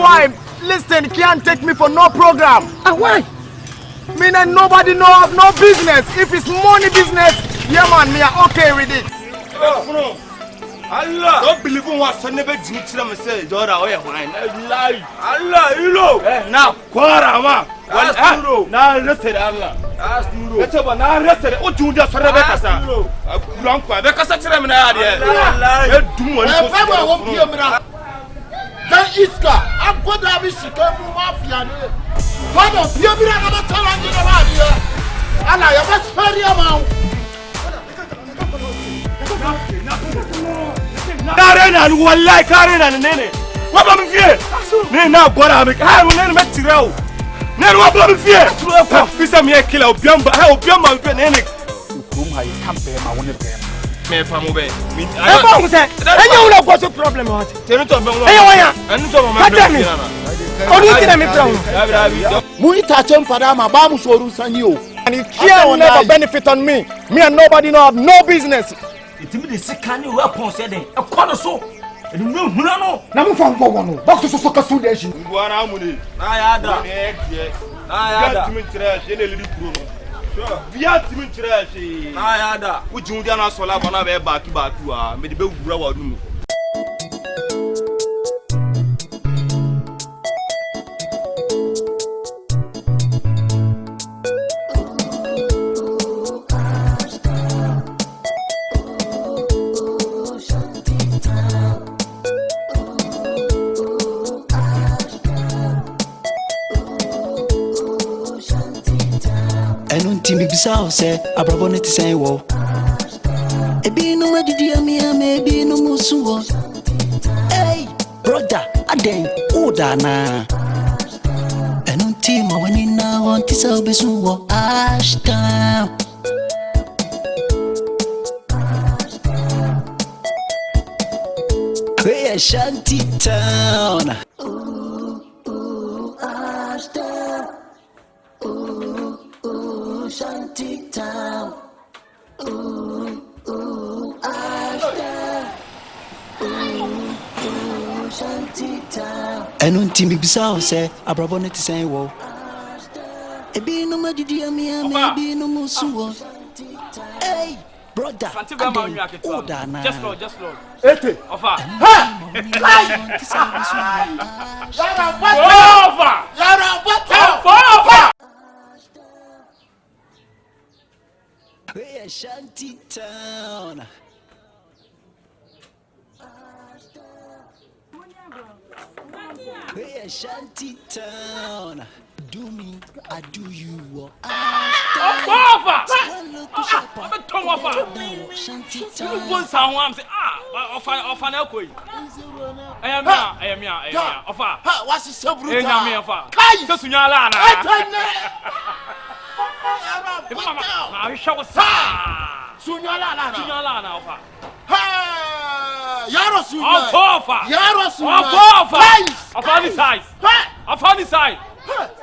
why listen can't take me for no program. Why? Me and nobody know no business. If it's money business, yeah man, me are okay with it. Allah, don't believe in what son never did to them say, Dora, oh, wine. Allah, you know. Now, Quara, now, listen, Allah. Ask you, let's have now, listen. Oh, do just for Rebecca, long for Rebecca, such a man. Then Iska, I'm going to have a Chicago mafia. What of you? I'm not telling you about here. And I have a very amount. Karena wallahi karena nene waba mfie ne na bora me ha ne metirawo ne waba mfie fisa me kila obiamba ha obiamba mfie nene kum ha kampe ma woni be me fa mo be e ba mo se enye wona go so problem what tenu to be mo enye wanya enu to mo ma be onu kina me from mu ita chem fada ma ba mu soru sani o and it will never benefit on me and nobody know have no business. Timid sikani weapon said a corner so and no no na mu fa ngo wono box so kasu de shi ngwana amuni na ya da na ya da timin tira je ne lidi kuro no via timin tira shi na ya da ujun dia na so la bona be baaki a me de be wura wa dum Timmy Bissau say, I probably to say, well, a be no idea, me, maybe no musuo. Hey, brother, I dang, Odana. And on team, I went in now on this Albesuo, Ashtown. Hey, shantytown. Ashtown. Shantytown, Ashtown, Shantytown. And on Timmy Bissau say, I probably to say, well, a be no idea, me, maybe no musuo. Hey, brother, Odana. Just Lord. Ete. Offer. Hey, Shantytown. Hey, Shantytown. Do me, I do you. What's the subject?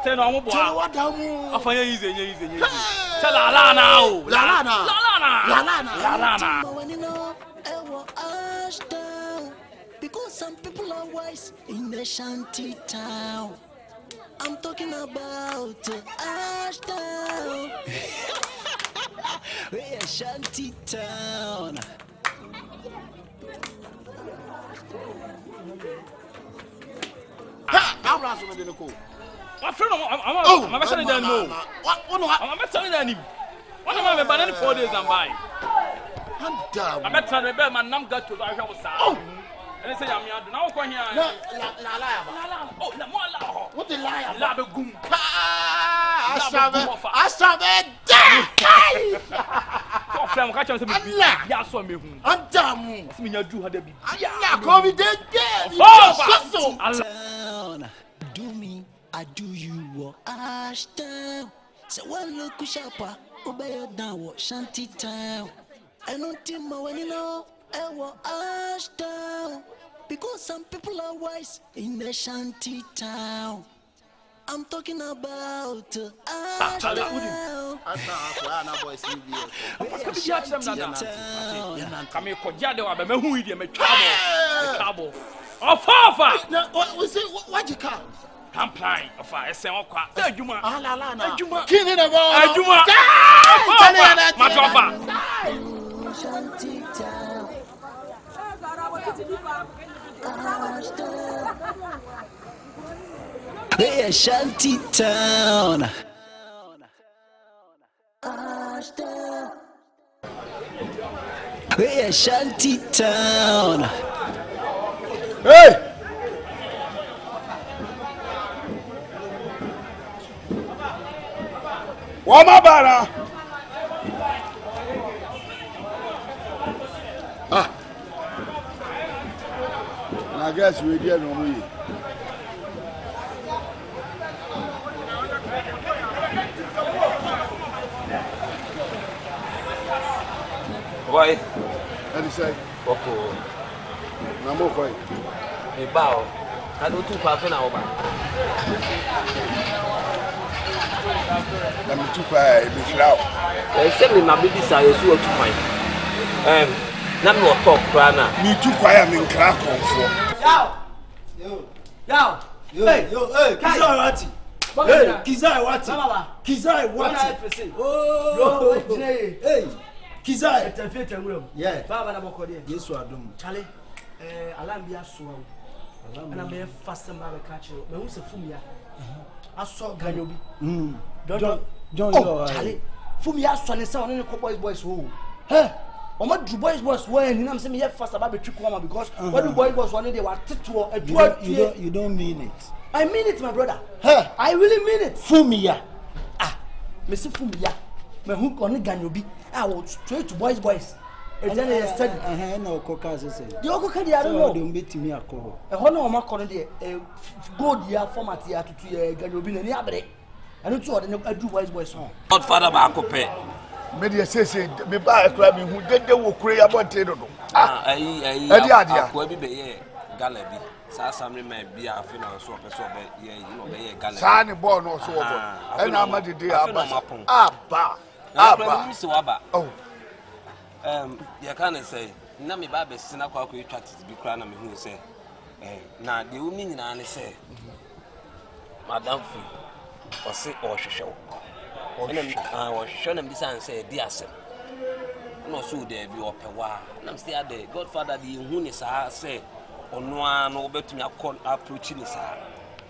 Tell no more boy. I find you easy. Tell la now. Because some people are wise in the shanty town. I'm talking about Ashtown. We're Shantytown. I'm not going to go. My friend, I'm not telling them no. I'm not telling them. What am I banana 4 days and buy? I'm not telling them my name got to the house. And they say I'm now going here. Oh, la mola. What the liar? La be gum. I saw it. Oh, friend, catch us. Yeah, so me. I'm damn. Me you do had be. Yeah, call me dead. Do me, I do you. Ashtown. So one look sharper. Obey down. Shantytown. I don't think my when you know. Ashtown. Because some people are wise in the Shantytown. I'm talking about Ashtown. Ofa. We say what you call? I'm playing. Ofa. Ese okwa. Say Juma. Ala na. Juma. King in the ball. Juma. Matofa. Hey, Shantytown. Hey, Shantytown. Hey! Wamabara! I guess we get no money. Why? And he said, Boko. Number 5. A bow. I do 2 pounds an hour. Let me 2 pounds, Miss Lau. Send me my baby size, you 2 pounds. Now me talk, Prana. Me 2 pounds in crack on for. Hey, Kizai Wati. Hey, Kizai Wati. Kizai Wati. Oh, hey, Kizai. Yeah. Baba na bokode. Yesu adom. Chale. Alam bi aso. Na me fast ma be catch. Me hu se fumia. Aso ganyo bi. John, Chale. Fumia aso ne sa ne ko boys ho. Hey. Oma do boys when am say me fast about betwi ko because what do boys one dey wa teto you don't mean it. I mean it, my brother. Hey, I really mean it. Fumia. Me say Fumia. Me hu ko ne ganyo bi. I will straight to boys. And then they study. No coca say. The okoka dey I don't know. Don't bet me alcohol. E ho na o ma kono dey gold ya format ya tutu ganyo bi na ni abere. Anu tu o dey adu boys on. Godfather ba akopɛ. Me dey say me ba ekra me hu dede wo kure ya bonte do. Ayi akwa bi be ye gala bi. Sa samre ma bi afi na so person be ye you know be ye gala. Sa ni ball no so wo. E na ma dede aba. Mi se waba. Oh. You can say na me ba be sina kwa ko twa titi bi kra na me hu say na de umi nyina ne say madam fi o se o hwehwe o hwehwe na mbisa say di asem no so there bi opewa na msti ade godfather di hu ni sa say ono an obetumi approach ni sa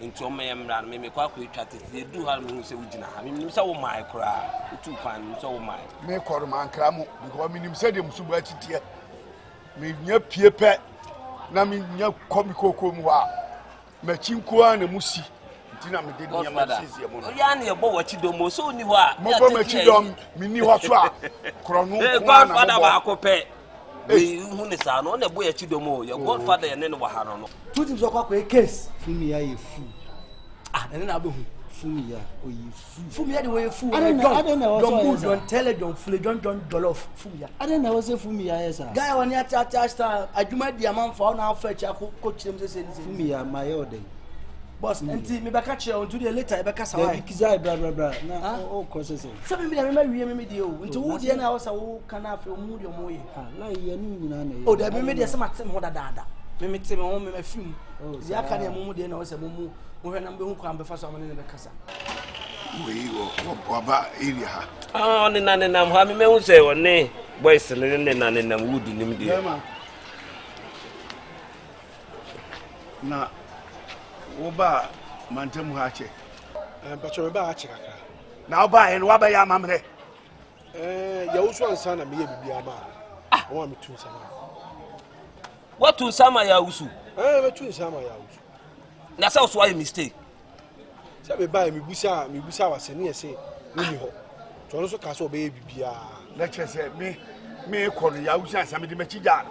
nti o meyemra me kwa ko twa titi du ha me hu say ugina ha me nimsa wo mai kra utu pan nimsa wo mai me kor man kra mo because me nim say dem subu achitie me nya piepe na me nya komi kokom wa ma chinko an na musi ntina me de nya ma sisi mo ya na ye bo wachi domo so ni ho a mo bo ma chi dom me ni ho so a kronu ko na godfather ba akopɛ we hu ni sa no na bo ya chi domo your godfather ye ne no wa ha no Two things okwa ko case. Fumia ye fu. Then na be hu. Fumia oyi fu. Fumia the way fu. I don't know. Don't tell it, don't feel, don't jollof. Fumia. I don't know what say Fumia yes sir. Guy when you Ashtown, adwuma di amam for na fetch coach them say Fumia my order. Boss, enti me be catch you today later e be kasa why. The Kizai bra. Na o cause say. So me me dey o. Nti wo dey na wo sa wo kana afi o mu dey o mo ye. Na ye ni nyina na ye. O da me dey say matem ho dada. Me tell me home me film. Di aka na mu dey na wo say mu hwe na mbe hu kwa mbe fa so amane be kasa. we oba area ha. On na nam ha me hu say one boys ne nam wood nim dey. Na oba mantem ha che. Pacho me ba ache kakra. Na oba en wa ba ya mamre. Ya usu ansa na me ye bibia ma. O wa me tu sama. What to sama ya usu? Me tu sama ya usu. Na say so why mistake. Say me ba me busa wa se ne say ni ho. To no so ka so be ye bibia. Lecture say me ko no ya usu ansa me de machi ja.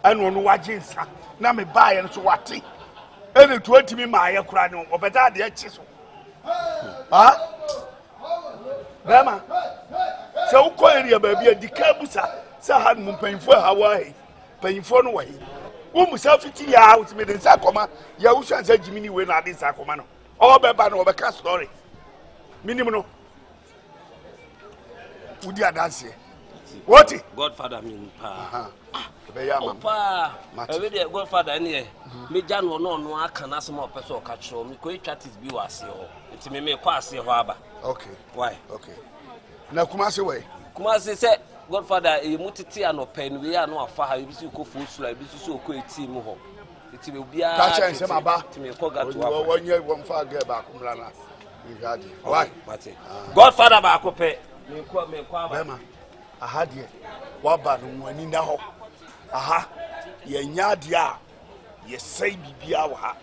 Anu no waje nsa. Na me ba ye no so wate. Ene 20 mi ma ye kura no obeta de achi so. Bema. So uko area ba bia dika busa sa ha mu panfo ha wa he. Panfo no wa he. Wo musa fiti ya out me de nsa koma ya usu ansa jimini we na de nsa koma no. O be ba no obeka story. Minimum no. Udi adanse. What? Godfather mean pa. Pa. Every day Godfather any. Me Jan no aka na some person o catch me ko chat is bi wase ho. It me ko ase ho aba. Okay. Why? Okay. Na Kumasi way. Kumasi say Godfather e mutiti anopa no we ya no afa ha bi su ko fu sura bi su ko eti mu ho. Eti me bia catch and say maba. Eti me ko gato wa. Wonye won fa get back kumlana. Why? Godfather ba ko pe. Me ko aba. Bema. Aha de. Wa ba no wani na ho. Aha. Ye nya de a. Ye say bibia wa ha.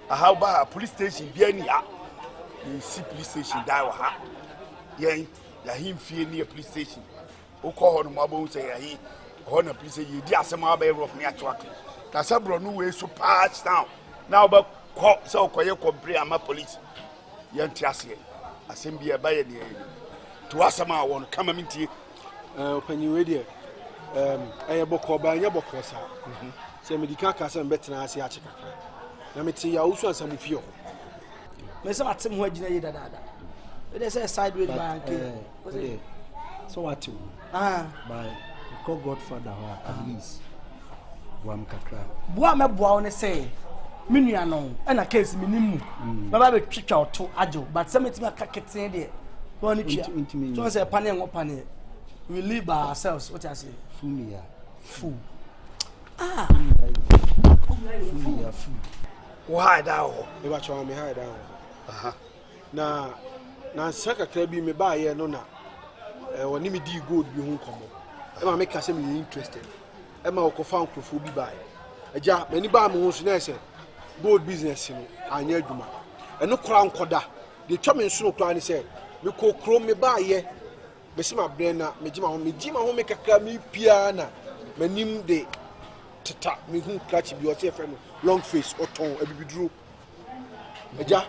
Aha ba police station bia ni ha. Ye see police station die wa ha. Ye ya him fie near police station. Oko ho no mabo say ya hi. Ho na police ye di asema ba rough me atwa. Na sabro no we so patch down. Now ba ko so koye compre ama police. Ye ntiase. Asem bia ba ye ne. To asema won kama mintie. Opanyi we there. Eye boko ba nya boko sa. Se medika ka se mbetena ase a chekaka. Na meti ya usu ansam fie ho. Me se matem ho agina ye dada. We dey say sideways bank. So what you? By call Godfather at least. Wam kakra. Boa me boa one say. Me nua no e na case me nimu. Baba be twitwa oto ajo, but se metimi aka keten de. One twa. So say pane ngo pane. We live by ourselves. What I say? Fool. Ah. Fool. Why dawo? E ba chwa me hide dawo. Na saka kra bi me ba ye no na. Woni me di gold bi hu komo. E ma me ka se me interested. E ma okofa nkrofo bi ba. Eja mani ba me hu so na se gold business no anya adwuma. Eno kra nkoda. De twa me nso no kra ni se me kokro me ba ye. Besi ma brena me jima ho me kakra me piana manim de teta me hu clutch bi o se fe no long face oton abibiduro eja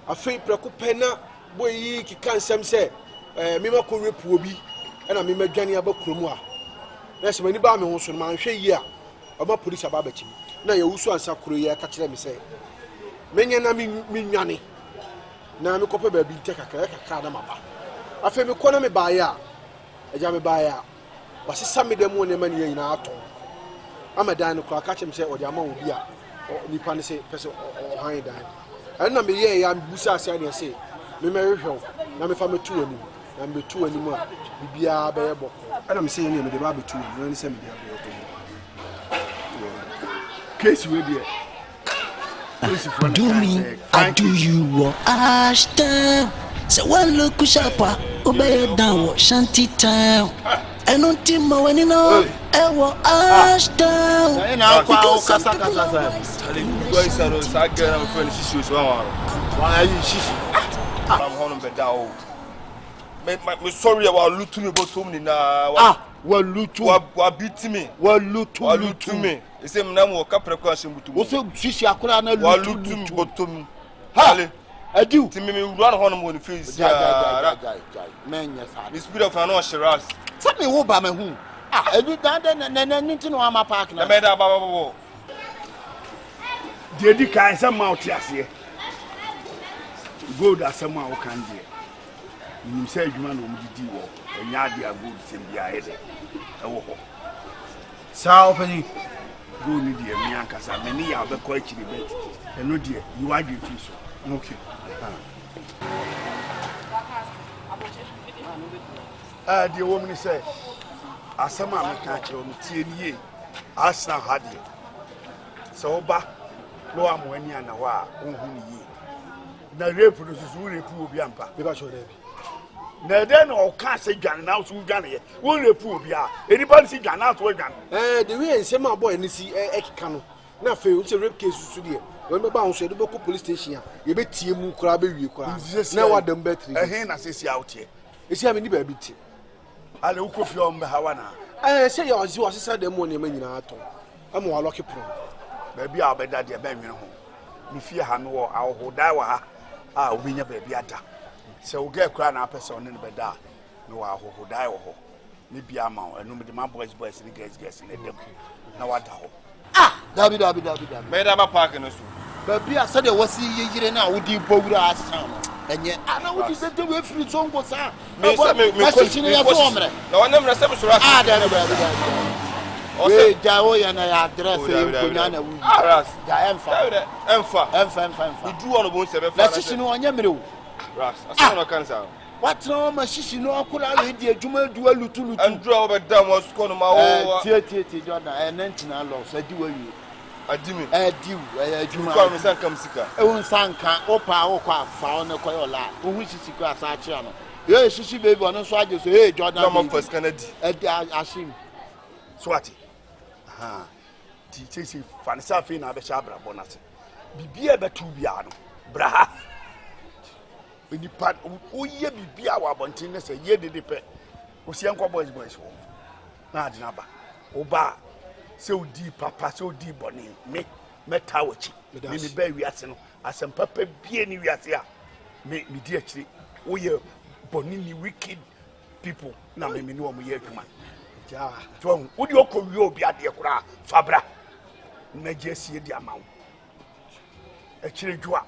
afei preko pena boyi kika nsem se me ma ko repu obi na me madwane aba kromu a na se mani ba me ho so no man hwe yi a oba police aba bachi na ye wusu ansa kro ye ka kire me se menye na me nwane na me kope ba bi kakra na maba afi me kona me baaya eja me baaya wasisa me dem woni ma ne nyina ato amadan no kwa ka chem se odi ama obi a nipa ne se pese han dan na me ye ya busa ase ne se me hwehwe na me fa me tu ani na me tu ani mu a bibia ba ye boko na me se ne me de ba betu na ne se me de ba Case we there. Do me, I do you, Ashtown. So one look sharper, obey down, shantytown. I don't think my when you know, I will Ashtown. I know, telling you guys, I get a friend, she shoes. Why are you shishing? I'm home bed down. Me sorry about looting me, but to me now. Well, loot what beat me? Well, loot to me. The same name will come precaution to also shishi akura na loot to me, but to me. I do. To me, run on one face. Man, yes, the spirit of an Shiraz. Tell me who by me who. I do that and need to know I'm a partner. I made a baba. Dedi kan some out here. Go that someone who can do. You say you man will be deal. And Yadia good send the head. Sao Penny. Go need the Miancasa, many are the quite the bed. And no dear, you are your fish. Okay. The woman said, as some man catch on 10 years, Ashtown had it. So, back, no, I'm when you're now, ye. The reproduces who reprove Yampa. Na then all can't say Jan now to Ghana. Won't reprove ya. Anybody see Ghana to Ghana? The way and some boy and see Ekano. Now, fail to rape case to the when we bounce at the local police station, you bet you crabby. Now, what them better? A hen as out here. Is he having the baby? I look of your Mahawana. I say, you was said the morning when you're at home. I'm more lucky pro. Maybe I'll bet that you're baby home. If you have no, I'll hold that. I'll win your baby at that. So we'll get crown up person in the bed. No, I will die or maybe I'm out and nobody my boys and guys in the day. Now what? Dabby. Made up a park in the school. But be a Sunday was see you now with you bow ass town. enye ana wo di tete we free so ngo sa me say me question ya so omre na wona me say me so ras da we ja o ya na ya address e konya na wu ras ja emfa du one bo se be fa na sisi no onye mere o ras aso no kan sa what no ma sisi no akura we di adwuma du alutulutu andru a be da mo sko no ma wo tie Jordan nantina lo so di wa wi adimi adiu adwuma ko me san kam sika e won sanka opa wo kwa fa on ko yo la wo hu sisi ko asa kire no ye sisi baby on so age so hey Jordan no man first Canada ashim swati aha ti chesi fanisa fe na be sha bra bonase bibia betu bia no bra ni pat o ye bibia wa bontin ne se ye de pe o se enko boys wo na adina ba o ba se o di papa se o di boni me meta wachi me ba wiase no asem papa bie ni wiase a me di akire o ye boni ni wicked people na me no mo ye adwuma ja to wo di okowie obi ade kura fabra na jesie di amawo akire dwa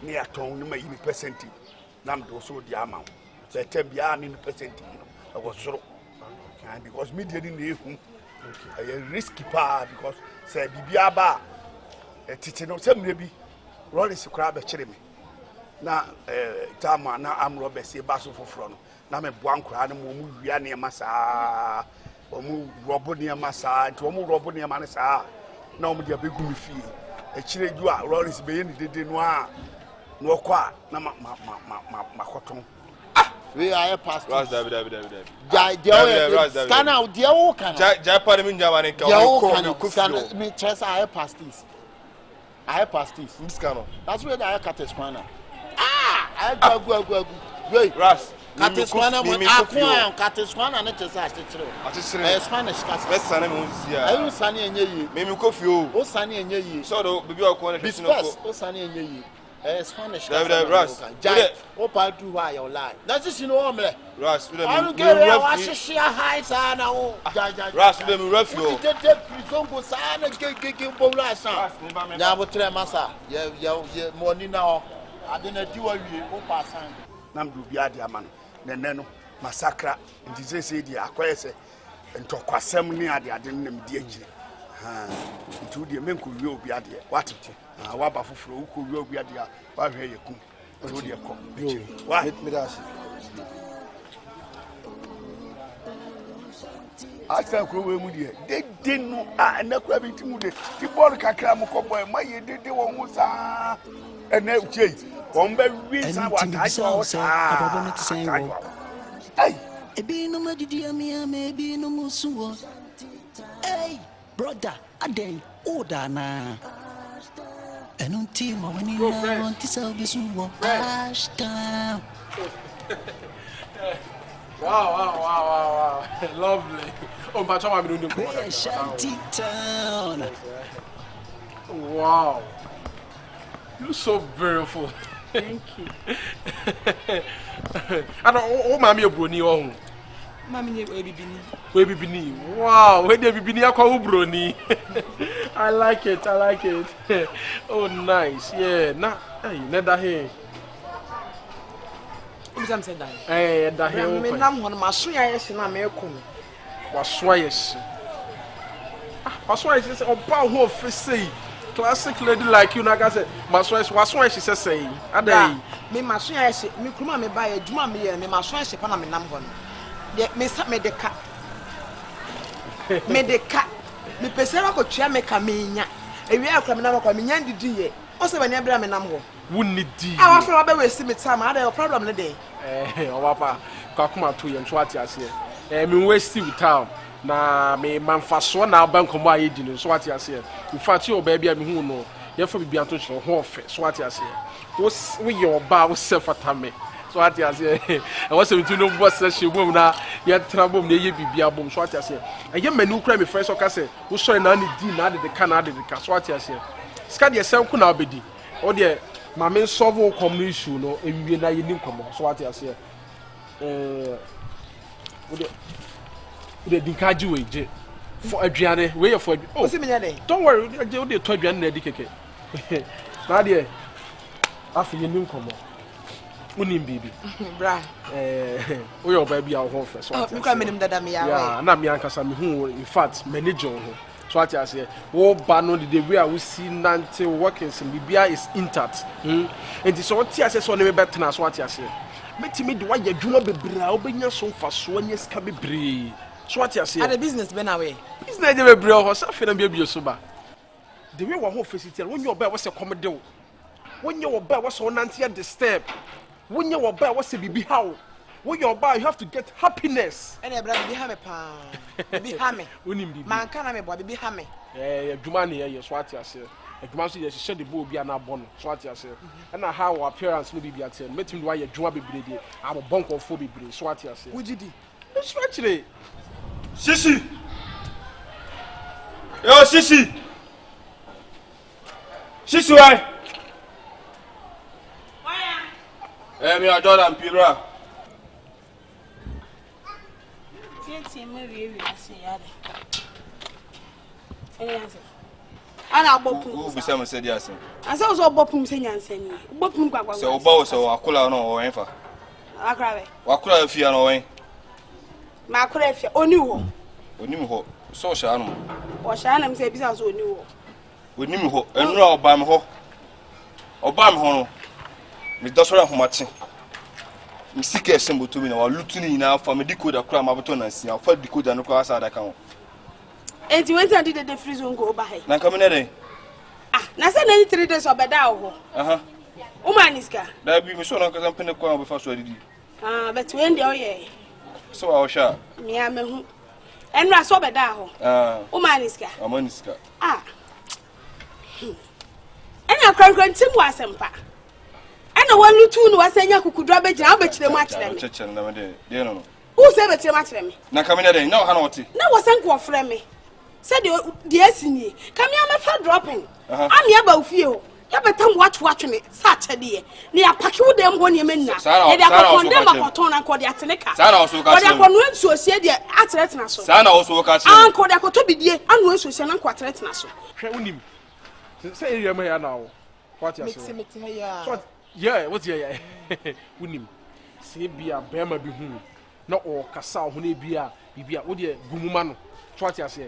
ni aton ni ma yi percent na mdo so di amawo se tembia mi percent no go soro because media ni na ehu okay risky pa because say bibia ba titi no se mre bi rollins kura be kire me na tama na amro be se ba so foforo no na me boan kura no mu wia ne masa o mu robo ne masa nti o mu robo ne ma ne sa na o mu dia be gu mi fie akire ju a rollins be ye ni dede no a no kwa na makoton we are past ras David scan out dia wo kan ja pa me njama ne ka ko scan me chess I past this scan that's where I cut this corner I go wait ras cut this corner mo akwa cut this corner na chess atitire Spanish cast let's sana me unsia ayu sane enye yi me kofi o sane enye yi so do bibi akwa na hwesi no ko sane enye yi Spanish David ras o pa do why your lie na sisi no omle ras we I get wa shishia high sana o ras we me refio tete prisongo sana gege bowla san ya botre masa ye money na o ade na di wa wie o pa san na mdu bi ade ama no nene no massacre ndize se di akoyese ntokwasem ni ade na mdi agire ntu de menko wie obi ade watete wa ba foforo uko wie obi ade wa hwe yekum ntu de ko wa me das asa ko we mu de no na kwa bi timu de ti ball kakra mu ko boy ma ye de won hu sa ene chei won ba wi sa wa ta jo sa ababa ti sen wo ai ebi no madidi amia me ebi no musuwo hey brother aden oda na enunti ma wani na wanti sa bisuwo Ashtown. Wow. Lovely. Oh, my child, I'm doing Shantytown. Wow. You're so beautiful. Thank you. I don't mommy a brony on. Mommy, we be wow, where they be near brony. I like it. Oh, nice. Yeah, nah, hey, never here. I'm saying that. Eh, that here. Me nam hono maso ya yesi na me ko me. Waso yesi. Waso yesi oba ho ofisi. Classic lady like you na ga say maso yesi say adai. Me maso ya yesi me kuruma me ba ya djuma me ye me maso yesi pa na me nam hono. De me sa me de ka. Me pesera ko tua me ka me nya. Ewi akra me nam ko me nya ndidi ye. O se bani abira me nam ho. Wunni di. I wa be we see me time. I dey problem ne dey. Papa, kakuma to yen twati ase. Me waste town na me manfaso na ban komo ayedi no so ati ase. In fact, your baby me hu no. Ye fa bibia to chiro ho ofe so ati ase. We your ba we self atame. So ati ase. E was me to no boss she bom na ye trabom na ye bibia bom so ati ase. Eye manu kura me first oka se wo so na ni di na de ka na de ka so ati ase. Ska de sem ku na obedi. O de ma me solve common issue no ewie na ye ni komo so ati ase. We dikaji weje for aduane we for don't worry we dey to aduane na di keke na de afi ye ni komo Unim baby. Bra. We your baby our home first. Oh, me come him dada me ya. Yeah, na me ankasa me hu in fact manager ho. So what I say, wo ba no the way we see nante workings in bibia is intact. And so what I say so na me better so what I say. Metimi de wa ya dwuma bebra obenya so fa so anya ska bebre. So what I say. And the business be na we. Business dey bebre ho so fe na bia so ba. The way wa ho facility when you oba we say come de. When you oba we so nante at the step. When you oba we say bibi how. When you buy, you have to get happiness. And brother, be hammy pa. Be hammy. Man can me boy be hammy. Jumani here, swat ya say. Juma so you shed the bowl be an abon, swat ya say. And how appearance no be at 10. Met him why you juma be brede. I'm a bunk of phobia brede, swat ya say. Would you do? Swat it. Shishi. Yo, Shishi. Shishi, why? Why? Me a Jordan Pira. Ana bopum. Who be some said yes. Asa so bopum se nyansani. Bopum kwakwa. So oba so akula no o enfa. Akrabe. Wakula afia no wen. Ma akula afia oni ho. Onim ho. So sha no. O sha na me se bisa so oni ho. Onim ho. Enura oba me ho. Oba me ho no. Me dosora homache. Me sike semboto mi na wa lutu ni na afa me decoder kura ma boto na sia. Afa decoder no kura asa da kan. Enti when did the freeze on go by? Na come na dey. Ah, na say na 3 days obeda ho. Aha. O maniska. Da bi me so na kasa pene kwa be fa so adidi. Ah, but when dey oye. So wa sha. Me a me hu. Enra so obeda ho. Ah. O maniska. Amaniska. Ah. Enya kwankwan tim wasempa. Ena wanu tu no wasenya kukudwa begina obekire mu akire me. Cheche na me dey no no. Who say bekire mu akire me? Na come na dey. Na ha na oti. Na wasanko ofre me. Said the esini. Come here, my father dropping. I'm here about you. You better watch me. Such a dear. Near Pacu them one year. They are condemned of Cotton and Cordia Teneca. Sana also got one so said the athlete. Sana also got Uncle Dakoto be dear and was so shan and quadrate naso. Say you may now. What you say? Yeah, what's your Winim? Say be a Bama be whom. Not all Cassa, who be a Bibia, would you, Gumano? What you say?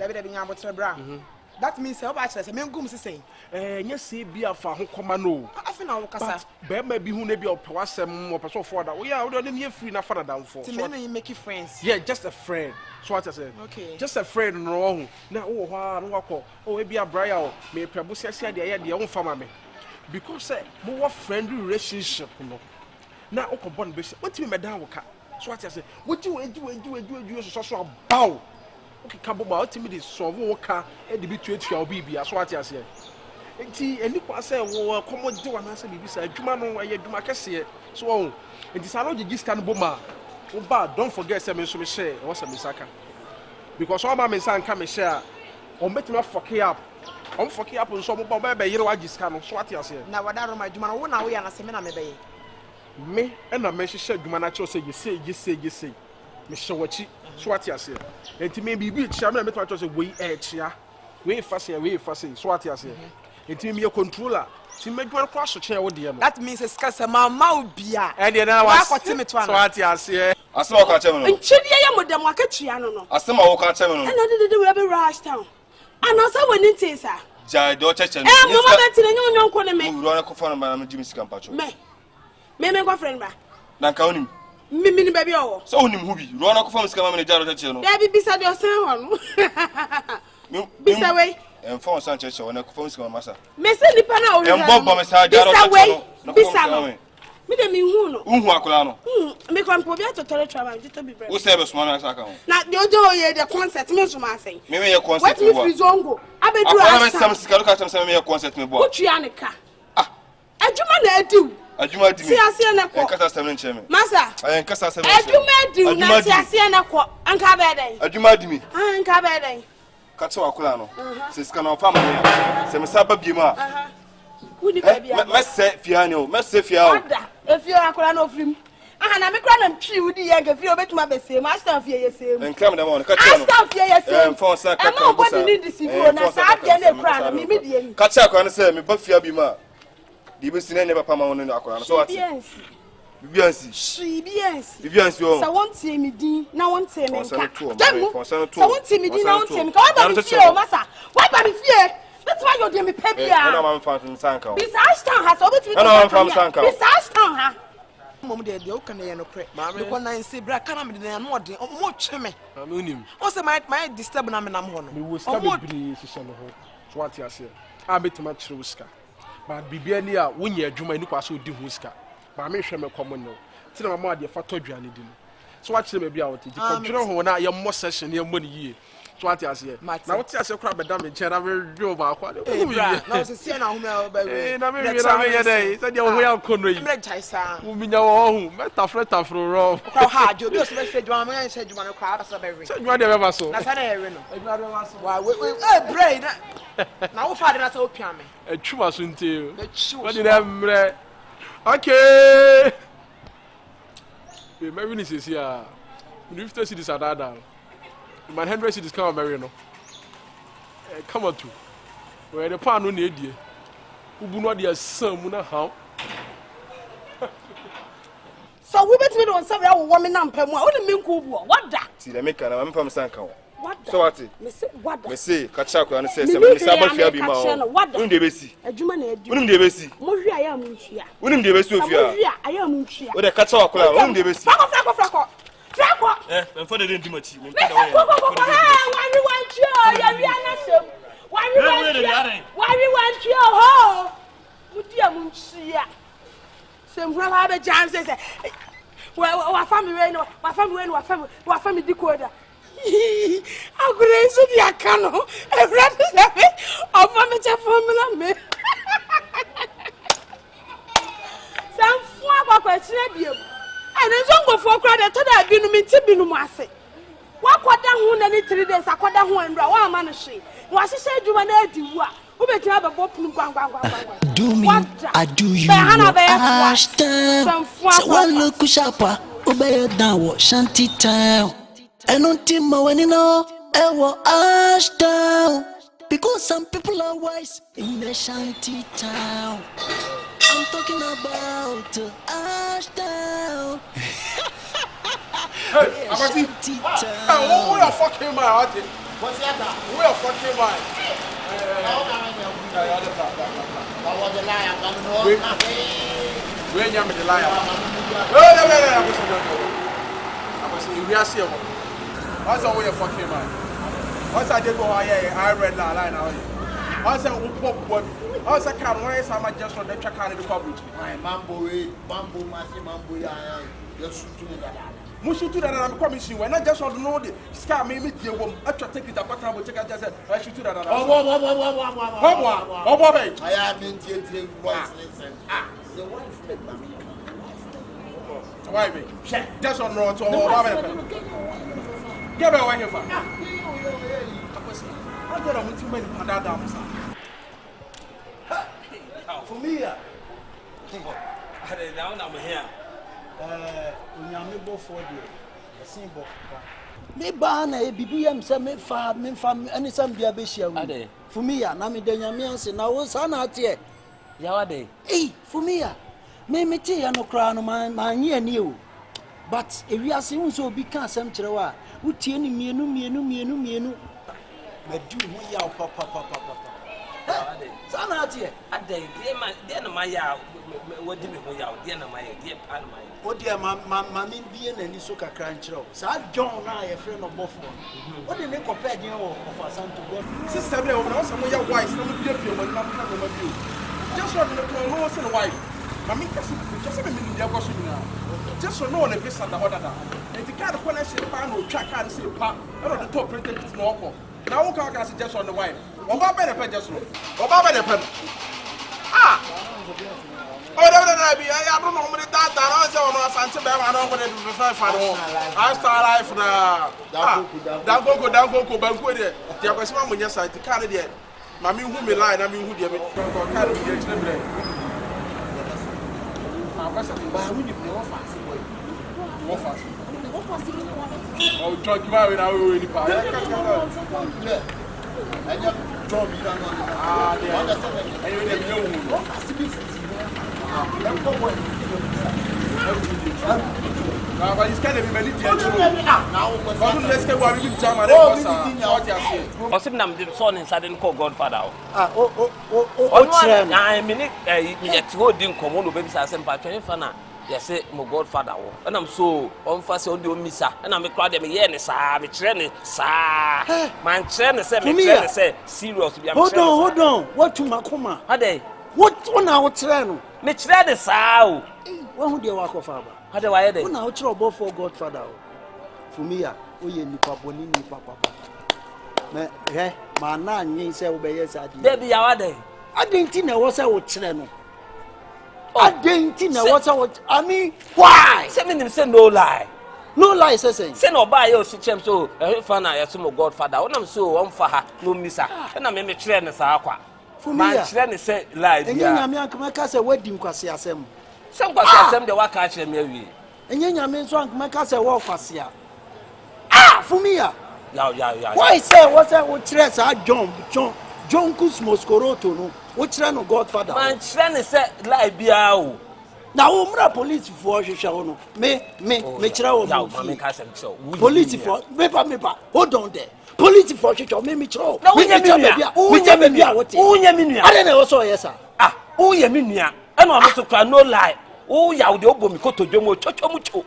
That means help access. Me ngum say. Yes, say be a fa ho komano. Afi na wo kasa. Be ma bi hu na bi opawasem opeso for that. We are already near free na father down for. So me make friends. Yeah, just a friend. So what I say? Okay. Just a friend no wrong. Na oh ha no wako. Oh e bi a bria me prebo sia dia de won fama me. Because say mo friendly relationship no. Na o ko bon be say. What me medan wo ka. So what I say? What you so bow. Okay, Kaboma, ultimately, so walker, and the between your baby, as what I say. And you say, well, come on, do an answer, beside Jumano, I do my cassia. So, and this alone, you can bomber. Oh, but don't forget, some share, or some Misaka. Because all my son come and share, or make me fuck up. I'm fucking up on some baby, you know, I just can't, so what I say. Now, what are my Jumano, now we are a seminar, maybe. Me and I mention said Jumanacho say, you say. Mr. Wachi, so what you say? And to me, be chairman, I say, we edge, yeah. We fast, so what you say? And to me, a controller, to make one cross the chair with the that means it's because a mamma beer. And then I was so what you say. I saw a catcher. And Chidia with them, Wakachiano. I saw my catcher. And I did the Rebel Ashtown. And also when it is, sir. Jai, don't touch it. I'm not letting you calling me. You run a confirm by Jimmy Scampacho. Me, my friend, now counting. Mimi baby oh. So nim hubi. Run a confirm scam in the jar of the Baby beside your son. Bisa way. And phone Sanchez when a confirm scam massa. Me say the pana o. And Bob Massa Bisa way. Bisa way. Me de mi hu no. Unhu akola no. Me kon po bia to travel to be bread. Who say be small as aka ho. Na de ojo ye the concert me so ma say. Me ye concert. What me free zongo. Abedu asa. Akwa me sika look at me ye concert me bo. Utua ne ka. Ah. Adwuma na adu. Adwuma di me. Si ase na ko. Enkasa 7 ncheme. Masa. Enkasa 7. Adwuma di na si ase na ko. Anka be den. Adwuma di me. Ah, anka be den. Katso akola no. Se sika na ofa ma ya. Se me saba bi ma. Wudi ba bia. Mese fiane o. Mese fiao. Ada. Efio akola na ofrim. Aha na me kra na mtwi wudi ye nka fio betuma besem. Ashtown fie yesem. Enkram da ma katso no. Ashtown fie yesem. Fon sa ka ka. Ama body need sivio na sa de na kra na me die ni. Katso akwa na se me ba fia bi ma. Di be sine ne papa ma wono akwa na so what. Bibiansi. Bibiansi o. So won't see me din, now won't see me. So won't see me din, now won't see me. Why ba me fear, massa? Why ba me fear? That's why you dey me pay bia. I know I'm from Sanka. This Ashtown has always been. I know I'm from Sanka. This Ashtown ha. Mom dey dey o kan dey no pre. Because na say bra kana me dey no dey. Mo tweme. Unim. O say my disturb na me nam ho no. Me wo ska bebre hihye no ho. So what ase. A betima kire wo ska. But bibia ni a wonya adwuma ni kwa so di ho ska. Ba me hwe me komo no. Ti na mama ade fa todwane di no. So what kire me bia wote. Ti kodwere ho na ye mo session ye mo ni yie. So what ase. Na wote ase kra be da me chera me dwo ba kwa. Na so see na ho me ba we. Na me ye dey. Se dia ho ya kono yi. Me chai sa. Wo minya wo ho. Me tafro ro. Kwa ha jo bi o se be se dwuma me yan se dwuma no kwa ba so be we. Se dwuma de be ba so. Na sa na ye we no. Dwuma de ba so. Wa we brain na wo fa de na so opia me. Atwuma so nte. What did I mre? Okay. Maybe this is here. You 50 cities are down. Man 100 cities come marry no. Come on to. Where the pan no need you. Who do not dear son na how? So we bet me don't say we are woman and pem. What do you mean ku what da? See the make I'm from Sanka. What? So what? Me say what? Me say catch up and say me sabal fia bi ma o. Unim de besi. Adwuma na adu. Unim de besi. Mo hwi aya mu ntwia. Unim de besi ofia. Mo hwi aya mu ntwia. O de catch up kula unim de besi. Frako. Me for the ndi machi. Me for the wani wanchi ya wi anasem. Wani wanchi ho. Mudia mu ntwia. Sem hwa ba jam say wa family decoder. Agora isso de acano. É verdade, sabe? A família me. Sam fua kwa tire biem. Ene zongo fo kra de to da bi no menti bi no mu ase. Wa koda hu na ni 3 days akoda hu andra wa ama no hwe. Wa hyehyɛ adwuma na adi wu a. Wo be tira be bopun gwangwangwa. Do me, I do you. Ashtown. So one look sharper. Obey down shantytown. And on team when you know Ashtown. Because some people are wise in the shantytown. I'm talking about Ashtown. Hey, Shantytown. Who are fucking my heart? What's that? Who are fucking my? When you're the liar. I was in Riasia. What's all your fucking mind? What's I did go I read that line out. What's that what? What's that kind of way I'm just on the track out of the public? Mambo, just Mushutu that I'm coming when I just want to know the scam made me the woman. I try to take it apart and check out. I should do that. I am in the wife made money. Why, just on road to all get away here. I got a too many dams. For me, I'm here. Unyame for you. A symbol. Me bana bibi am say me fa any some bia be share we. For me ya na me de nyame anse na wo sa na ate. Ya wa de. For me ya. Me tie ya no kra no man ye ani o. But if we are seeing so be can asem kire wa. Wo tie ni mienu. Me do ho ya papa. Sa na ate. Ade de na ma ya wodi me ho ya de na ma ya de pa na ma ya. Odia mami bie na ni so kakra nkyerɛ sa John na ye frɛ no bofo odi ne compare din wo of Asanto God Sister be o na so mo ya wise na mo bia pie mo na mo ma bio. Just want to know what's in the wife. Mami kasi just me me dia go so na. Just no na visa da order da. And the kind of connection pa no twa kan say pa. E no the top printed it no okọ. Na wo ka say just on the wife. Oba be the pe just no. Oba be the pe. Oh, I don't know what that I on Santa Bema. I don't want to be I start life now. Don't go, Banco. There was one when you said to carry it. Mammy, who me lie, I mean, who did it? Carry the extreme. I was oh, drunk you out now already. And you drunk you don't know. Now, but it's kind of many things. Nam the son inside and call Godfather. I mean, yet go didn't come on to baby Sam Patrick. Yes, my Godfather. And I'm so on fast on the missa, and I'm a crowd of yen, sir. I'm training, sir. My trainer said, serious. Hold on. What to Makoma? Are they? What on our train? Me train, sir. When would you walk off? How do I do? When I trouble for Godfather. For me, we in Papa, Papa. My nan, say, obey us. There be our day. I didn't think I was our train. I didn't think I was our. I mean, why? Send him say no lie. No lie, saying. Send or buy your system so a fan. I assume Godfather. When I'm so on for her, no missa. And I'm a train as aqua. For me, I train say lie. And then I'm come across a wedding quasi assembly. Some quasi assembly the work catch me. And then I mean, so I'm across a walk quasi. Ah, for me, yeah. Why say what's that? What stress? I John Cosmos Coroto, no. Which ran of Godfather? My friend is like Biao. Now, Umra police for Shishano. Me, police for Mepa. Hold on there. Police for Shisho, me throw. No, we never I don't know, so yes, sir. Ah, oh, Yaminia. And I'm also cry no lie. Oh, ya would open me to Jomo Chochomucho.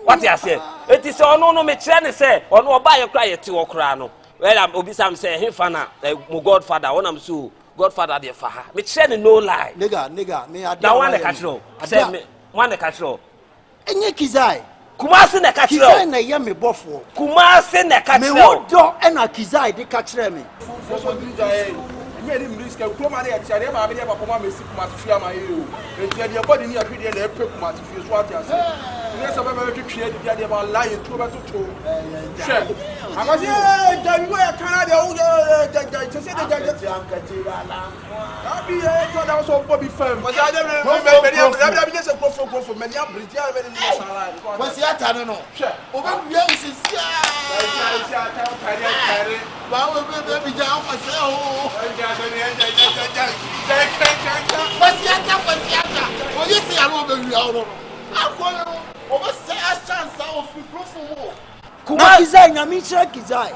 What I say? It is all no me train say, or no buy a cry at 2 o'clock. Well, I'm Obisam say, hey, Fana, my Godfather, when I'm so. Godfather, dear Faha. Me train no lie. Nigga, me I don't want to catch no. I said, me want to catch no. And ye Kizai. Kumasi na catch no. Kizai na yemi bofo. Kumasi na catch no. Me what do and a Kizai de catch me. Him risk a come and I never have a Papa Messi Kumasi my you. And your body near pretty and a Kumasi feels what you say. Yes, I'm going to create the idea about lying to about to. I was here, Canada, to say I'll be also Bobby firm. But I don't remember just a profile for many of the what's that? I don't know. Kumasi Kizai.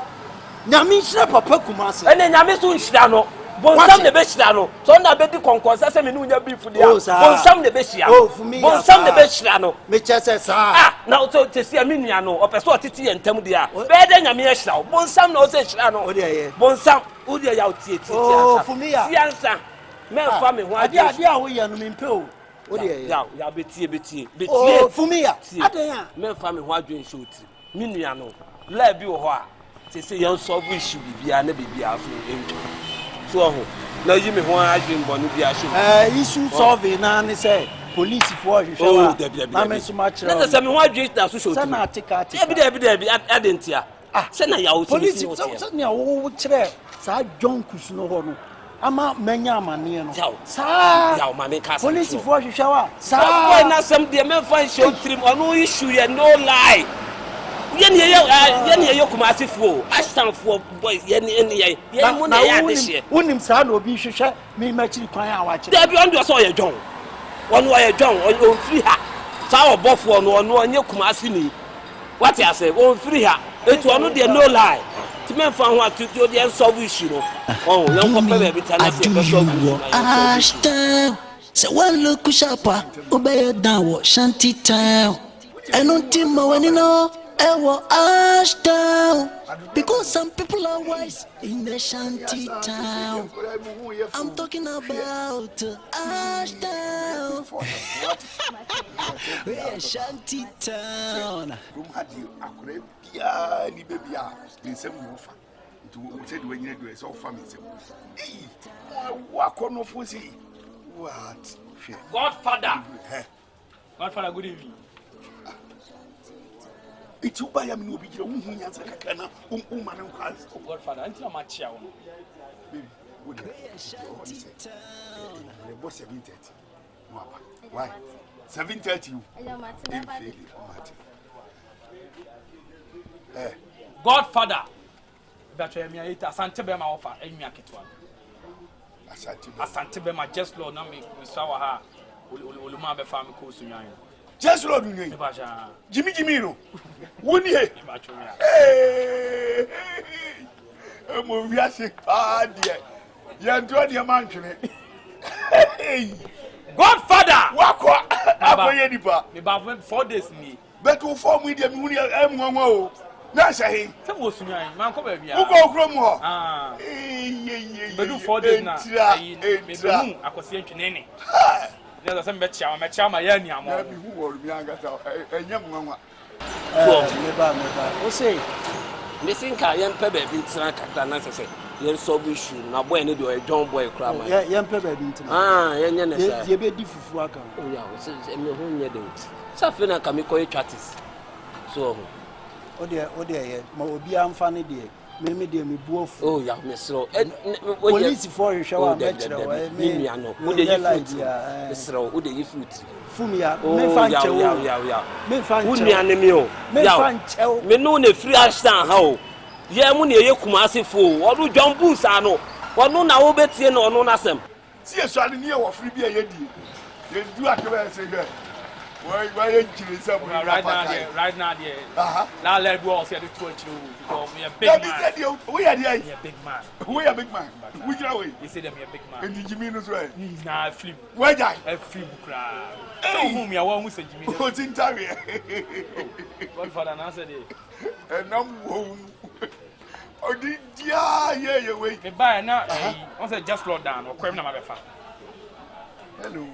Nyamisha Papa Kumasi. And then Yamisu Shano. Bonsam the Beshano. So on the bed concourse, I say, Menunya beef for the house. Bonsam the Beshia. Oh, for me, Bonsam the Beshano. Mitchell, ah, now to see a miniano or Pesotiti and Temudia. Better than Yamisha. Bonsam no say Shano. Bonsam, Udia Yauti. Oh, for me, the answer. Men family, why are we and Mimpo? Yeah, Betty. Oh, for me, men family, why do you shoot? Miniano. Let you what. Say young so wish you be a baby so now you may want to drink one issue solving and say police for you. Oh, I'm so much. That's a why drink that social. Every I didn't hear. Ah, send a police. Suddenly, oh, chair. Sir John Cusno. I'm a man. Sir, police for you shower. Sir, now some dear men find show trim or no issue and no lie. Yenny Yokumasi for Ashtown for boys, Yenny, Unim San will be shut me matching crying watch. There beyond your soil, John. One way, John, on your free hat. Sour buff one or no Yokumasi. What I say, on free hat. It will not be no lie. To men found what to do the unsolved issue. Oh, young company every time I see Ashtown. So one look sharper, obey down, shantytown. I don't think my one know. Ashtown, because some people are wise in the shanty town. I'm talking about Ashtown. We're shanty town. Godfather, good evening. It's you buy a new video. Godfather, until I'm at Chow. Why? 7:30. Godfather, but I'm here to Santebema offer and me a kit one. Asantebema just Lord Nami, Sawaha. Olu ma be fa me ko sunyan. Just Lord you. Jimmy no. Woni he. Mo wi ase pa de. Ya ndo de man twene. Godfather. Wakwa. Aboye nipa. Me ba 4 days ni. Beto form we de me huni emwanwa o. Na say he. Se mo sunyan man ko ba bia. Wo ko kro mo. Ah. Bedu 4 days na. Me be mu akosi antwene ne. Neza se mecha ma ya ni amo. Na bi hu wo mi angata enyam nwanwa. Me ba. O say me sinka yem pe ba bi ntina kakra na se yen solve issue na boy ne do John boy kra ma. Yem pe ba bi ntina. Yen nye ne sa. Ye be di fufu aka. Oh ya, o se me ho nye dem. Sa fe na ka me koy chatis. So o de ye ma obi amfa ne de me de me buofu. Oh ya, me sro. Police for hwe wa me kire wa me nua no. Wo de fruit. Me sro, wo de fruit. Fumia me fa nche wo. Ya. Me fa nche. Wo nua ne me o. Me fa nche wo. Me no na free Ashtown ha o. Ye mu ne ye kumase fo. Odu John Boots ano. Ono na wo betie na ono na sem. Si eso ade ne ye wo free bia ye di. Ye du akebe se ge. Why you right now there. Now let go say the two because we are big man. We are there. Big man. We are big man. We get away. You say them a big man. And Jimmy knows right. Nah, flip. Where die? A flip cry. So whom you want to say Jimmy? What's in time? Godfather answer it. And I'm home. Oh, did yeah, wait. Me buy now. I say just slow down or crime na my befa. Hello.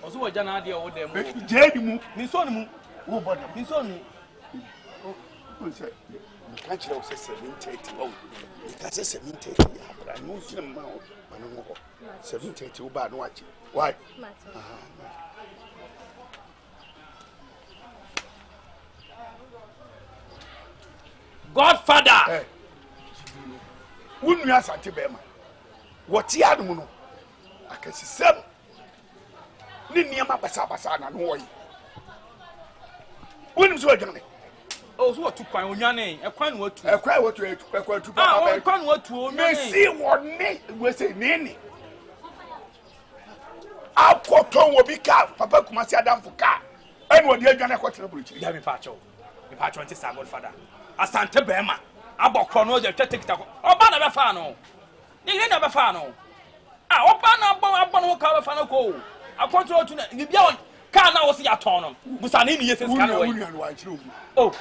Oso wa jana ade o dem. Je ni mu. Ni so ni mu. Wo boda. Ni so ni. O se. Mi kan kire o se 7:30 o. Mi ka se 7:30 ya bra. No sin ma o. Ma no mo. 7:30 o ba no achi. Why? Godfather. Wunu asante be ma. Wo ti anu no. Akasisem. Ni niama basa na no woyi. Wonim so adwane. Oh so watu kwan onwane, ekwan no watu. Ekwan watu ekwan pa ba. Ekwan no watu o me si woni we say nini. Akoton wo bi ka papa kumasi adamfo ka. Eni wodi adwane akotere buruchi. Ya me pacho. Me pacho nti sa Godfather. Asante be ma. Abokro no je twetikita ko. Oba na be fa no. Ni na be fa no. Oba na abon no ka be fa no ko. Akontrol to ni bia won ka na wo se ya ton no busa na ni yese ska na we oh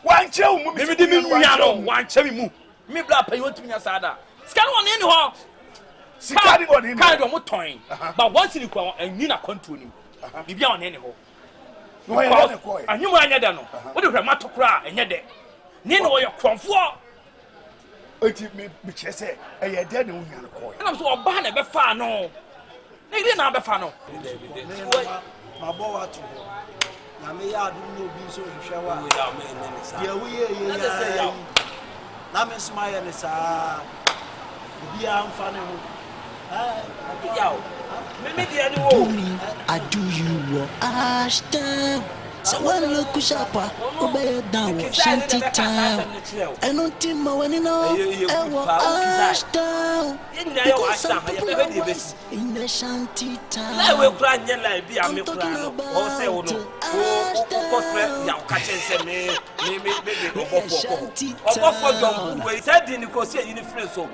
wan che mu mi di mi nua no wan che mi mu mi bla pa yo timi asa da ska no ni ho ska ni won ni ka do mo ton but once ni kwa ni na control ni bi bia won ni ho no ya na ko anyum anya de no wo de hwe matokora enye de ni no yo kromfo oti mi che se e ye de na unya no ko na so oba na be fa no Nigga na be fa no. Ma bo wa to. Na me ya adu no bi so hwe wa. Without me nene sa. Ye we ye. Na me smile ne sa. Bi am fa ne ho. Yaw. Me di ani wo. Do me, I do you Ashtown. So one look shapa, obey down shantytown. And on Timber when you know, Ashtown. In the shantytown. I will cry like be a milk or say, oh no, oh, young catching say me, or said in the Cosia in the friend so.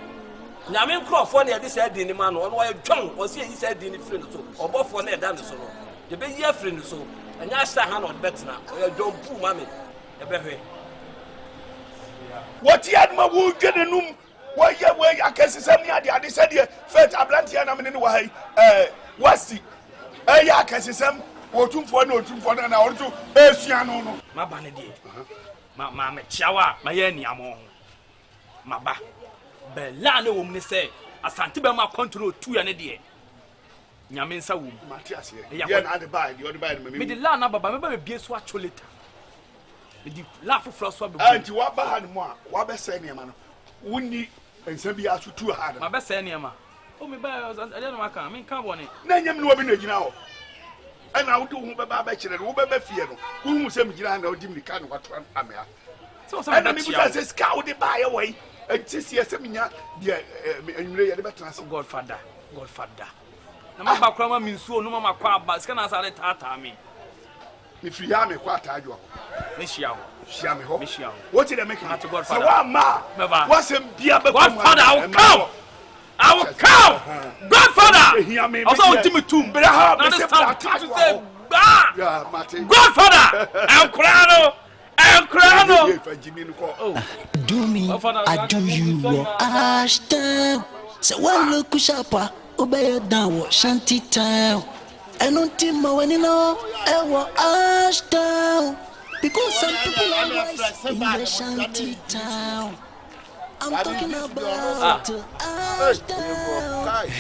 Now, I'm in Crawford, this said in the man, or why John was here, he said in the friend so, or both for their dance so. The big year friend so. And I start hand on better now. Or don't boo, mammy. What yet, my wood get a room? Why, yeah, way I can see some idea. They said, Fetch Ablantian, I'm in the way. What's the I can see some or 2 for no 2 for an hour to Esiano. My banady. Mamma Chawa, my any among. Maba. Belano woman say, a Santibama control 2 and a day. Nyaminsa wu Matias here. Yeah, na the buy me the land na baba me ba be so acho later. Me the laugh for so be. Anti wa ba han mo a wa be say ne ma no. Wonni ensa bi aso tu ha da. Ma be say ne ma. O me ba ade no maka me kan bone. Na nyam no obi na gina ho. Ana wo do hu be ba kire wo be fie no. Wo hu se me gina na odi mi kan wa to amea. So ana mi buta se ska wo de ba ye wai. Enti se minya de enwure ye de betrans Godfather. Na mama kwa ma minsuo no mama kwa ba sika na sare tata me. Me free ya me kwa tajo ho. Me hia ho. Hia me ho. Me hia ho. What did I make it? Godfather. So wa ma. What's him bia be Godfather, I will come. Godfather. Also ultimate tomb. Understand? Yeah, Martin. Godfather. I'm crying. Do me, I do you. Ashtown. So one look sharper, obey down shantytown. And on Timber when you know, Ashtown. Because some people are wise in the shantytown. I'm talking about Ashtown.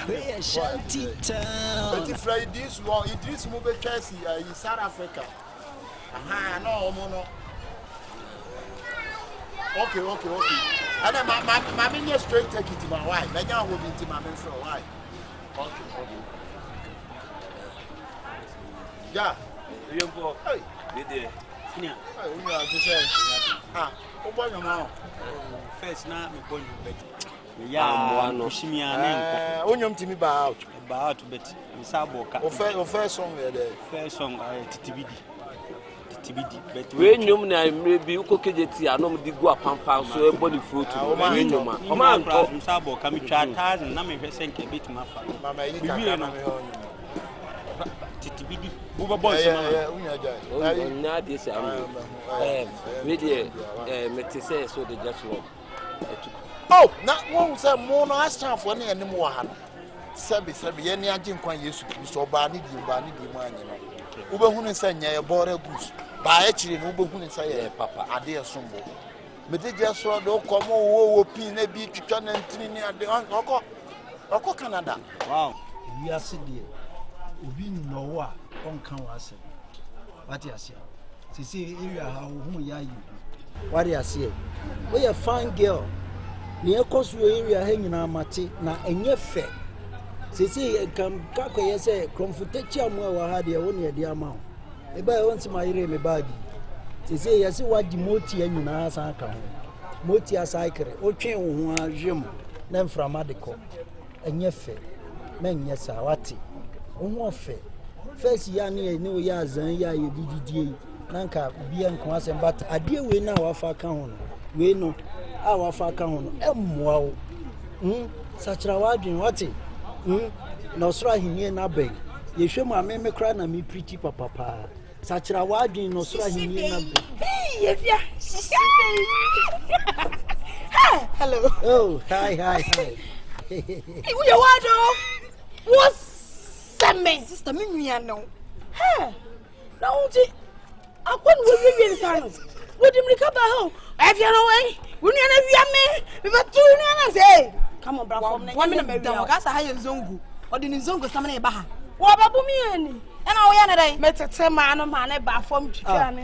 We're shantytown. But if like this one, Idris Mube Chelsea in South Africa. No. Okay. And then my mini straight take it to my wife. Then I will be to my men for a while. Okay. Yeah. You go. Hey. Yeah. We are to say. Open your mouth. First now me going to bed. Yeah, Shimiane. Onyom timi ba out. Ba out bet. Misaboka. O first song there. First song TTBD. But we nyom na maybe ukokejeti anom di go apampa so e body fruit no we nyom a o man to Misaboka mi twa 1000 na me hwese nke bit ma fa. Mama yi ka na me ho nyom. TTBD. Buba boys ma. Unya jai. Onya dey say we dey me say so they just work. Oh, na won say mo no Ashtown for na enim wa ha no. Sabi ye ni agye nkwan Yesu Kristo oba ni di ma anyi no. Ubehunu nsa nya ye bore bus. Ba e chire no ubehunu nsa ye papa ade esombo. Medeje so do komo wo pin na bi twitwa na ntini ni ade oko Canada. Wow. We are sidie. Obi no wa onka wa ase. What you say? See area how hu ya you. What you say? We a fine girl. Ni ekosu area ha nyina mate na enye fe. See kam kakoye say Confrontation mo wa ha de wo ne de ama ho. E ba won ma yire me bag. See yesi wa di moti anyina asa ka ho. Moti asaikere o twen wo ho ahwem na mframa de ko. Enye fe. Menye sa wate. Wo fe. First ya ne o ya azan ya ye dididie. Nanka bia nko asem but ade we na wa fa ka ho no. We no a wa fa ka ho no emmoa wo. Sachira wa adwen wate. No sra hinie na be ye hwem a me kra na me pretty papa sachira wa adwen no sra hinie na be ye fia hello oh hi you your wado what's me sister me nua no na unti akon we nsano we dim rika ba ho afia no we nua na wia me ba tu nua na say come on, bravo. One minute, baby. I'm going to hire Zongo. Or the Zongo, somebody Baha. What about me? And I met a 10 man, a bar from Japan.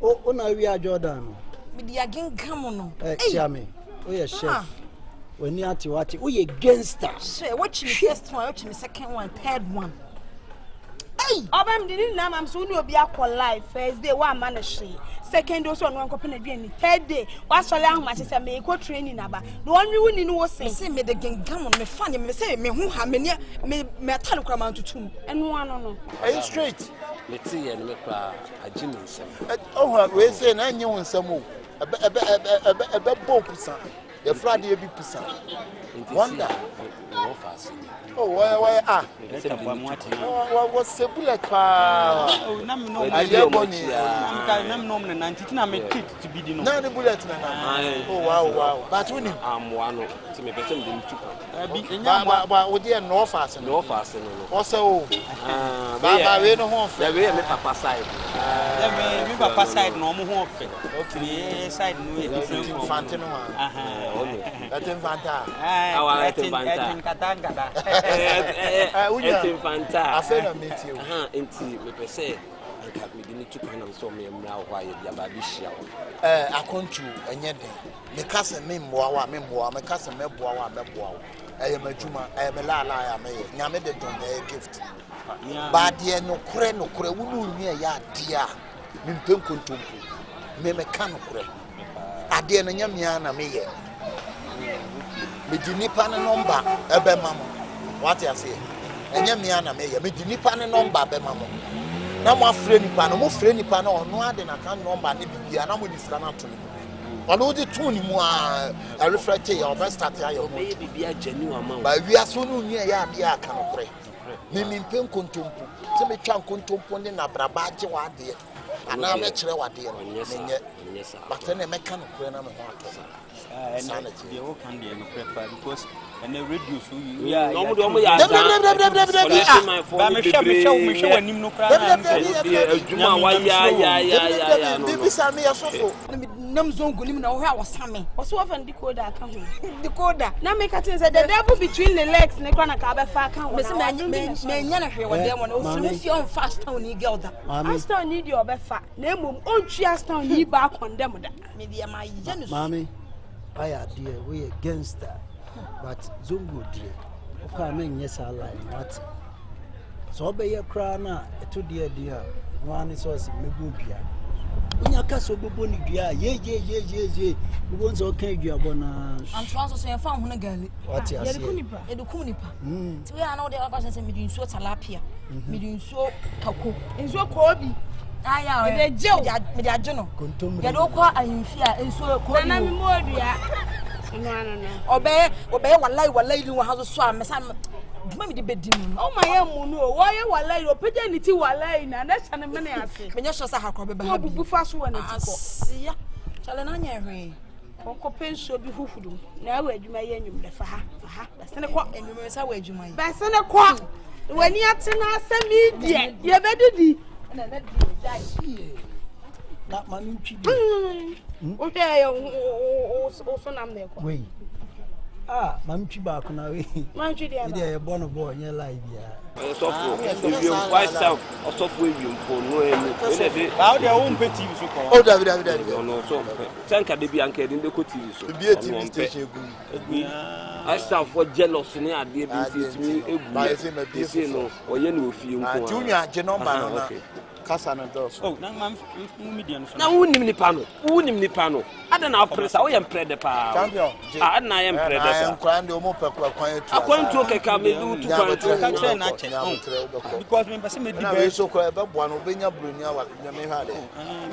Oh, no, we are Jordan. With the again, come on. Yammy. We are chef. When you are to watch it, we against us. Watch me first one, watch me second one, third one. Hey, I'm didn't know I'm soon will be a life. First day, one man a she. Second also one company again. Third day, what's all how much is a make training about. The one we wouldn't know say me the game come on me funny me say me who have me metal cram to two and one no. Are you straight? Let's see and make a Jimmy. Oh, we say na nyi won samo. A bomb the Friday be percent. Wonder. Oh, why what's the bullet? Oh, no, I am bonny. I'm no 19 I make it to be the no bullet. Oh, wow. But when I'm one to me better than two. But with the no fast. Also, we no home. There we make papa side. We papa side no more. Okay, side no different from Fantino. That's infanta. I infanta. I said, meet you. Inti, me say, I have me didn't to come and so me now why you are this I come to a yet. Me cousin, me more, my cousin, me boa, I am a Juma, I am a la, I am a Yamede don't a gift. But dear no cre, who near ya, dear. Mimpum, me mechanical. ade no nya mia na me ye me di nipa ne number ebe mamo what you say nya mia na me ye me di nipa ne number be mamo na mo afre nipa no mo fre nipa no ono ade na kan number ne bibia na mo di sika na to ni ono di to ni mu a reflect ya over start ya yo me bibia genuine amount ba wi aso no nua ya ade aka no kore me mpem kontompo se me twa kontompo ne na braba age wa ade ana me kire wa ade no menye but na me kan kore na me ho ato sanity they all can be no prepare because and the radio so you no mo ya ba me hwe wanim no kra na adwuma wa ya bibi sa me yasofo nam zongo nim na wo hwa wasame wo so fa decoder aka ho decoder na me ka tin say the devil between the legs ne kra na ka be fa aka ho me nya na hwe wo dem no o so fi on fast town ni girl da Ashtown ni di obefa na emom ontwi Ashtown ni ba condemn da me dia ma ye no mami aya dear we against that but zongo dear o ka men yes I like but so be ye kra na eto dear one so se megu bia unya ka so bobo ni dua ye bobo nso kan dua bona am so so ye fa ho na gali what you say e do kum nipa ti we ana o de akwa se me di nsuo talapia me di nsuo kako nsuo ko bi aya o de je me di ajono ye do kwa ahimfi a nsuo ko na me mo dua no obey wallahi ni wa hazo so a mesa duma mi de bedim o ma ye mu no wo ye wallahi o peje ni ti wallahi na na sha ne me na ase me nya so sa hakro be ba ha bubu fa so wa na ti ko ya chale na nya hwe ko penso bi hufudu na wa adwuma ye nwum de fa ha ba se ne ko enwum sa wa adwuma ye ba se ne ko wani ate na ase media ye bedidi na na di dai na manu twi o te o so nam ne ko we mam twi ba ko na we man twi dia ba dia ye bono bo nye live ya so for you why sound so for you for no enu we dey how dey won pe TV so ko oh David no so tanka de bi anka de ko TV so bi TV station egu Ashtown for jealous ni ade bi si mi egu ba ese me bi si no oye na ofie nko junior age number no na kasa na dos oh na mam median so na wunim nipa no ada na presa wo ye mpred pa champion ada na ye mpred sa nkran de o mo pekwa kwan etu akwantu keka me du tu kwantu ka kire na che because me pese me di be so ko be boa no benya brunia wa me ha de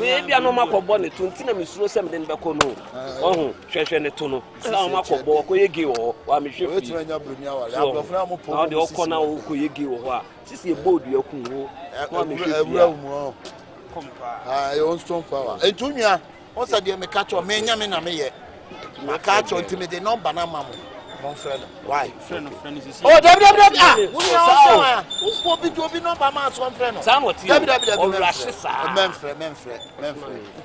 we bia no makobo ne tu ntina me suro sem de be ko no ohun hwehwe ne to no na makobo ko yegi wo wa me hwe fi wetu nya brunia wa abofra mo po na de okona wo ko yegi wo ho a sisi e board yakun wo wa me hwe fi your own strong power entunya o sa de me catch o me nya me na me ye ma catch o ntime de number na mamo mon friend why friend is oh www who be to be number ma so friend no www men friend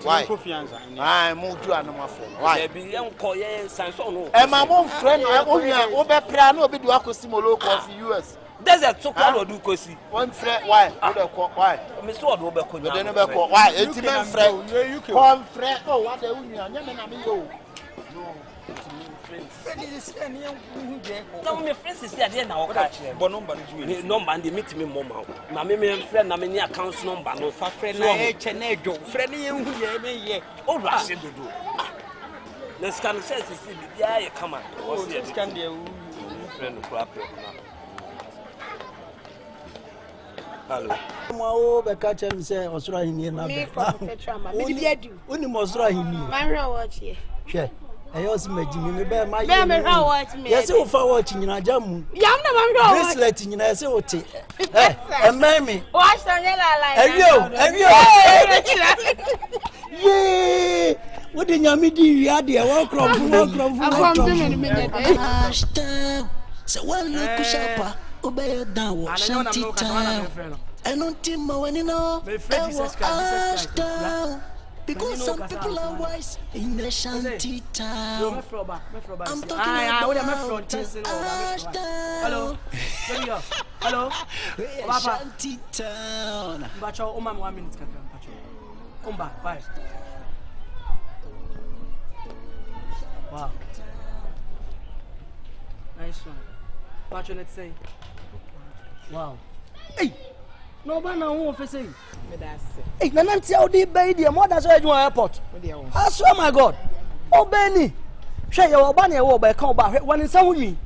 why mo do anoma friend why be yen ko ye sanso no e ma mon friend o hia o be pra na obi do akosimolo ko fi US desert so call do kosi one friend why why me so do be ko nya de no be ko why enti men friend one friend oh what the unia nya me na me yo friend is any who je ko na me friend is there na o ka kire bo number ju number and meet me mama na me friend na me ni account number no fa friend na e che na edwo friend ye hu ye me ye o rush dodo na scan sense si bia ye kama o si scan de friend crap na hello mo be ka chem se osura hini na be me di adu oni mo osura hini man hwe watch ye hwe eyo si majimi me be ma ye me hwe watch me yes wo fa watch nyina jamu yam na man hwe watch bracelet nyina yes wo te ememi o Ashtown ye la la evio ye wo de nyame di wi ade wo krom Ashtown se one look sharper obey down wa shantytown enuntima when no Ashtown because some people are wise in the shantytown I'm talking about Ashtown hello shantytown bacho o mama 1 minute kaka bacho come back bye wow nice one bacho let's say wow hey no ba na won fe say me da say hey na nanti how dey buy there more than so you airport I swear my god Obeni. Share your banner over come back when it's on me.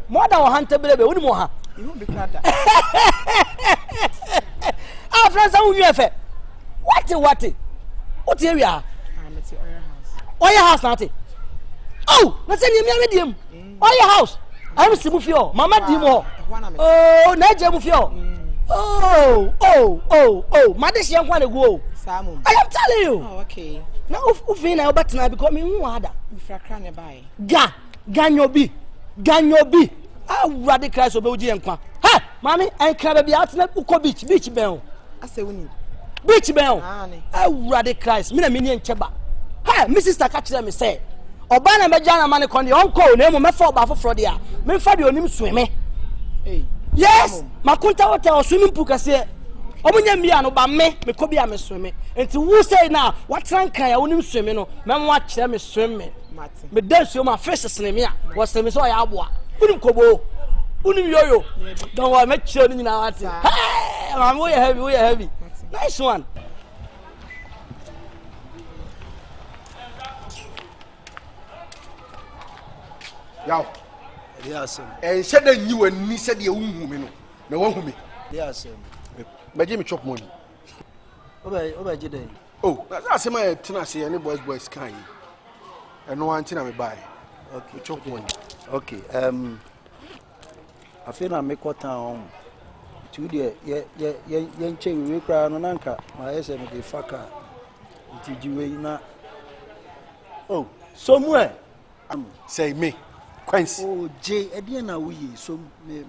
More than 100 baby, we more. You won't be glad that. Our friends are you ever. What area? I'm at your house. Oya house nothing. Oh, let's send you medium. Oya house. I'm Simufio, Mama Dimo. Oh, Naja Mufio. Oh, Madish young one go. Samu. I am telling you. Oh, okay. Now, Ufina, but now become me water. If I can't buy. Ganyobi. I radical so Boji and Qua. Ha, Mammy, and can be out Uko beach bell. I say we need. Beach bell. I radical, Mina Cheba. Ha, Mrs. Takachia me say. Obana Majana Manicon, the uncle, name of my father for Frodia. Me Fabio him swimming. Yes, Makunta hotel swimming pool say. Omunya miano ba me ko bia me swimming. Enti who say now what rank I onim swimming no. Me watch them swimming. Me dance you my face ne me a. Was me so ya aboa. Unim kobo. Unim yoyo. Don't worry, make sure ni na what. Hey, man, we heavy. Nice one. Yaw. Yes. And said that you and me said you woman. No one who me. Yes. But Jimmy chop money. Oba jide. Oh, that's my tenacity any boys kind. And no one thing I may buy. Okay, chop money. Okay. I feel I make what town. To the yen chain we cry no nanka. My SM the fucker. Did you na? Oh, somewhere. Say me. Quince. Oh, J. Ediana we so me.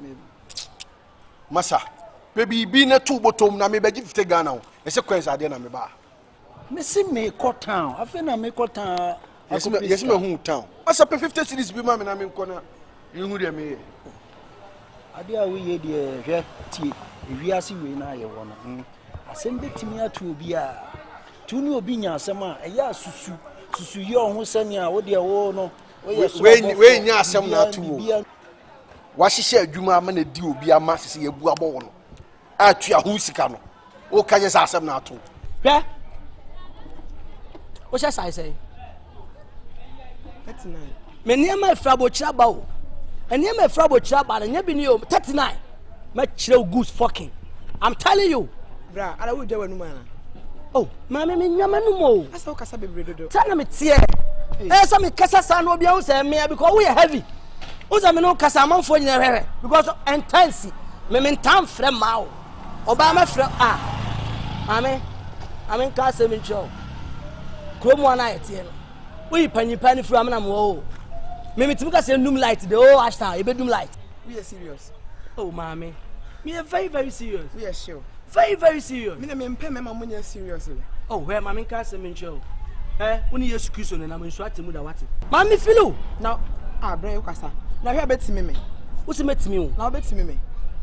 Massa. Baby be na two bottom na me be give te Ghana. E se Quince ade na me ba. Me see me call town. I feel I make what town. Yes me hu town. Massa pe 50 cities be ma me na me nko na. You hu dem me. Ade a we ye de hwe tie. Ewiase we na ye wo no. Asem betimi atu obi a. Tu ni obi nya asem a eya susu ye ohun sani a wo de wo no. We nya asem na atu wo. Wa hihye adwuma ama na di obi ama sese ye bu abo wo no. Atu ahu sika no. O ka je asem na atu. Hwe? O say? 39. Me niam e frabo kira ba o. Eniam e frabo kira ba na nya bi ni o 39. Ma kira goose fucking. I'm telling you. Bra, ala wo de wanu mana. Oh, mama me nyama no mo. Asa wo kasa bebre dodo. Tana me tie. So me kasa sa no bia wo say me because we heavy. Wo say me no kasa amanfo nyina hwehwe because intense. Me ntam frɛ ma o. Oba ma frɛ Ame ka se me ncho. Kromo na yetie no. We panyi fru amna mo. Me mitimi ka se num light the whole Ashtown, e be num light. We are serious. Oh, mommy. Me are very, very serious. We are sure. Very, very serious. Me na me mpe me mamunya serious. Oh, where mommy ka se me ncho. Uni Yesu Kristo na mo nso atemu da wate. Mommy feel. Now, bra you kasa. Na hwe betimi me. Wo se metimi o. Na betimi me.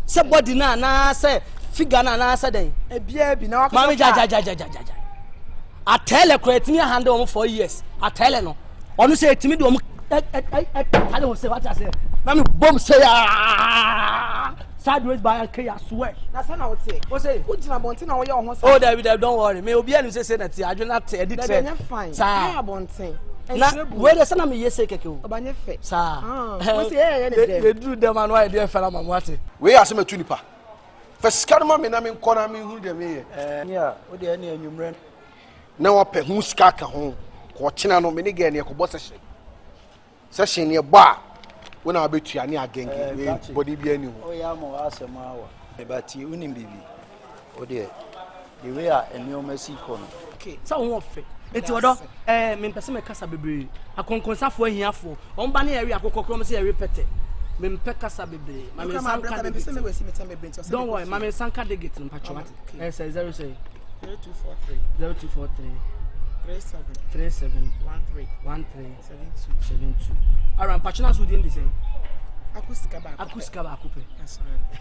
Se body na se figure na se den. Bia bi na wakasa. Mommy ja. Atele ko etimi handle on 4 years. Atele no. Onu se etimi do mo I don't say what I say. Mommy bomb say sideways by and I swear. That's what I would say. What say? Who jina bontin na wo ye ho say. Oh, David, don't worry. Me obi anu say that I do not edit. That's fine. Sa bontin. Na where the son am yese keke o. Obanye fe. Sa. What say they do them and why they fella mam what. We asem atu nipa. First scarma me na me nko na me hu dem ye. Yeah, wo de na anwumre. Na wo pe hu ska ka ho. Ko chena no me ne ge ne ko bo session ne ba wo na abetua ne agenge body bi ani ho. Oh ya mo asema awa. But you unim bibi. O de the way a enioma si ko no. Okay. So won fe. Eti odo me pese me kasa bebre. Akonkonsafo ahiafo. On ba na area akokokro me se area pete. Me mpe kasa bebre. Mama sanka de pese me we si me tell me brent. Don't worry, mama sanka de get mpacho what. Say 0 say 0243 37 13 72. Aram pachina so din dey say. Akuska ba akupe.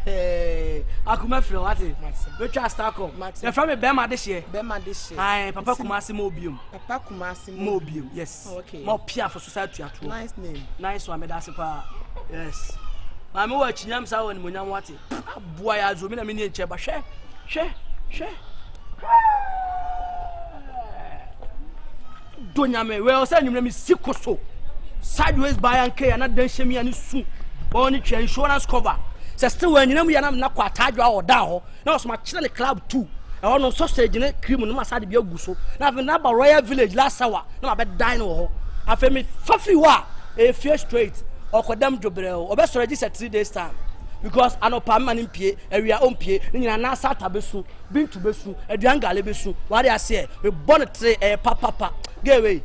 Hey, akuma frɛ wate. We twa start come. The from me Bema this year. Aye, Papa Kumasi mo biom. Yes. Oh, okay. More pia for society at all. Nice name. Nice one me that's pa. Yes. Mama wa chinyam sa won munyam wate. Aboa ya zo me na me ni enche ba hwɛ. do nyame we o say nyumre mi sikoso sideways by and K and then shemi ani su only insurance cover say still when nyina mu ya na kwa tadwa o da ho na o so ma kire le club 2 e ono sausage ne cream no ma sade bi aguso na ave na ba Royal Village last hour na ma be dine ho afi mi fafi wa e fie straight okodam jobre o be so register 3 days time because anopa man impie awia ompie ni nyina na sata besu bintu besu aduangale besu wari ase we born 3 papa gewe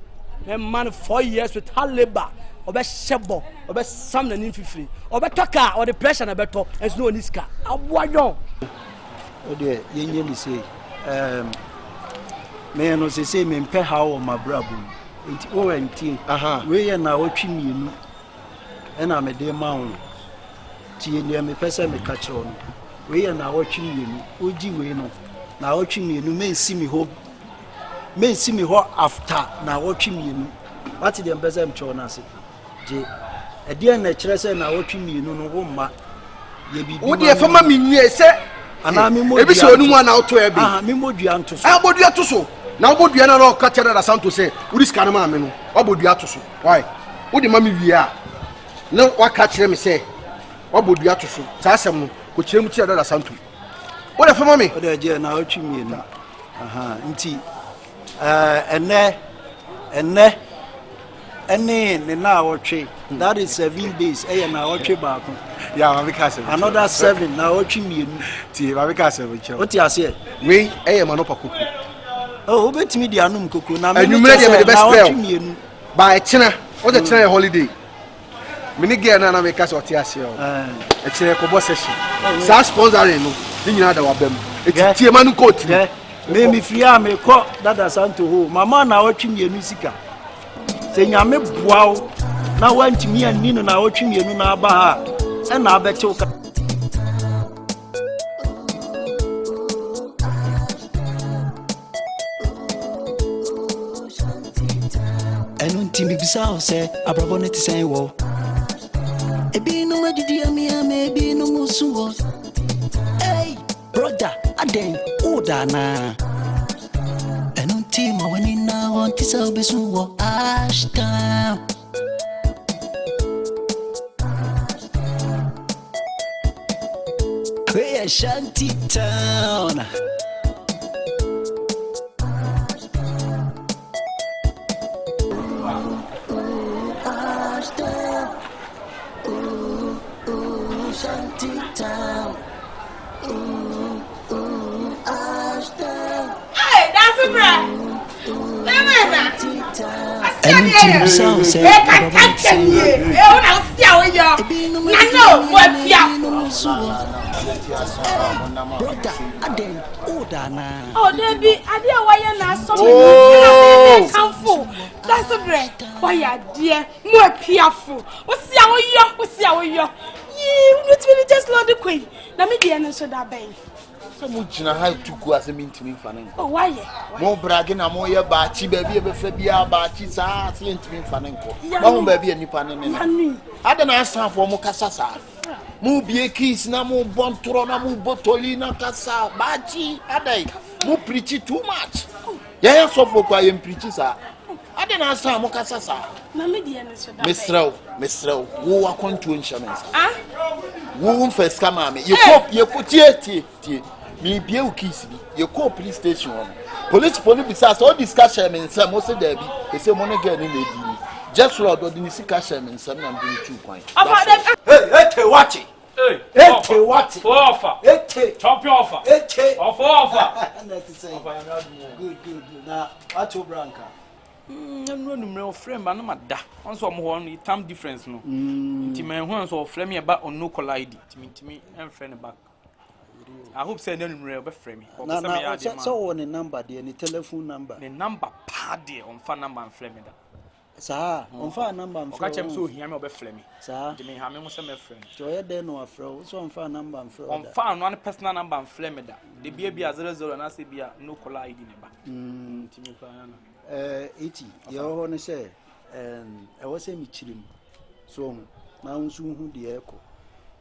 a man 4 years with hard labor obe shebo obe sam na nimfifiri obe toka or the pressure na beto es no niska aboayon o de yenye ni say me no say me mpe how my brabo nti o anti we ye na otwi mienu e na me de ma wo tie ne me pese me ka kire no we ye na otwi mienu oji we no na otwi mienu me si mi ho after na otwi mienu what the pese me cho na se je e de na kire se na otwi mienu no wo ma ye bi wo de fama mi nwie se ana mi mo ebi se onu ana auto e bi mi modua nto so bodua to so na obodua na no ka kire da santo se uri ska na ma me no obodua to so why wo de ma mi wi a na wa ka kire me se obodua to so sa asem no ko kire mu kire da santo wo de fama mi wo de je na otwi mienu nti ene na otwe that is 7 days na otwe ba ko ya ma bika se another 7 na otwe mienu ti ma bika se che o ti ase we ma no pa koko oh obetimi di anum koko na me the best spell ba e chena o de chena holiday me ni ge na me ka se o ti ase o e chena ko bo session sa sponsoring no ni nyina da wa bam e ti tie ma no coat me mi fia me ko dada santo ho mama na otwe mienu sika se nyame buawo na wantimi ani no na otwe mienu na aba ha e na abete o enunti mi bisa o se abrabo ne tisen wo ebi no madidi ame ebi no musu wo hey brother aden oda na enunti ma wani na won tisa obesu wo Ashtown hey shantytown shantytown Ashtown hey that's it bro and you sound say brother aden oda na oh debi ade why na so me kanfo that's it bro why ade mo apiafo wo sia wo yo you really just love the queen na me dey no so that bay so mu jina ha tuku ase mintimi mfa ne oh why mo brage na mo ye ba chi ba bi e be fa bia ba chi sa ase mintimi mfa ne nko ba ho ba bi anipa ne ne ada na asanfo mo kasa sa mu bie kiss na mo bontoro na mo botoli na kasa ba chi adai mo preach too much ya so for kwa ye preach sa ada na asan mo kasa sa na me dey no so that mesrel wo akonto nshamansa wo first kama me ye ko tie me bie u kiss bi ye call police station police bisa so discussion me nsam mo se da bi e se mo no get ni na di just lord odini discussion me nsam na mbi chu kwan hey watch it hey watch it for offer champion offer offer good na ato branca no numero frame ba no mada onso mo ho no time difference no nti man ho onso frame me ba on no collide timi en friend back I hope say no numero be frame me so on the number there the telephone number the number pa there on phone number and frame da sa on phone number and frame okay so here me be frame me sa timi ha me mo say me frame so you there no afro so on phone number and frame on phone one personal number and frame da the bia 00 na say bia no collide ne ba timi pa na eti yo ho ne say e wo say mi chirim so na unsu hu de eko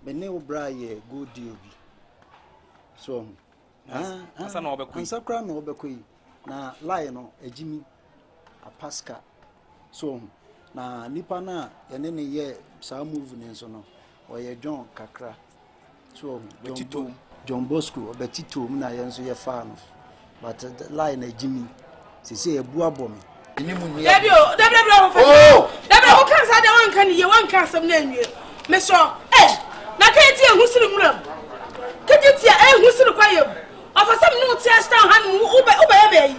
me ne obra ye go deal bi so asa na obekoi ansa kra na obekoi na lie no agimi apaska so na nipa na yene ne ye sa move ne so no oye John kakra so John Bosco obetito na ye nso ye fa no but the line Jimmy say ebu abomi ni mu ni Dabi o Dabi kan sa da wan kan ye wan kan sam na nwie me so na kan ti ehusiri muram kiti ehusiri kwayem afasam no ti Ashtown han ube yi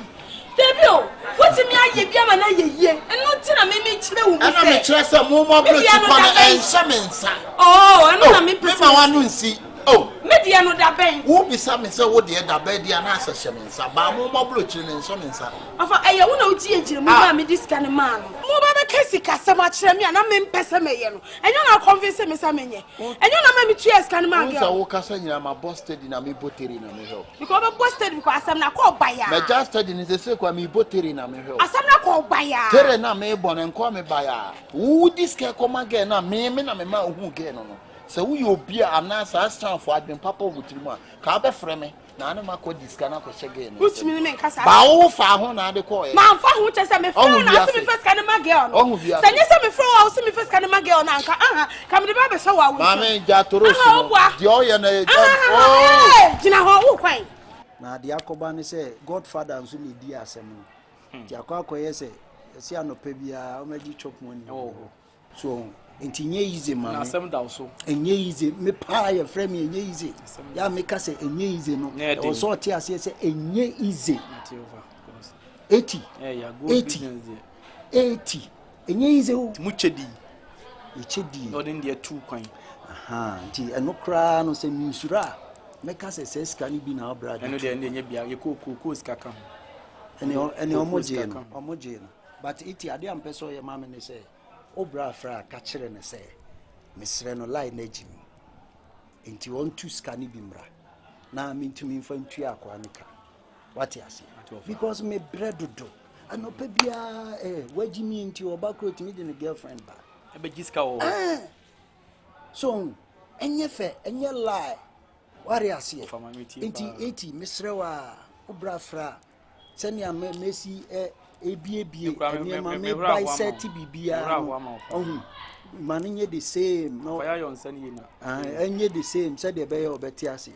Dabi o woti mi aye bia ma na ye eno ti na me kire wo mi se ana me kire se mo mo bro ti kwa na ensemensa eno na me pese me ma wanu nsi media no da ben wo bisa me se wo de da ben dia na asemensa ba mo mo bro kire ne ensemensa afa eye wo na uti ejire mo ba me diska ne man mo ba be kesi kasa ma kire me na me mpese me ye no enyo na convince me sa menye enyo na ma me tu eska ne man girl wo kasa nyina ma busted na me boteri na me help because be busted because asam na ko baya me just study ni se kwa me boteri na me help asam na ko baya tere na me bon enko me baya wo diska ko ma ge na me na me ma hu ge no so we obi anasa Ashtown for adwen papa obutirimu a ka be frɛ me na na makɔ diska na kɔ hyɛge no utimi me nkasa ba wo fa ho na de kɔ e ma fa ho kyɛ sɛ me frɛ na so me first kan ma girl no sɛ nyɛ sɛ me frɛ wo so me first kan ma girl na nka ka me de ba be hwɛ wa wo ma me gya torosi no de o ye na gina ho wo kwan na de akɔba ne sɛ godfather nso le di asɛm no de akɔyɛ sɛ si anɔpa bia o magi chop money so entinye easy man na sem da so enye easy me pa ya frame enye easy ya me ka say enye easy no o so ti ase say enye easy 80 ya go business there 80 enye easy mu chedi no den there 2 kwan nti eno kra no say minsura me ka say scan bi na brother eno there enye bia ye ko ska ka ene omoje no but iti ade am peso ye mama ne say obra fra ka kire ne se mesre no line na jimi enti won tu scan bi mra na mintumi mfa ntu akwa ne ka what you say because me bredodo anopa bia wajimi enti oba kroti me de ne girlfriend ba e be giska o so enye fe enye lie what you say enti 80 mesre wa obra fra senia mesi ebie eniema me buy set bibia ohun man nye the same no fire yon send you na enye the same said the be obeti ase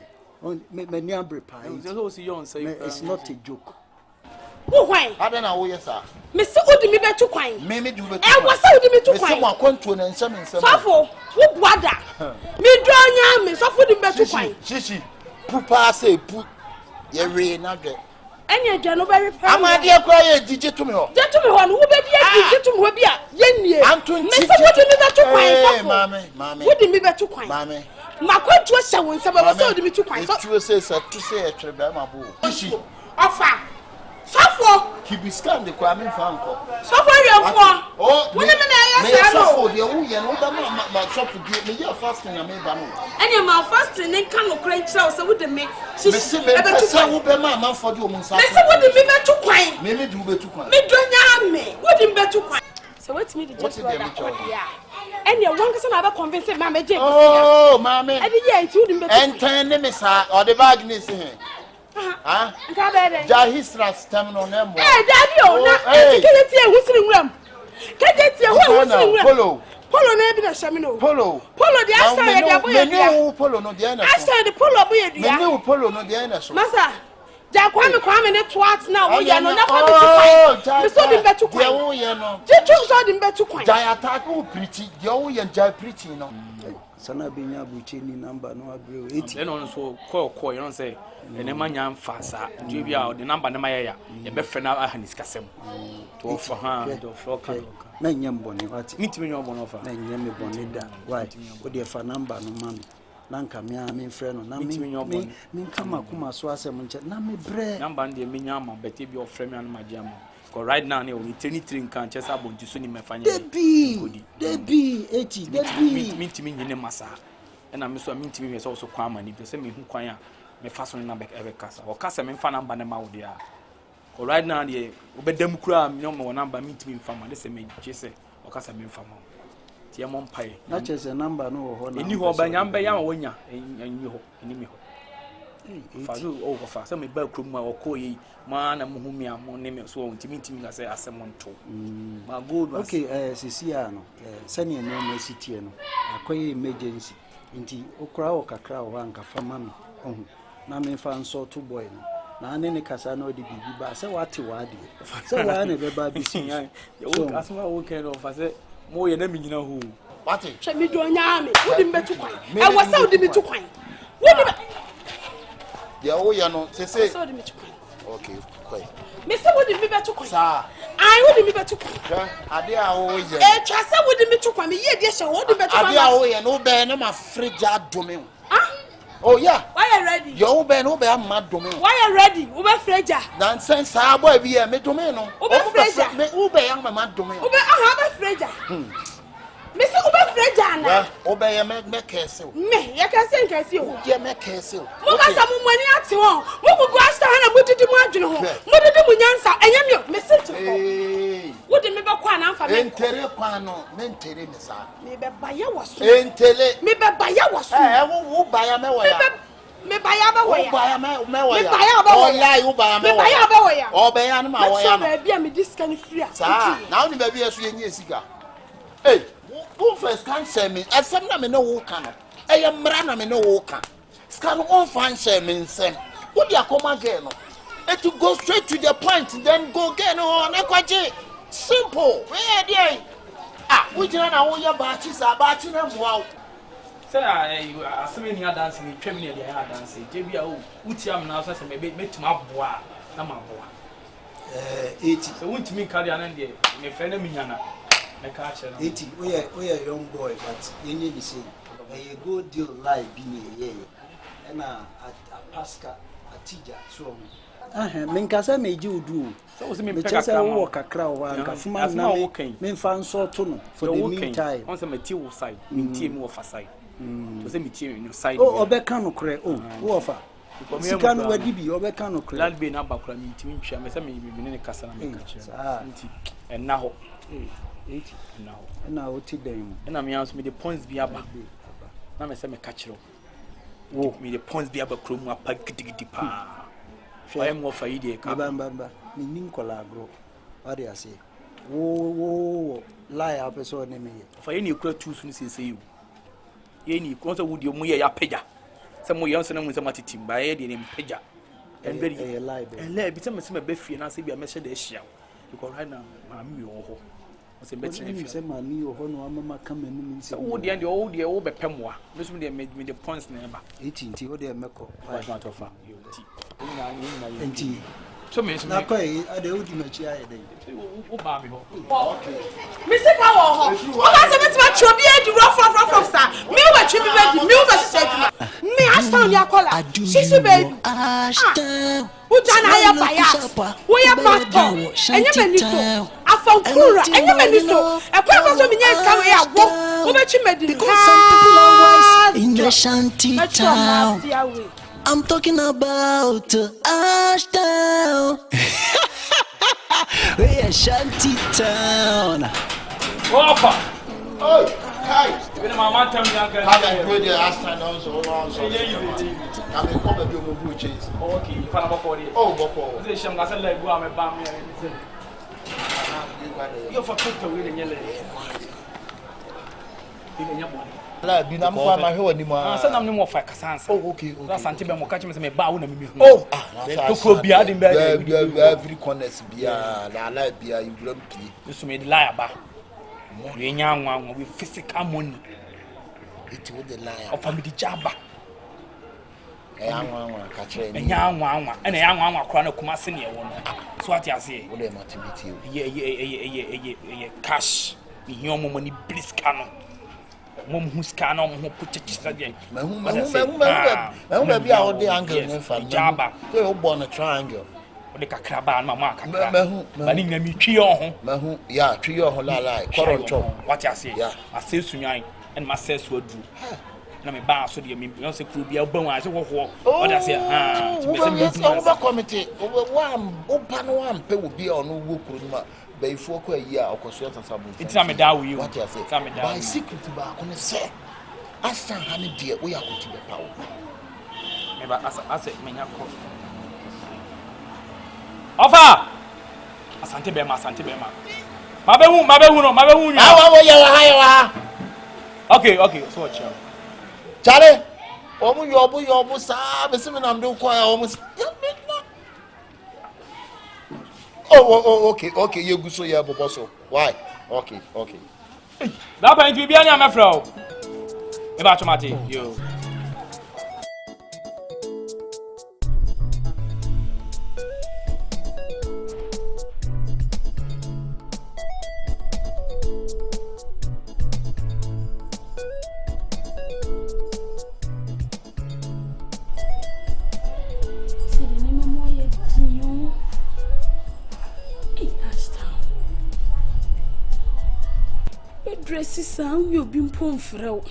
me ni ambre pa it's not a joke wo hwan ada na wo yesa me se odi mi betu kwan me du betu e wo se odi mi tu kwan me se mo akwantuo na nsem safo wo buada mi do anya me safo odi mi betu kwan shishi pupa say pu ye we na ge anya dwa no be repair amade akwa ye dije to me ho no wo be dia dije to me ho bia ye nie me se wodi mi betu kwan safo mame wodi mi betu kwan mame makwantuo hye won se ba se wodi mi tu kwan so tuo se tu se etwere ba ma bo shishi ofa safo kibiskan de kwa me fa nko safo yefo woni me na ya sa no safo de wo ye no da ma shop de me ya fasting na me ba no anya ma fasting ne kan no kran kira so wodi me shishi e be tu kwan wo be ma fo de o mun sa me se wodi me betu kwan me du betu kwan me do nya me wodi me betu kwan so what me the just brother kodia anya wan ka na ba convince me ma je mama e de ye ti wodi me betu enten ne me sa o de bag ni se he nka bere jahisra stamina na mo daddy o na tiketi e husiri nwam kejeti e husiri nwam polo na bi na shamino polo de Ashtown ye de aboye dia polo no de na so Ashtown de polo aboye dia me polo no de na so masa ja kwame ne twat na wo ye no na fa bi tu kwan me so di betu kwan de wo ye no jitu so di betu kwan ja attack wo preach de wo ye ja preach no sana binya buchi ni number no agree 80 then on so call you know say ene manya mfasa ndio bia the number na maya ye be fe na ahanis kasem to for ha do for kan na nyem boni what mitimi nyom boni ofa na nyem boni da why wo de fa number no man na nka me frɛ no na me kama kuma so asem nche na me bre number de me nyama bete bi ofrɛ me an magiama ko right now ne o ni training kan chesa bonti so ni mefanya debi 80 debi mitimi nyine masa na me so mitimi me so kwa mani be se me hu kwan a me fa so na be kasa o kasa me fa number na ma wo dia ko right now de obedam kura me no number mitimi mfa ma de se me chese o kasa me mfa ma tie mo mpai na chese number no ho na eni ho ba nyamba ya wonya eni ho eni mi ho Fazu o fa se me ba krom ma okoyi ma na mo humi am ne me so ntimi ga say asem nto ma gold was okay sisi no sani no ma sitie no akoye emergency nti okra o kakra o anka fama me ohun na me fa nso to boy no na ane ne kasa na odi bibi ba se wate wade se wa na be ba bi si so asema wo ken no fa se mo ye na me nyina ho wate hwe me do nya me wodi me betu kwan e wo se wodi me tu kwan wodi me ya wo ya no se so wodi me tu kwan okay kwai me se wodi me betu kwan sa ai wodi me betu kwan ade a wo ye twa se wodi me tu kwan me ye de hye wodi betu kwan ade a wo ye no be na ma fridge adome oh yeah why you ready yo be no be am adome why you ready wo be fridge nonsense sa boy bi e me dome no wo be fridge me wo be am ma adome wo be be fridge me se wo be fridge ana wo be ye me kese me ye kese nkese o ye me kese mo ka sa mo mani ate won mo gugu Ashtown na mo didi mo adwene ho mo didi mo nyansa enyam me se to wo de me be kwa na amfa me entere kwa no me entere me sa me be ba ye woso entele me be ba ye woso wo ba ya me wo ya me ba ya ba wo ya wo ba ya me wo ya me ba ya ba wo ya wo ba ya me me ba ya ba wo ya o be ya no ma wo ya no so be bia me discan free sa na oni be bia so ye nyi sika who first can say me asem na me no wo ka no eye mra na me no wo ka ska no on fan share me nsem wo dia come again no it to go straight to the point then go again on ekwaje simple where dey we jina na wo ya ba chi sa ba chi na moa say asem ni dance ni twem ni dey dance je bia o uti am na so say me metuma boa na ma boa 80 so wuntimi carry anan dey me fe na minyana 80 we are young boy but yenye be say a good deal life be me and a pasca a tija so menkasa meji udu so was me peka wo kakra wo anka fuma na me fan so to no for the meantime on say me tie wo side me tie me wo fa side so say me tie me side obeka no kre wo fa sika no wadi bi obeka no kre lad be na bakura me ntimi ntwa me say me ne kasa na me ka kire nti enna ho 80 now na oti dem na me answer me the points bi aba na me say me ka kire wo me the points bi aba krom apa gidigidi pa I am of idea ka bamba me nin kola agro what they say wo lie up so na me fa ye ni kura tools ni say you ye ni ko so wudi mu ye ya pega say mo ye so na mu say matiti ba ye de ni pega and very lie bi say me say me be fie na say bi a me hye de hia because right now ma mi wo ho say better if say ma mi wo ho no amama ka manu mi say wo de wo be pemwa me so me the points na ba 18 wo de meko what not offer you ti enti so me na kai ade odi machi aye dey wo ba mi ho okay me say ka wo ho o ba say me twa chobi e di rough sa me wa twi bi ready me wa say twa me Ashtown ya kola shishi baby Ashtown Ujana ya bias. We ya pastor. Enye meniso. Afankura. Enye meniso. Ekwa so minya iska we ya wo. Wo be chi medi. Because some people are wise in the shanty town. I'm talking about Ashtown. We are shanty town. Ofa. Oh, kai. Even mama tell me that I go there Ashtown also. I mean, come and do my blue cheese. Okay, you find about 40. Oh, boko. They sham gasa like go am bam me. You for cook to we nyele. La bi na mfa ma hwe ni ma. Say nam ni mo fa kasansa. Oh, okay. Na sante be mo ka chime say me ba wo na me hu. Oh, to bia dem be every corners bia na la bia you gram pie. You me lie ba. We nya anwa we physical money. It wo the lie. Of family jaba. Anwa ka kire ni. Enya anwa ena ya anwa kora na kuma se ne ye wo no. So what you say? Wo dey motivate you. Ye cash. Ni hiyo mo money bliska no. Mo hu ska na mo hu puchichisa dey. Me hu be a wo dey angle ni fa. Jaba. Dey wo born a triangle. Wo dey kakra ba na ma kakra. Me hu. Ba ni nyami twi yo ho. Me hu. Ya twi yo ho la koroncho. What you say? I say sunyan and my sense wo dru. Na me ba so de me no se kru bia oban wa se wo what I say we be committee wo pa no am pe wo bia ono wo kru ma ba ifo ko ayi a okoso sasabu it's am da we you what you say by secret ba ko ne say Ashtown ha ne de wo ya ko ti be pa wo Meba ase menya ko. Ofa. Asante bema. Mabehu no, mabehu nya. Awa ya. Okay, so watch out. Chale. Omu yobu sa be simi na mde ko ya omu. Oh, okay. You go so ya bobo so. Why? Okay. That point we be anya my friend. Eba tomati, yo. Sound you been pom fro.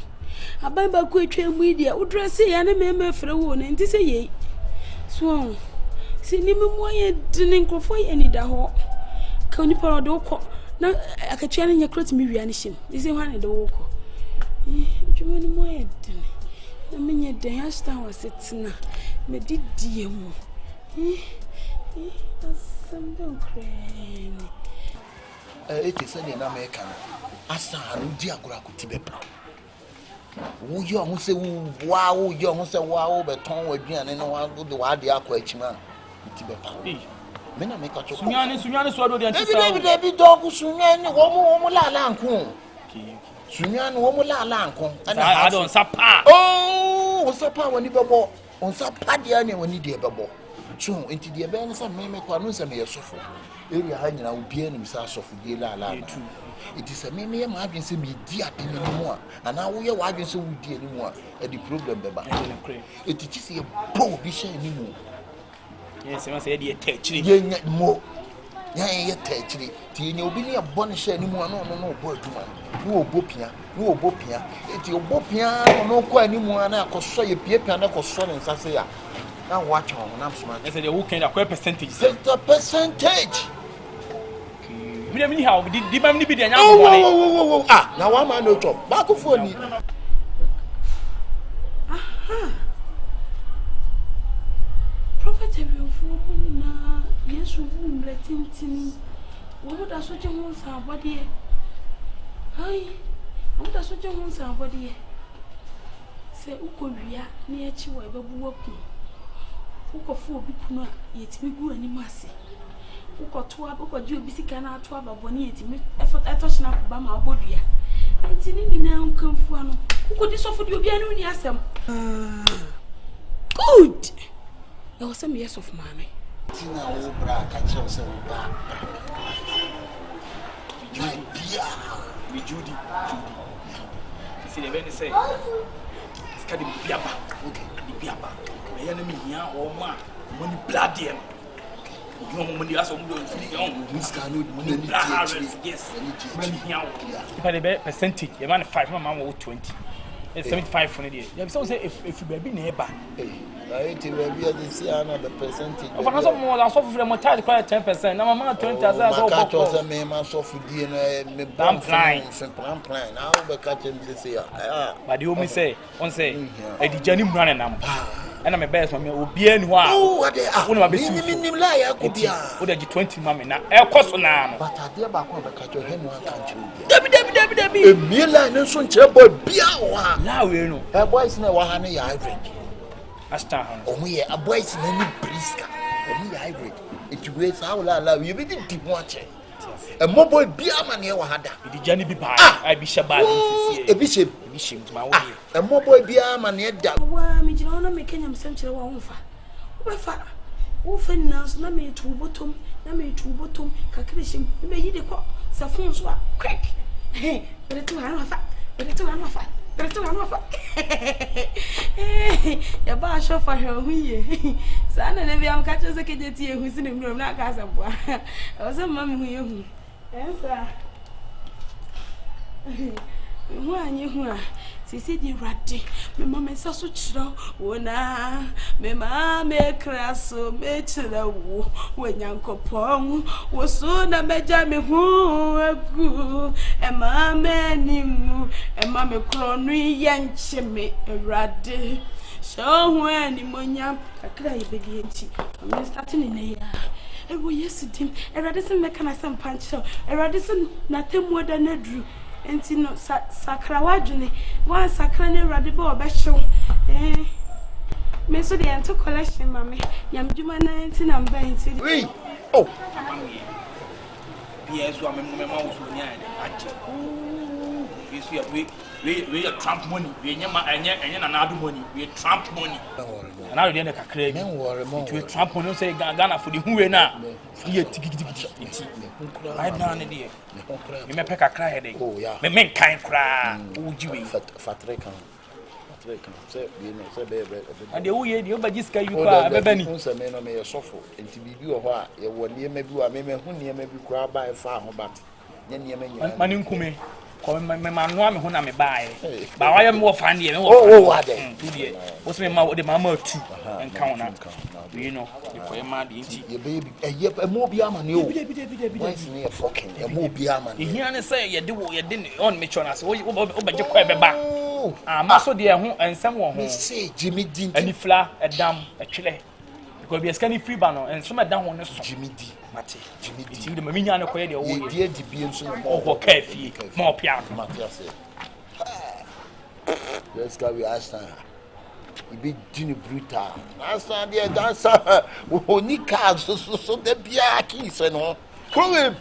Abai ba ko etwa media. Wo dress ya na me fro wo ne nti se ye. So, se ni me mo ye dinin krofo ye ni da ho. Ka oni paro de wo na akatua na nya krot me wia ne him. Ise ho ne de wo ko. Dwuma ni mo ye din. Na me nya den Ashtown wasetina. Me didie mu. Asam don kreni. It is any American. Asa di agora kuti be pa. Wo yo ho se wow, yo ho se wow be ton waduane no wa do wa de akwa achima kuti be pa. Me na me ka choko. Sunyane so do de anti sa. Be dog sunyane wo mo la anko. Sunyane wo mo la anko. I don't sapa. Oh, wo sapa woni bebo. On sapa de ane woni de bebo. So enti de be nsa me kwa no nsa me yesofo. Area ha nyina obi anim sa asofo de la. It is a me imagine say me di ade ni mu a ana wo ye wa adwen say wo di ani mu a e di problem beba it teach say bo bi share ni mu yes me say dey techiri ye nya mo ye techiri ti nya obi ni abon share ni mu a no bo aduma no obo pia eti obo pia no ko ani mu a na akoso ye pia na akoso ne nsase ya na watch on na msuma yes dey who can that percentage the percentage Mini how di mam ni bi de nya go bone. Na one man no chop. Back phone ni. Aha. Prophet Ebiofo na Yesu bu mletintini. Wo da so je ho sa abode. Hai. Wo da so je ho sa abode. Se ukowia na ya chi wo ebebu waku. Ukofo obi kunu a yetimi gu ani mase. Uko juu bisika na atu ababoni etimi etosh na kuba ma obodua enti ni na nkamfu ano uko disofu di obi anu ni asem good there was some years of mommy tina wo bra ka che se wo ba Judy see the ben say ska di biaba okay di biaba me ya na mi hia o ma money blood dem you want money as on do this can no need yes money here if I be percentage the man 5 my man 20 it's 75 for the day you say if you be neighbor na it will be the see another percentage of another more than so for the charge 10% now my 20 as so ka cho say me ma so for die na me plan now be catch him say but the only say on say e di jani mu na nam and my best mama obi ani ho a wona ma be su nim la ya ko bia wo da gi 20 mama na e koso na no but ade ba ko be catch him one country debi e mi la ne so nche boy bia wo ha la we no e boys na wa ha ne ya hybrid Ashtown omu ye a boys na ni briska omu ya hybrid it we sa la we be di muache e mo boy bia ma ne wa ha da di jani bi ba I be shaba e bi she ma wo e mo boy bia ma ne da wa mi jina na me kenya msem kire wa wo fa wo fa na na me tu bottom kakre shim me yi de ko sa fon so a quick bere tu ha no fa ya ba shofa huye sana ne bi am ka chose ke je tie hu sine mro na ka asabua o se mama mi hu ensa hu anyi hu a sisi di rade me mama sa so chira wona me mama kraso me chira wo nyankopon wo so na meja me hu agu e mama nimu e mama kro nu yenche me rade So when Nimonyam, a cry begin. I'm starting in a year. And we used to him, a radisson mechanism punch, a radisson nothing more than a drew. And Tino Sacrawajuni, one sacrani radibo basho. Miss the Anto collection, mammy. Yam Juma 19 and Benton. Oui. Oh, yes, I'm a mouse when we are Trump money, we are another money, we are Trump money. And I didn't crack to Trump money, say Ghana for the who now. Right now, dear. You may pick a cry. Oh, yeah. The men can't cry. Would you Fatreka? And the way you but this guy you are a Benny. Men may suffer, and to be you a while, you were near maybe a man who near maybe crab by a farm, but Maninkume. My man, who I'm a buy. But I am more funny. Oh, what what's my mother, the mamma too, and count out. You know, for a man, your baby, a more biaman, you wife near fucking a more biaman. You hear say you do what you didn't on me, Jonas, or you over your quaver back. I'm also dear home and someone who say Jimmy D. Any flour, a dam, a chile. Because we are scanning free banner and some down on us, Jimmy D. Mate, Jimmy D. The Maminian acquired the old dear DBM or cafe, more piano. Matthias. Let's go with Ashtown. You be Jimmy Brutal. Ashtown, dear dancer, who need cards so the Biakis and all. Chloe,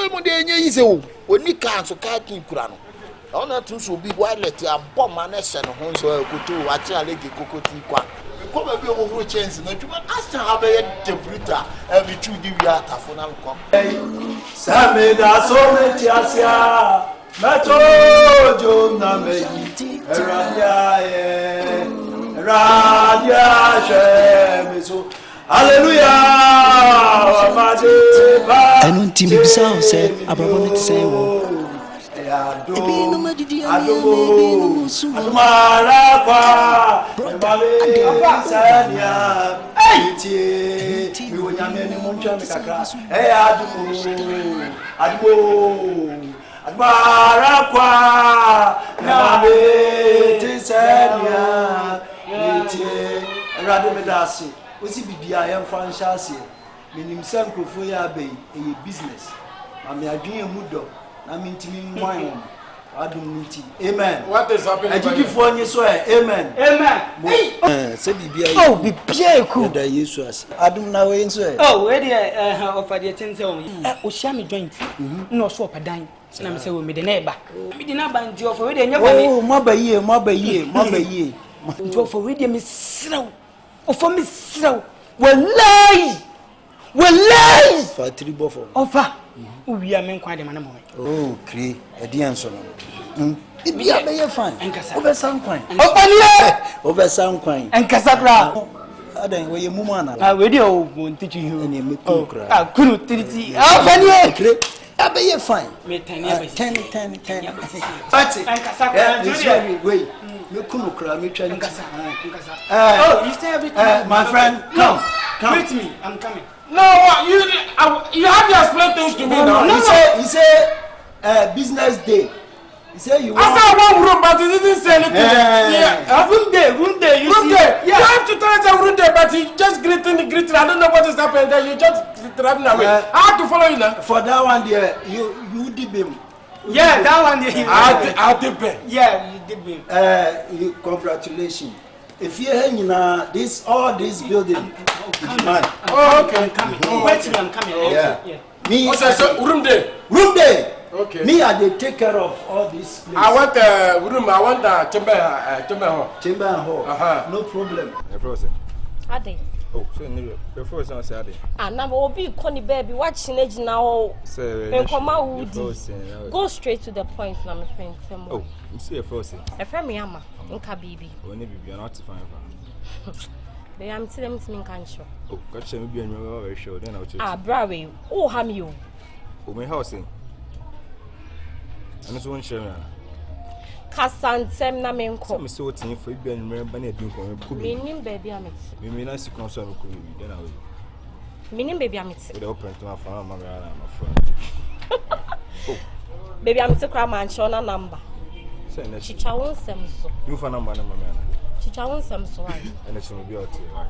Modena is a when you can't so catching Kurano. All that to be wild let you bomb my nation home so I could do what I like the cocoa tea. Probably over chance, and you ask to have a temperature every 2 degrees for now. Sammy, that's all that Yasia. Mato Jona Meji, Radia Shemiso. Hallelujah! I don't think it sounds said, I probably say, well. Osi bibia yam franchise minim sankrofo ya be business am ya dwen emudo na mintimi wan adum nti amen. What is happening? Ajikifo nyi so amen se bibia oh bibia eku da yesu ase adum na we nso oh we dey offer the tense on o share me joint no so opadan na me say we me de na eba me de na ba nti offer we dey nya ba ni oh mabaye nti offer we dey me sraw offer me sraw wallahi fatri bofo offer we are men kwa de manamo oh kri edian so no bibia be ye fine over san kwan offer ni over san kwan enkasa bra adan we ye mumu ana we dey o ntichi hu ene me kura kunu triti offer ni kri abe ye fine me 10 party enkasa bra wait me kunu kura me twa enkasa oh you say everything my friend come wait me I'm coming. No, you have to explain things to me now. He say business day. He say you want. I said one room, but he didn't say anything. Yeah, room day. You see? Yeah. You have to tell us a room day, but he just greeting. I don't know what is happening there. You just driving away. I have to follow you now. For that one there, you did him. Yeah, that one there. I did him. Yeah, you did him. Congratulations. If you hear this all this building, mine. Oh, okay. I'm coming. Wait till I'm coming. Yeah. Me. What's that? Room day. Room day. Okay. Me, I dey take care of all this place. I want a room. I want a chamber hall. Chamber and hall. No problem. Ade. Oh, so you before say Ade. Ah, na obi koni baby watching age now. Say, go straight to the point na me friend. Oh, you see a first. A friend me ama. Nka bibi. Oni bibi not to find. Be am tell them to me kan show. Oh, catch me be anywhere very sure then I'll check. Ah, brawe. Oh, ham you. Oh, my house. And so one share. Kasantem na me nko. Me so tin for be anywhere na edin ko me. Menim baby amit. Me na si kon so me ko bi then I will. Menim baby amit. We dey open to my phone my friend. Oh. Baby amit kra man show na number. Say na. Chicha won sem so. You phone number na me. Chicha won some so why. And it should be out here, right?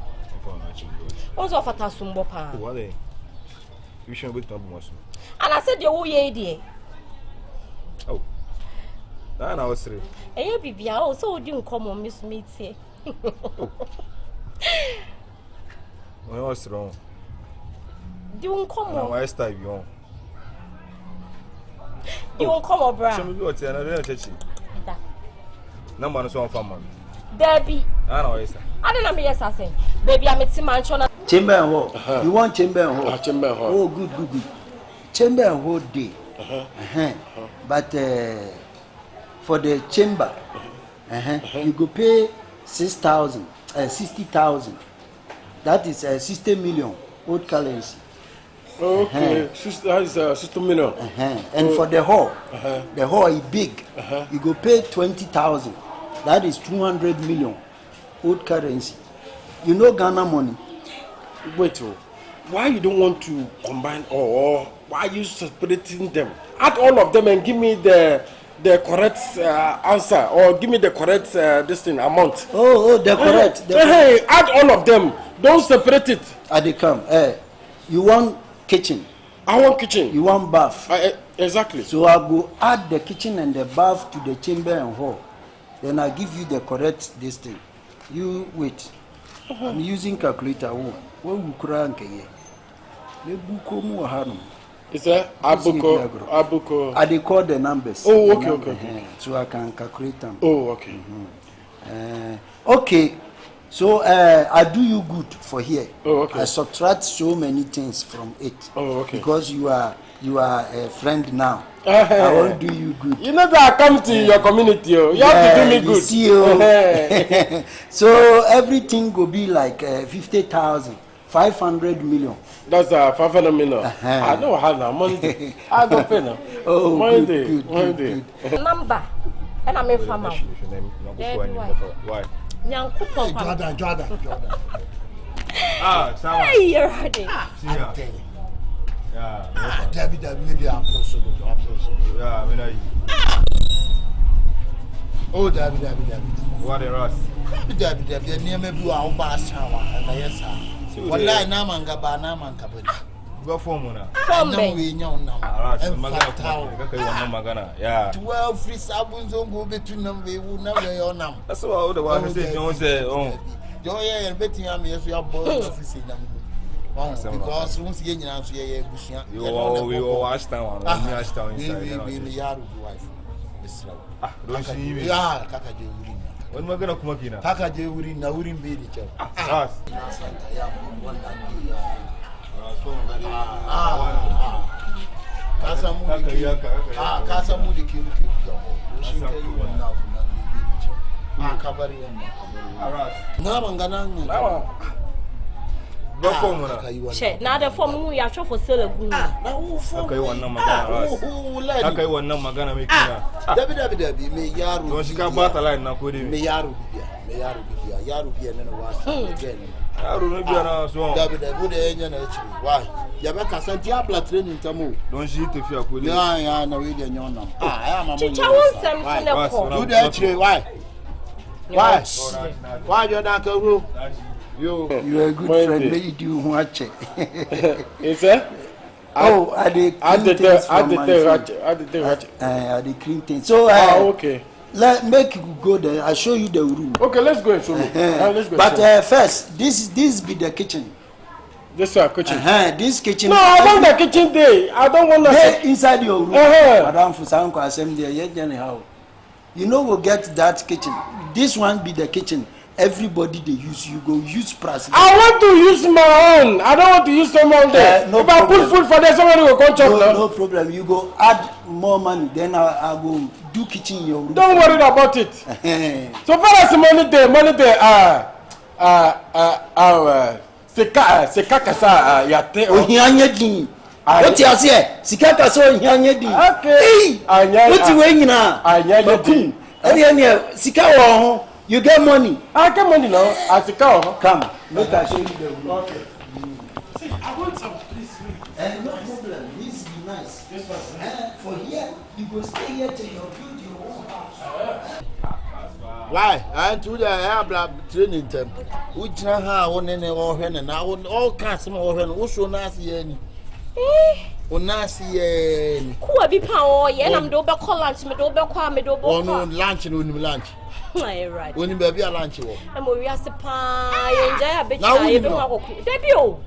What's off at Sumbo Pa? What they? You should be talking about. And I said, you ye dear. Oh, that I was three. And you be also didn't come on Miss Meats here. When I was wrong. You won't come on. Why style you on? You won't come on, bra. Some people tell another church. Number one farmer. Debbie. I know, yes. I don't know, yes, I say. Baby, I'm a mansion. Chamber and hall. You want chamber and hall? Chamber and hall. Oh, good. Chamber and hall day. But for the chamber, you go pay 60,000. That is 60 million old currency. Okay, that is 60 million. And for the hall is big. You go pay 20,000. That is 200 million old currency. You know Ghana money. Wait, why you don't want to combine or why are you separating them? Add all of them and give me the correct answer, or give me the correct this thing amount. The correct. Hey, add all of them. Don't separate it. They come. You want kitchen? I want kitchen. You want bath? Exactly. So I go add the kitchen and the bath to the chamber and hall. Then I give you the correct this thing. You wait. I'm using calculator. What we crank here? Le buko mu hanu. Is that abuko? I dey call the numbers. Oh, okay. So I can calculate them. Oh, okay. Okay. So I do you good for here. Oh, okay. I subtract so many things from it. Oh, okay. Because you are a friend now. I won't do you good. You know that I come to your community. You have to do me good. See, so everything will be like 50,000, 500 million. That's 500 million. I know how now. Monday. I don't pay now. Oh, Monday. Good. Number. And I'm a farmer. Why? Jordan. Sama. Hey, you're ready. David, I'm oh, David. What a rush. David, near me blue our bass tower, and yes, sir. What lie Namanga Banama Cabin? Go for Mona. We know now. Magana. Yeah. 12 free sabons don't go between them, we will never your number. That's what the one who said, John said, oh, Joy and betting on me if you are bored of seeing them. Because once again, you answer your bush. You all Ashtown, Ashtown wife. Don't see me. Yeah, Kakaji. When we're going to come again, Kakaji wouldn't be the child. Casamudi killed now the form we are for sale. Okay, one number. Okay, one number gonna make David, may Yaru. Don't you got battle line now? Could May Yaru be and then again. I don't know. So, David, good engine actually. Why? Yabaka Santiabla training Tamu. Don't you if you are good? Yeah, no, we didn't know. I am a good actually. Why? Why you're not a rule? You are a good friend. Lady, do watch it. Is it? Oh, I the clean things. So, okay. Make you go there. I show you the room. Okay, let's go and show me. Let's go. But first, this be the kitchen. This is kitchen. This kitchen. No, I want the kitchen day. I don't want the inside your room. Madam Fusanko assembly. You know we'll get that kitchen. This one be the kitchen. Everybody they use, you go use price. I want to use my own. I don't want to use someone there. No if problem. I put food for them, somebody will come chop. No problem. You go add more money. Then I go do kitchen in your room. Don't worry about it. So far as money there, seka kasa yate. Ohianye din. What you say? Sika kasa ohianye din. Okay. What you wey nyina? Anya din. Anya sika wo ho. You get money. I get money now. As a cow. Come. Let us show you the room. Okay. See, I want some, please. No problem. This be nice. This one. For here, you go stay here till you build your own house. Why? I to the air training them. Which now how one and all cats more than also nasty any. Onasi Kuwa bi pa o ye na me do be call lunch me do be kwa me do be kwa no lunch no ni lunch right oni ba bi lunch wo e mo wi ase pa ye nja ya be cha ye be kwa koku de bi o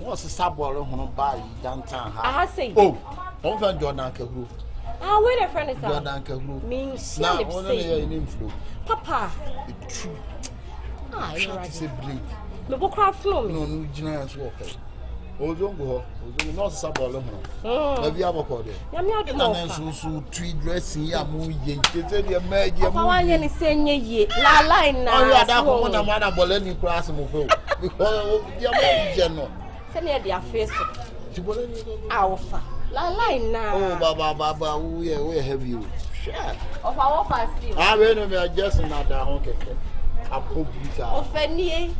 what's the sabor hono ba downtown ha aha say oh on fa Jordan Kahuru where the friend is Jordan Kahuru means na ono ne ye ni flow papa true you're right say break me bo craft flow me no no gina so okay Ozongo no sabor hono na bi aboko de ya me ade mo na so tweed dressing ya mu ye tete de maji mu fa wanye ni senye ye la line na oh ya da ko na ma na bole ni class mo fo because ya mo je no senye de afeso ti bole ni awfa la line na oh baba we have you share of our fancy we no me just na da ho keke apobika ofanie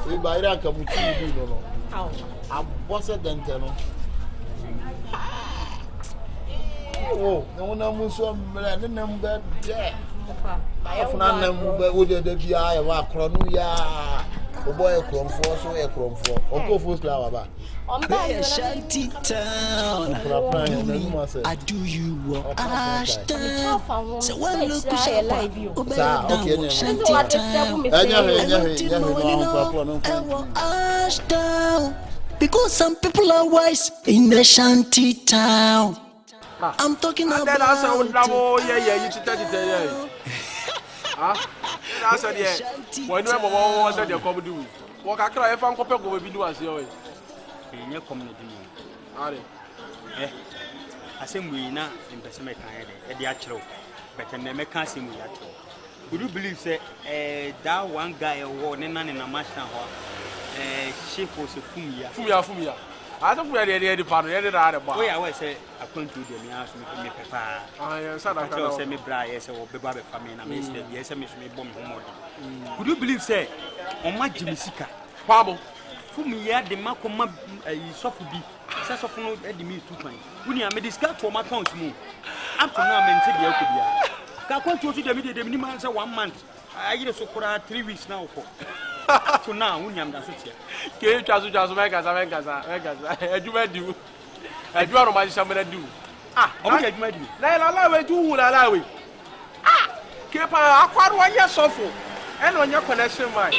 we ba ira ka mu ti bi no how abose dente no oh no na mu so mre ne nam ba de afuna nam ba wo de bia ya wa kro no ya o boy kromfo so e kromfo o ko fo flower ba Shantytown. I do you Ashtown. So when look Ashtown. Because some people are wise in the Shantytown. I'm talking about nye community ni are asem na impese me kan e de akiro but na me kan asem ya to would you believe say that one guy wo ne na machine ho chief was fumia I don't wear the part of the other bar. We are say according to the me ask me papa I said I say me bra yes or be baba family na me say yes me bomb homo. Would you believe say on ma jimisika kwabo Fumia de makoma sofu bi say sofu no e me 2 kwan woni am discount to my account mu up to now me nte de akobia ka kwanto to de me de me man say 1 month ayi so kura 3 weeks now ko up to now woni am da so tia ke twaso me gaza ejuma di ejuma ro ma shamere di o me ejuma di la we ju hu la we ke pa akwaro anya sofu and on your connection mind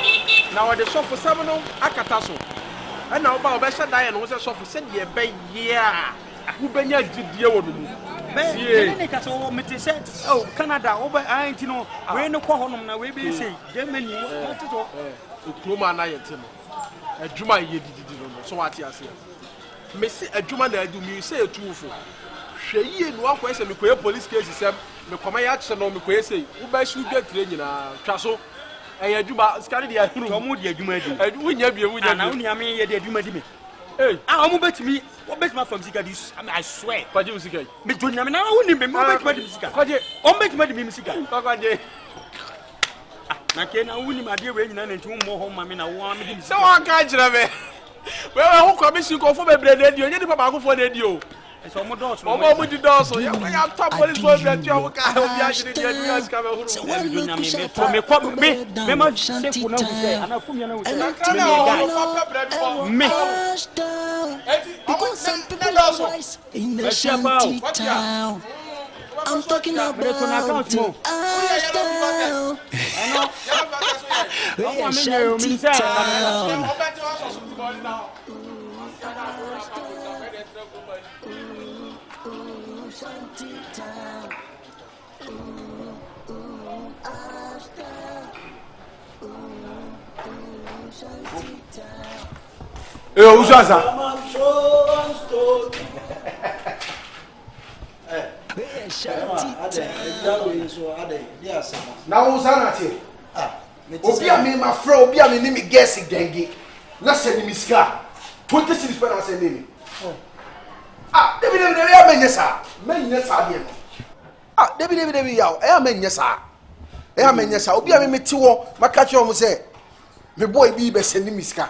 now the sofa 7 akata so and now ba obesha die and was a sofa said ye be yeah who benya gidie wo no be ne ka so meti say oh Canada over ain't no we no ko honom na we be say Germany what to okroma na yete no adwuma ye dididi no so what ya say me say adwuma na adu mi say etufo hwe yie no akwa say me koye police case sem me koma ya che no me koye say wo ba shu gatre nyina twa so eh adwuma skari de ahuru to mu de adwuma di wunya bia na woni ame ye de adwuma di me omu betimi wo betima from sika dis I swear kwaje usika me tonya me na woni me betima di sika kwaje o betima di sika kwaje na ke na woni ma de we nyina na nti mo ho ma me na wo am di sika so wa ka jira me we ho commission ko fo bebre de dio nye di papa ko fo de dio so mo do so mo di do so ya top police for be tia wo ka obi a jiri dia du aska be huru me to me ko me ma se ku na hu se ana fu me na hu se me because some people are wise in the Shantytown. I'm talking about Ashtown. Usaza. Now Usana ti. Obi a me ma fra obi a me ni me guess denge. Na se ni miska. 20 cities per na se ni. Debi ya menye sa. Menye sa de no. Debi ya. E menye sa. E menye sa. Obi a me ti wo maka che o mo se me boy bi be se ni miska.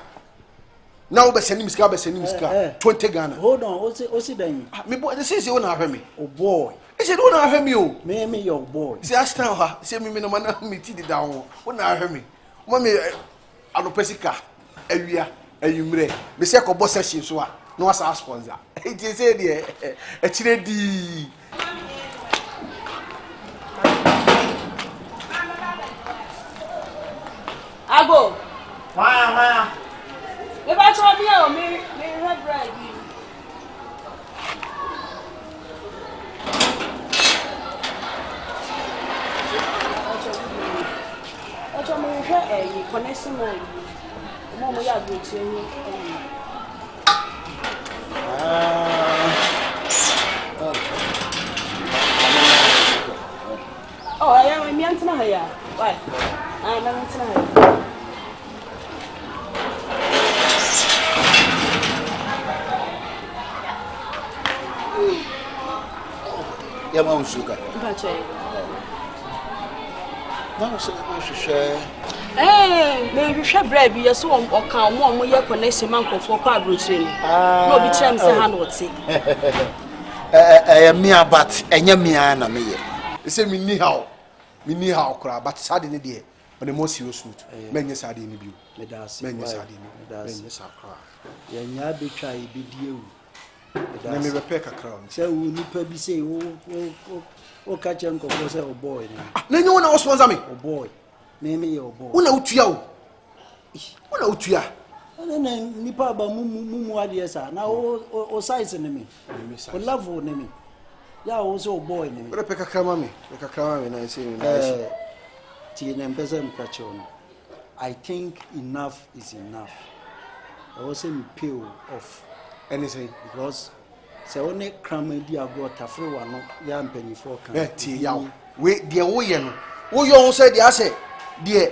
Now be sending miska 20 Ghana. Hold on, what's it then? Me boy, this is you na me. Oh boy. said, "Don't have me, oh, me your boy." Say Ashtown ha. Say me no man me ti down. Don't have me. Mommy, anopesika, ewia, eyumre. Me say ko boss session so a. No as sponsor. It is say there. E chire di. Ago. Why? If I told you, me red bread. Acho me hwe connection mo. Mo mo ya go tie ni. Oh, I am me antina ha ya. Why? I am antina ha. Yama usuka. Bache. Na so share. Me hwehwe bread bi yeso oka mo ye connection man kofo kwa abrochire ni. No bi tram se ha no te. Me abat enya me na me ye. Say me ni how kra but sad ni de on the most serious note. Menye sad ni bi. Menye sad ni. Menye sad kra. Ya nya be twa e bi die wu. Na me repair kakra. Say wo nipa bi say o ka chen ko say o boy na nyo na sponsor me. O boy. Me your boy. Una utua wo. Una utua. Na nipa ba mu ade sa na o size ni me. O level ni me. Ya o so boy ni me. Repair kakra ma me. Kakra ma me na say me. Ti na mpesa mkache ono. I think enough is enough. I wasn't pay off anything because say only cram di agro tafre wa no ya mpanyifo kan. Ti ya we de wo ye no. Wo yo say de ase de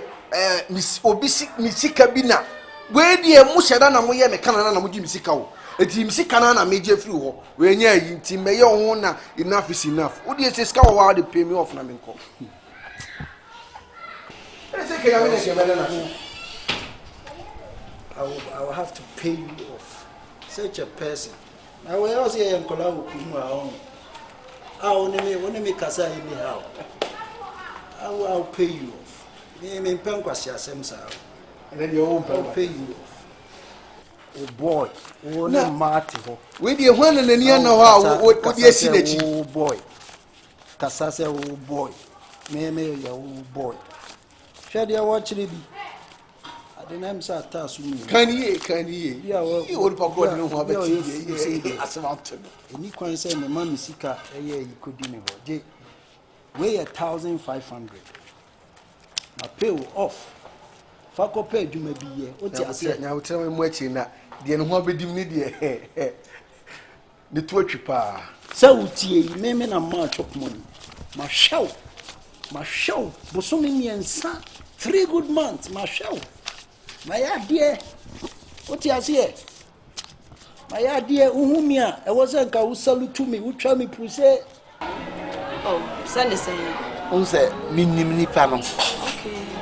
obisi misika bi na we de mu hyeda na mo ye me kana na mo gi misika wo. Eti misika na me je free ho. We nya yi nti me ye ho na enough is enough. Wo de say ska wo de pay me off na me nko. I will have to pay you off. Such a person. I will also say, I'm calling you. I only make us anyhow. I'll pay you off. Me penquasia semsa. And then your own I'll pay you off. Oh boy, oh no Marty. We be one and then know how what you see that oh boy. Casasa, oh boy. Me, your old boy. Shall you watch it? The name is Tasu. Can ye? Yeah, you would forgot no more. That's about to. And you can say, my mammy Sika, a year you could dinner. Weigh 1,500. My pay off. Fako pay you may be here. What I said now, tell him watching that. The end will be the torture pa. So, tea, name and a march of money. My show, but so many and son. 3 good months, my show. My idea, what you say? My idea, Umia, I wasn't going to salute to me, who try me to say. Oh, send the same. Who said, Minimini panel?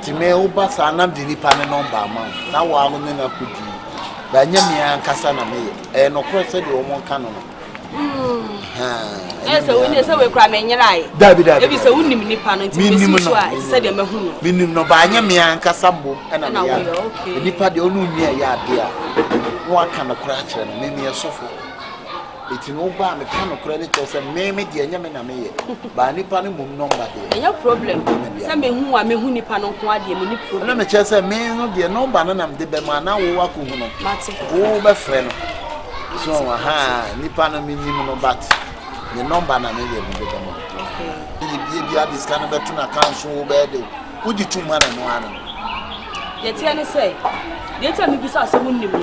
Timeo Bass and I'm the panel number, man. Now I'm going to put you. Banyamia and Cassana me, and of course, said you won't canon. Yes, so when you say we're crying, you're right. David, if it's a winning panel, it's said you're a minimum no Banyamia and Cassambo, and I'm okay. The Nipa the only near yard dear. What kind of crash and maybe a sofa? It's no bar, the kind of credit or some maybe the Yamina may. By Nippon number there. No problem. Some who are me who Nippon quadia, and I'm a chess a man of the no banana, the Bemana, walk oh, my friend. So, Nippon minimum but the number na me dey go mo. Okay. You this kind of betun account so bad. Who di 2 man no an. Ye tie ne say. Dey tell me bisa say wonnim no.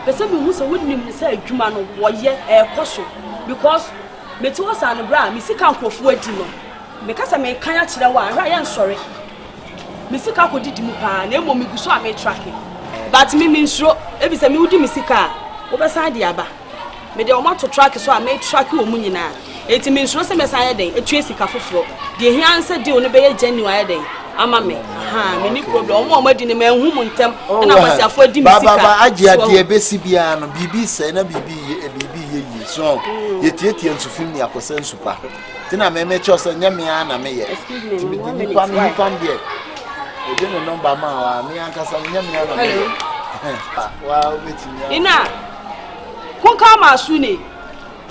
Person me hu say wonnim say adwuma no wo ye koso because me ti was an bra me sika nkofo adi no. Me kasa me kan a kire wa anra ye nsore. Me sika ko didi mu pa na emo me guso a me tracking. But me nsuro e bi say me wudi me sika wo be san dia ba. Me de o ma to track so a me track wo mu nyina. Eti me nsuro se me san ye den etue sika foforo. De hia nse de oni be ye genuine ye den. Ama me me ni problem o ma di ne me hu mu ntem na kwasiafo di me sika. Baba agia de be si bia no bibi se na bibi ye so ye tie nsu film ni akosa nsu pa tina me chose nyame ana me ye excuse me one minute ni pan de e de no number ma wa me ankasa nyame ana me wa obetimi ina kun kama su ne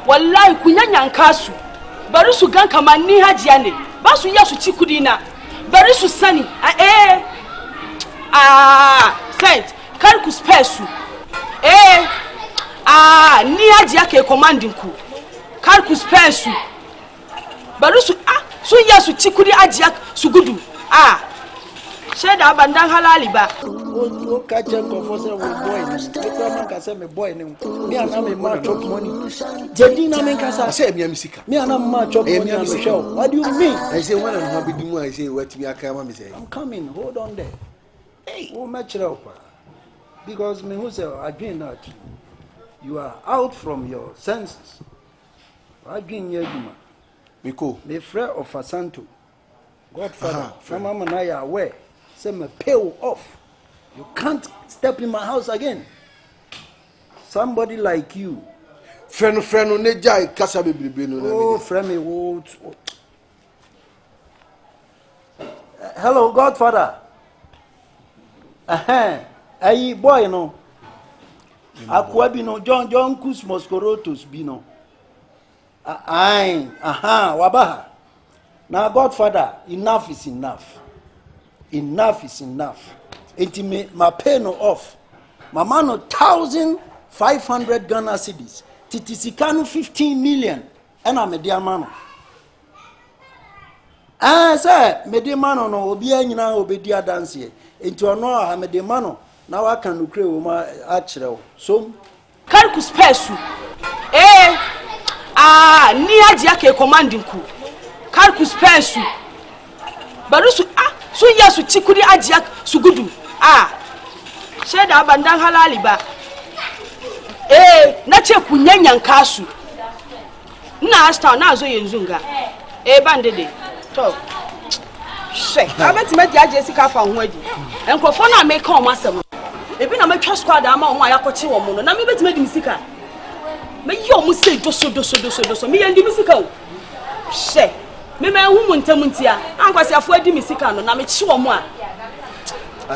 wallahi kunyanya nkasu bari su ganka manni hajiya ne ba su iya su ci kudi na bari su sani saint kar ku spare su ni hajiya ke commanding ku kar ku spare su bari su su iya su ci kudi hajiya su gudu sheda abandan halali ba o ka je ko say we boy ni ko man ka say me boy ni me ana me ma chop money jadi na me ka say me misika me ana ma chop money na me show what do you mean I say when I'm happy do I say what me aka ma me say I'm coming hold on there hey o ma chira kwa because me who say again that you are out from your senses again ye duma Miko me friend of Asanto Godfather from mama na ya aware say me pay off. You can't step in my house again. Somebody like you. Friend ne jai kasa bebrebe no na me. Oh, friend me what? Hello, Godfather. Ayi boy no. Akwa bi no John Kus Moskorotos bi no. Wabaha. Now Godfather, enough is enough. Enough is enough. Intimate my pay no off. My man 1,500 Ghana cedis. Titisikanu 15 million. And I'm a dear man. Sir, me dear man no obi anyina obi dia dance here. Into no ha me dear man. Now I can lucre o ma achire. So kar ku spare su. Ni agia ke commanding ku. Kar ku spare su. Baru su su ya su cikuri ajiya su gudu sheda abandan halali ba na ce kunyanyan kasu ina Ashtown na zo yanzu nga bande de to she abeti me dia je sika fa ho adi enkofo na me ka o masem ebi na me twa squad ama o ayakoche wo mu no na me beti me di misika me yi o mu se doso me yandi misika o she me hu muntam ntia ankwase afo adi misika no na me chi wo mu we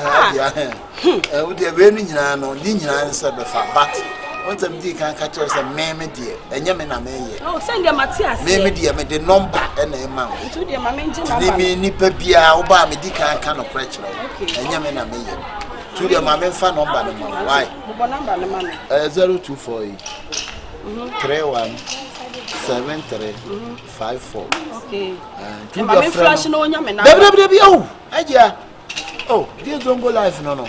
dey we ni nyina no ni nyina nsa be fa but ontam di kan ka tell say me die enye me na me ye oh send dem Matias me die me the number na e ma itu die ma me nje number ni me nipa bia wo ba me di kan no preacher enye me na me ye tu die ma me fa number no ma why bo number no ma 0248 31 7354 okay tu ma me flash no nya me na debi aja this zongo life no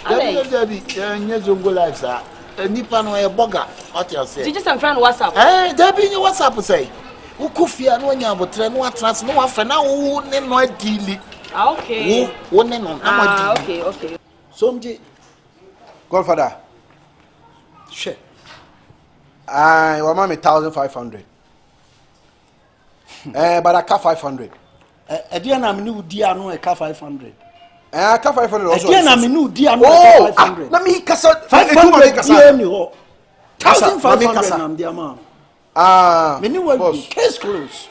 debi nya zongo life sa nipa no e boga what you say did you send friend WhatsApp debi nya WhatsApp say wo kofia no nya abotre no atras no wa fe na wo ne no adili okay wo ne no amadi okay somji Godfather shit wa ma me 1,500 but I ka 500 dia na me ni udi anu e ka 500 I ka 500 also dia na me ni udi anu e ka 500 na me kasa 500 dia ni ho 1,500 na dia ma me ni wa case close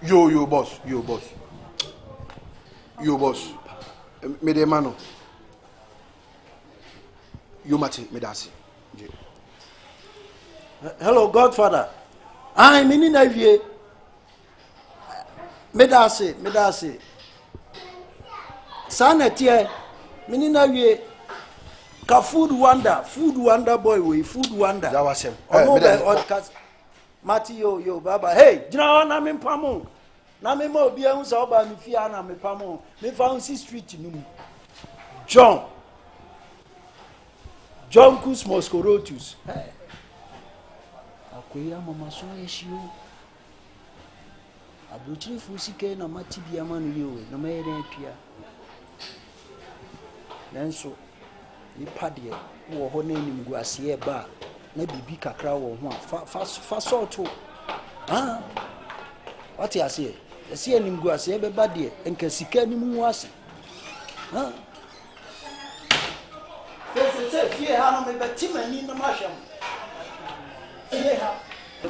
yo boss me de mano you mati me dasi hello Godfather me ni na wie me dasi sana tie me ni na wie ka food wonder boy we food wonder that was him mati yo baba hey jina na me pamo na me ma obi ehun sa oba mi fia na me pamo me fa street numu John Kus Moskorotus akoya mama so yeshio abutri fusike na mati bia manu yewe na mayere apia nanso ni pade wo ho na nimgu ase ba na bibi kakra wo ho fa sorto what you say ese nimgu ase be ba de enka sika ni mu ase say fear ha no me beti mani no ma hwem. Fear ha.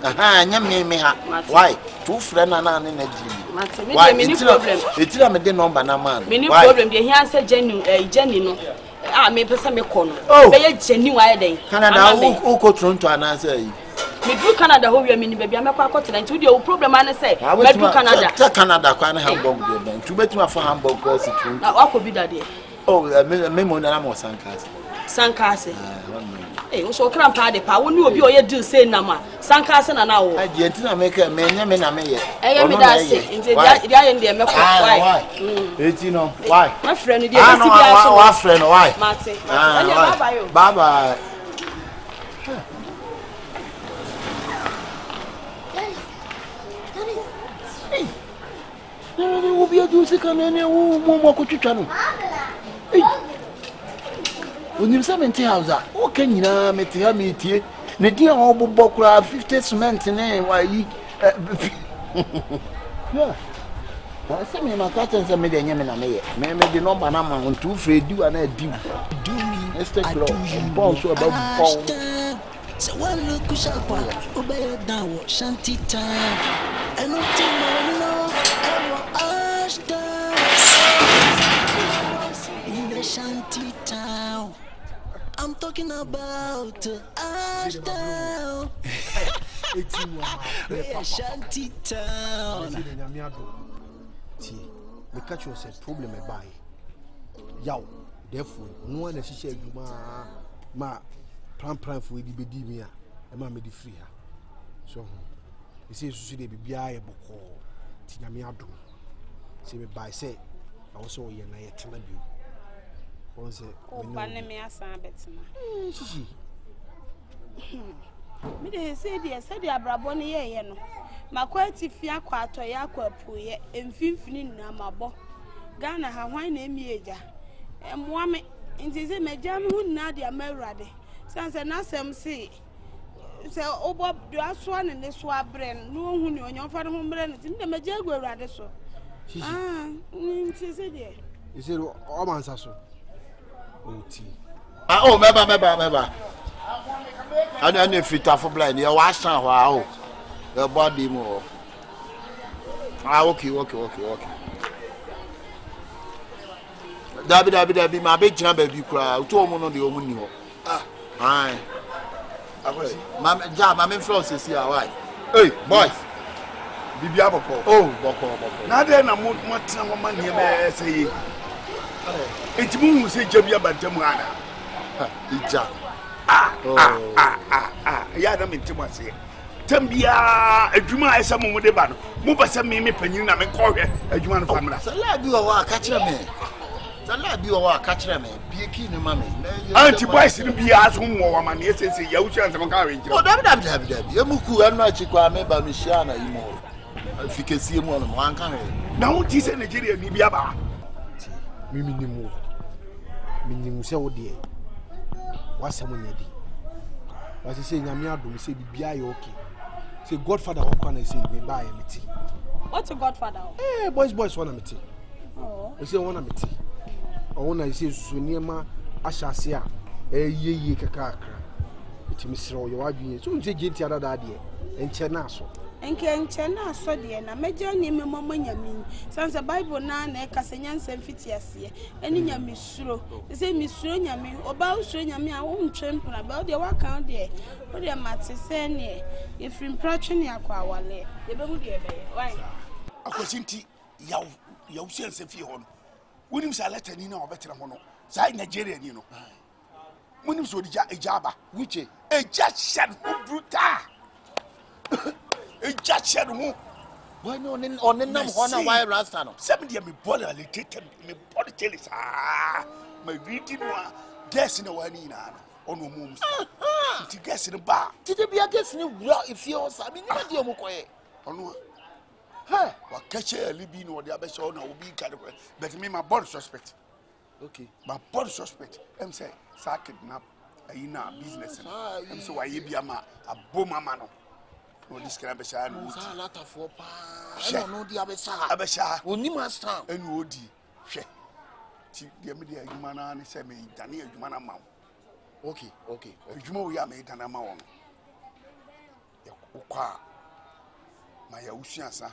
Aha, me ha. Why? Two friend na ne na di. Why? Me ni problem. Etira me de number na man. Me ni problem dey here say Jenny no. Me pesa me kono. Be ye Jenny why den. Canada who go Toronto na say. Me do Canada ho wi me ni baby amekwa akotena nti dey problem an say me do Canada. Ta Canada kwa na Hamburg dey ben. Tu betuma fa Hamburg ko si Toronto. Na akobi da dey. Oh, me mo na mo sankase. Sankase. Eh, so kran pa de pa woni obi oye deal say na ma. Sankase na na wo. Adi entina me ka me nya me na me ye. Eh, me da say nti dia ye ndie me ko why? Eti no, why? My friend dey be si bia so. Wa friend why? Martin. Bye bye. Bye bye. Wo bia du se kan ne wo mo ko twetwa no. Onim se mente house a o kan nyina mete ha metie ne dia ho bobbo kura 50 cement ne wa yi yeah se me ma ka tense me de nyame na me ye me de number na ma on tu fredi wa na di do me Instagram bon so about bon so one look sharp obey down shantytown and no team no Ashtown in the shantytown. I'm talking about Ashtown. Shantytown. Me catch you say problem e buy. Yaw, therefore, no one is share you ma plan for the bedi me a ma me di free ha. So, you say so dey bibia e boko. Ti nyame ado. Say me buy say I also ye na ye tena bi. Won say me asan betima. Shishi. Me dey say dey abrabo ne ye no. Makwati fi akwa atoye akwa puye emfimfini na mabo. Ghana ha hwan na emieja. Emwa me nti say meja me hu na dia mawurade. Sanse na asem say obo do aso ne so abren no hu ne onyon fa ne ho mbre ne tim de meja agwurade so. Nti say dey. You say o man sa so. Oti. Oh, meba. Ani fita for blind. You wash down wow. The body more. Okay. Dabi my big jam baby cry. To omo no de omo ni ho. Aye. Akosi. Mama influence is here why? Hey, boys. Bibi aboko. Oh, boko. Na de na mo tena mo ma ne be say. Etimu hu se jabia bantam ana. Ija. Ya na mentimu ase. Tambia adwuma esa mo de ba no. Mo ba se me panyin na me kohwe adwuma no famra. Sala bi wo aka kire me. Bieki no mame. Anti boys ni bia so mo wa ma ne sense ya wusu ansem ka we njira. Oh, dabi. Emuku anu achikwa me ba me shia na imo. Fikesi mu no mo anka he. Na wo ti se Nigeria ni bia ba. Minimu se wo de wasem nyadi wasi se nyame adom se bibia ye okay say godfather wo na say me ba ye meti. What's a godfather? Boys wanna meti. We say wanna meti o na say susu niema ahyase a yeye kakakra etimi sire o ye wadwen so nse genti adada de enche na so de na meja ni me mama nyame sanse bible na e kasa nyansa mfiti ase eni nyame suro se mi suro nyame oba usuro nyame a wo ntwempna ba de waka de o de mate se ne e frim protwe ne akwa wale de be hu de be why akosinti yaw sense fi ho no wonim sa letani na obetere ho no sai Nigeria ni no wonim so dija ejaba wiche eja shed bruta eja shed ho why no on nam ho na why rasta no seven dia me body allocated me body telis my reading wa guess na wani na no ono mum ti guess ni ba ti de bia guess ni wura ifio sa me ni de omukoye ono hey wa kache alibi no de abesha na obi kade but me my body suspect okay my body suspect em say sa kidnap ayina business em say wa yebia ma aboma ma no no describe besha no sa lata for pa no di abesha oni master enu odi hwe ti de me de adwuma na ne say me dane adwuma na ma Okay. Adwuma wo ya me dana ma won. Ukwa ma ya usuasa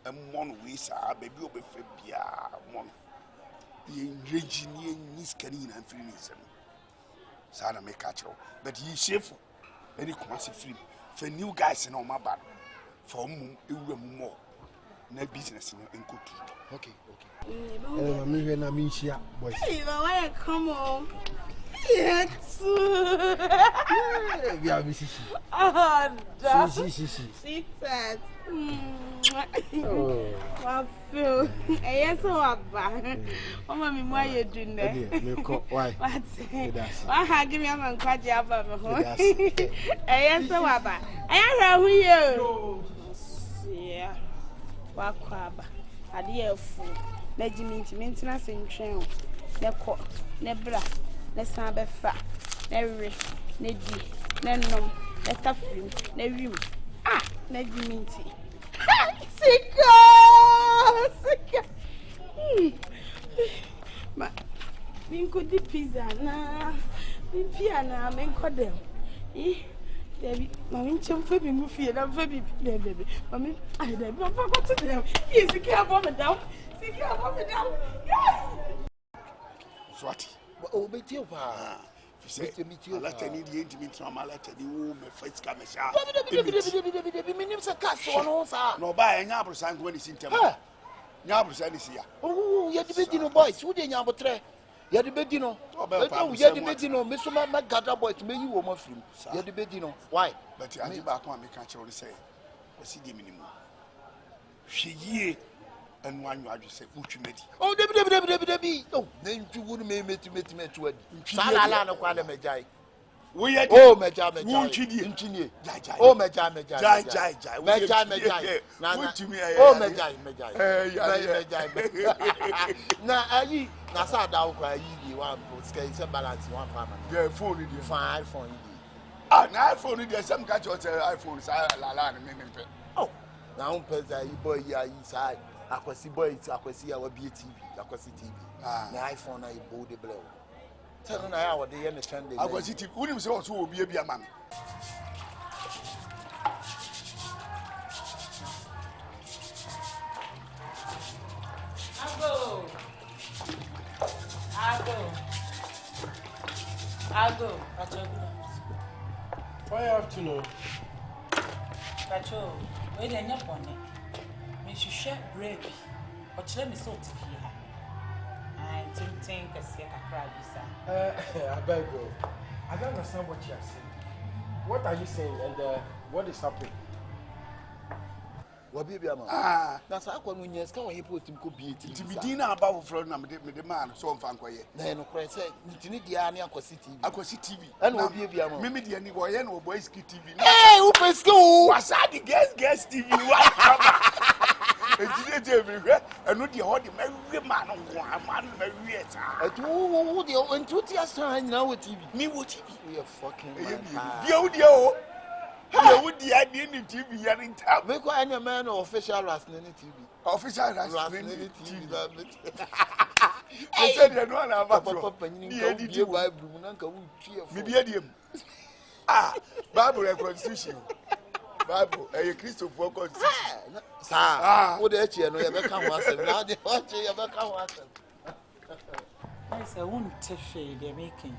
emmon we sa baby obefa bia mon. Ye nreji ni niskani na mfiri ni sem. Sa na me ka kiro. But ye chef any commercial film for new guys no ma bad. For ewura mu mo na business no enkotu. Okay. Me hwe na me nhia boys. Hey, why come on? Yes. Yeah, me shishi. Ah, Shishi. She said. Oh. I feel. Yes, Waba. Oh, mommy, why you doing that? Why? Why give me a man quite jabba? Yes, Waba. I am here. Yeah. Wakwaba. I dear fool. Let you maintenance in train. Ne court, ne bra, ne sambe fa, ne re, ne di, ne nom, ne tafrim, ne rim. Ah, ne jiminti. Ha! Sika! Ma, minko di pizza na, mi piana, minko dem. Debbie, Mammy, chum for me, Muffy, and I'm very baby. Mammy, I never forgot to them. Yes, you can't bomb it down. You can't bomb it down. Yes! Swati. Oh, but you are. Say to meet you. Let any intimate trauma, let any woman first come and shout. No, buy a Yabro sang when it's in Temple. Yabro sang is here. Oh, you had the Bedino boys, who didn't have a tray. You had the Bedino. Oh, you had the Bedino, Mr. Magada boy to make you a muffin. You had the Bedino. Why? But I did back one, I can't say. I see the minimum. She ye. And one you just say, "What you made?" Oh, Debbie. Oh, then you wouldn't make me to it. Salala, quite a majai. We are oh, Majai. Oh, Majai. Oh, Majai. Now, I Nasa down cry, you want to scale balance one family. Yeah, phone it. Fine for you. Ah, now phone it. Some catch your iPhone. Oh, now, Pezza, boy, yeah, inside. Akwasi boy, akwasi our BTV, akwasi TV. Na iPhone I bought the blow. Tell me now what they understand. Akwasi TV. Who him say also will be a man. I'll go. Why have to know? Patrol, wait a minute. Me share brave. Or tell me so to hear. I think I see a crowd, sir. I beg you. I don't understand what you are saying. What are you saying and what is happening? What baby am I? That's how when you scout he put him could be to be dinner about from the man so on Fanquay. Then, of course, you need the Ania Aquasi TV. And what baby am I? Mimi the any boy and boys TV. Hey, open school! Was I the guest TV? And not the odd man on one man, Maria. Oh, the enthusiast now with TV. Me with TV. We are fucking. Yo. How would the idea in TV here in town? Make any man or official last name TV. Official last name TV. I said, you're not about to ah, Bible Constitution. Bible, a Christopher Constitution. Sir, what the you know, you ever come once and now they watch you ever come once. I say, won't take shade they're making.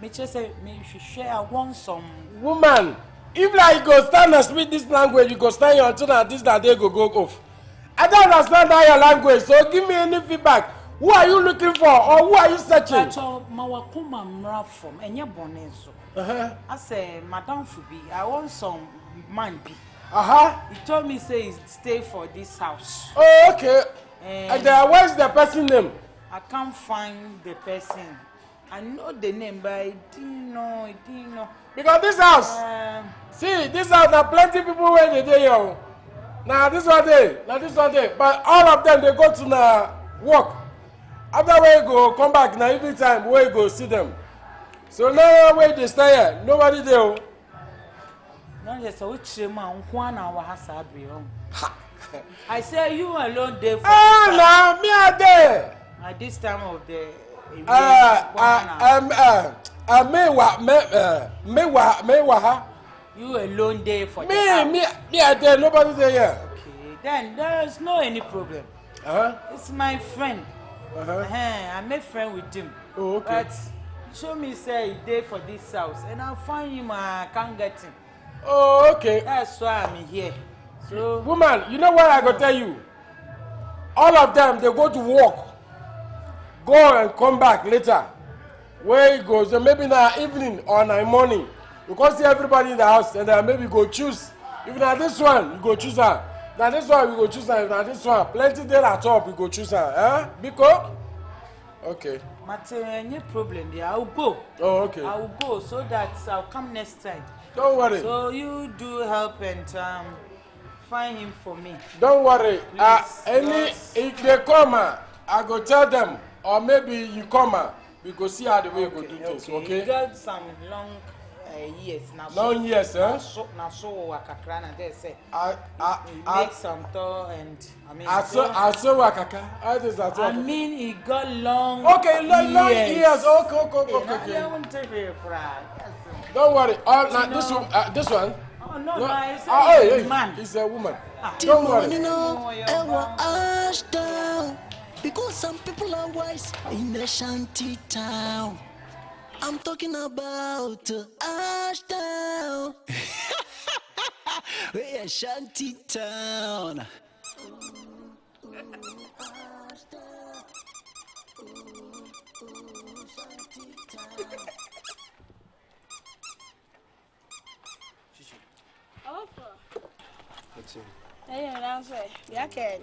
Me just say, me should share one some woman. If like you go stand and speak this language, you go stand your turn and this that they go off. I don't understand that your language, so give me any feedback. Who are you looking for or who are you searching? Mawakuma mrafom enye bonezo. I say, Madam Fubi, I want some man be. He told me say stay for this house. Oh, okay. And where's the person name? I can't find the person. I know the name, but I didn't know. Because this house, see, this house, there are plenty people where they do young. Now this one day, but all of them they go to the work. After we go come back now every time we go see them. So now where they stay here, nobody there. No, just which man one hour has I say you alone there for now me are there. At this time of the You alone there for me, I there, nobody there here. Okay, then there's no any problem. It's my friend. I'm a friend with him. Oh, okay. But show me say he there for this house, and I'll find him. I can't get him. Oh, okay. That's why I'm here. So, woman, you know what I go tell you? All of them, they go to work, go and come back later. Where it goes, so maybe now evening or night morning. You can see everybody in the house, and then maybe go choose. If not this one, you go choose her. Now this one, we go choose her. If not this one, plenty there at top, we go choose her. Biko? Okay. But any problem there, I'll go. Oh, okay. I'll go so that I'll come next time. Don't worry. So you do help and find him for me. Don't worry. If they come, I go tell them, or maybe you come, we go see how the way you go do things. Okay. You got some long years now. Long years, Now so wakakrana they say. Make some tall and I mean. I saw wakaka. I mean, he got long. Okay, long years. Okay. Don't worry. Now this one. Oh no, it's a man. He's a woman. Don't worry. Ashtown, because some people are wise in the shanty town. I'm talking about Ashtown. We're shanty town. Hey, that's right. Yeah, can.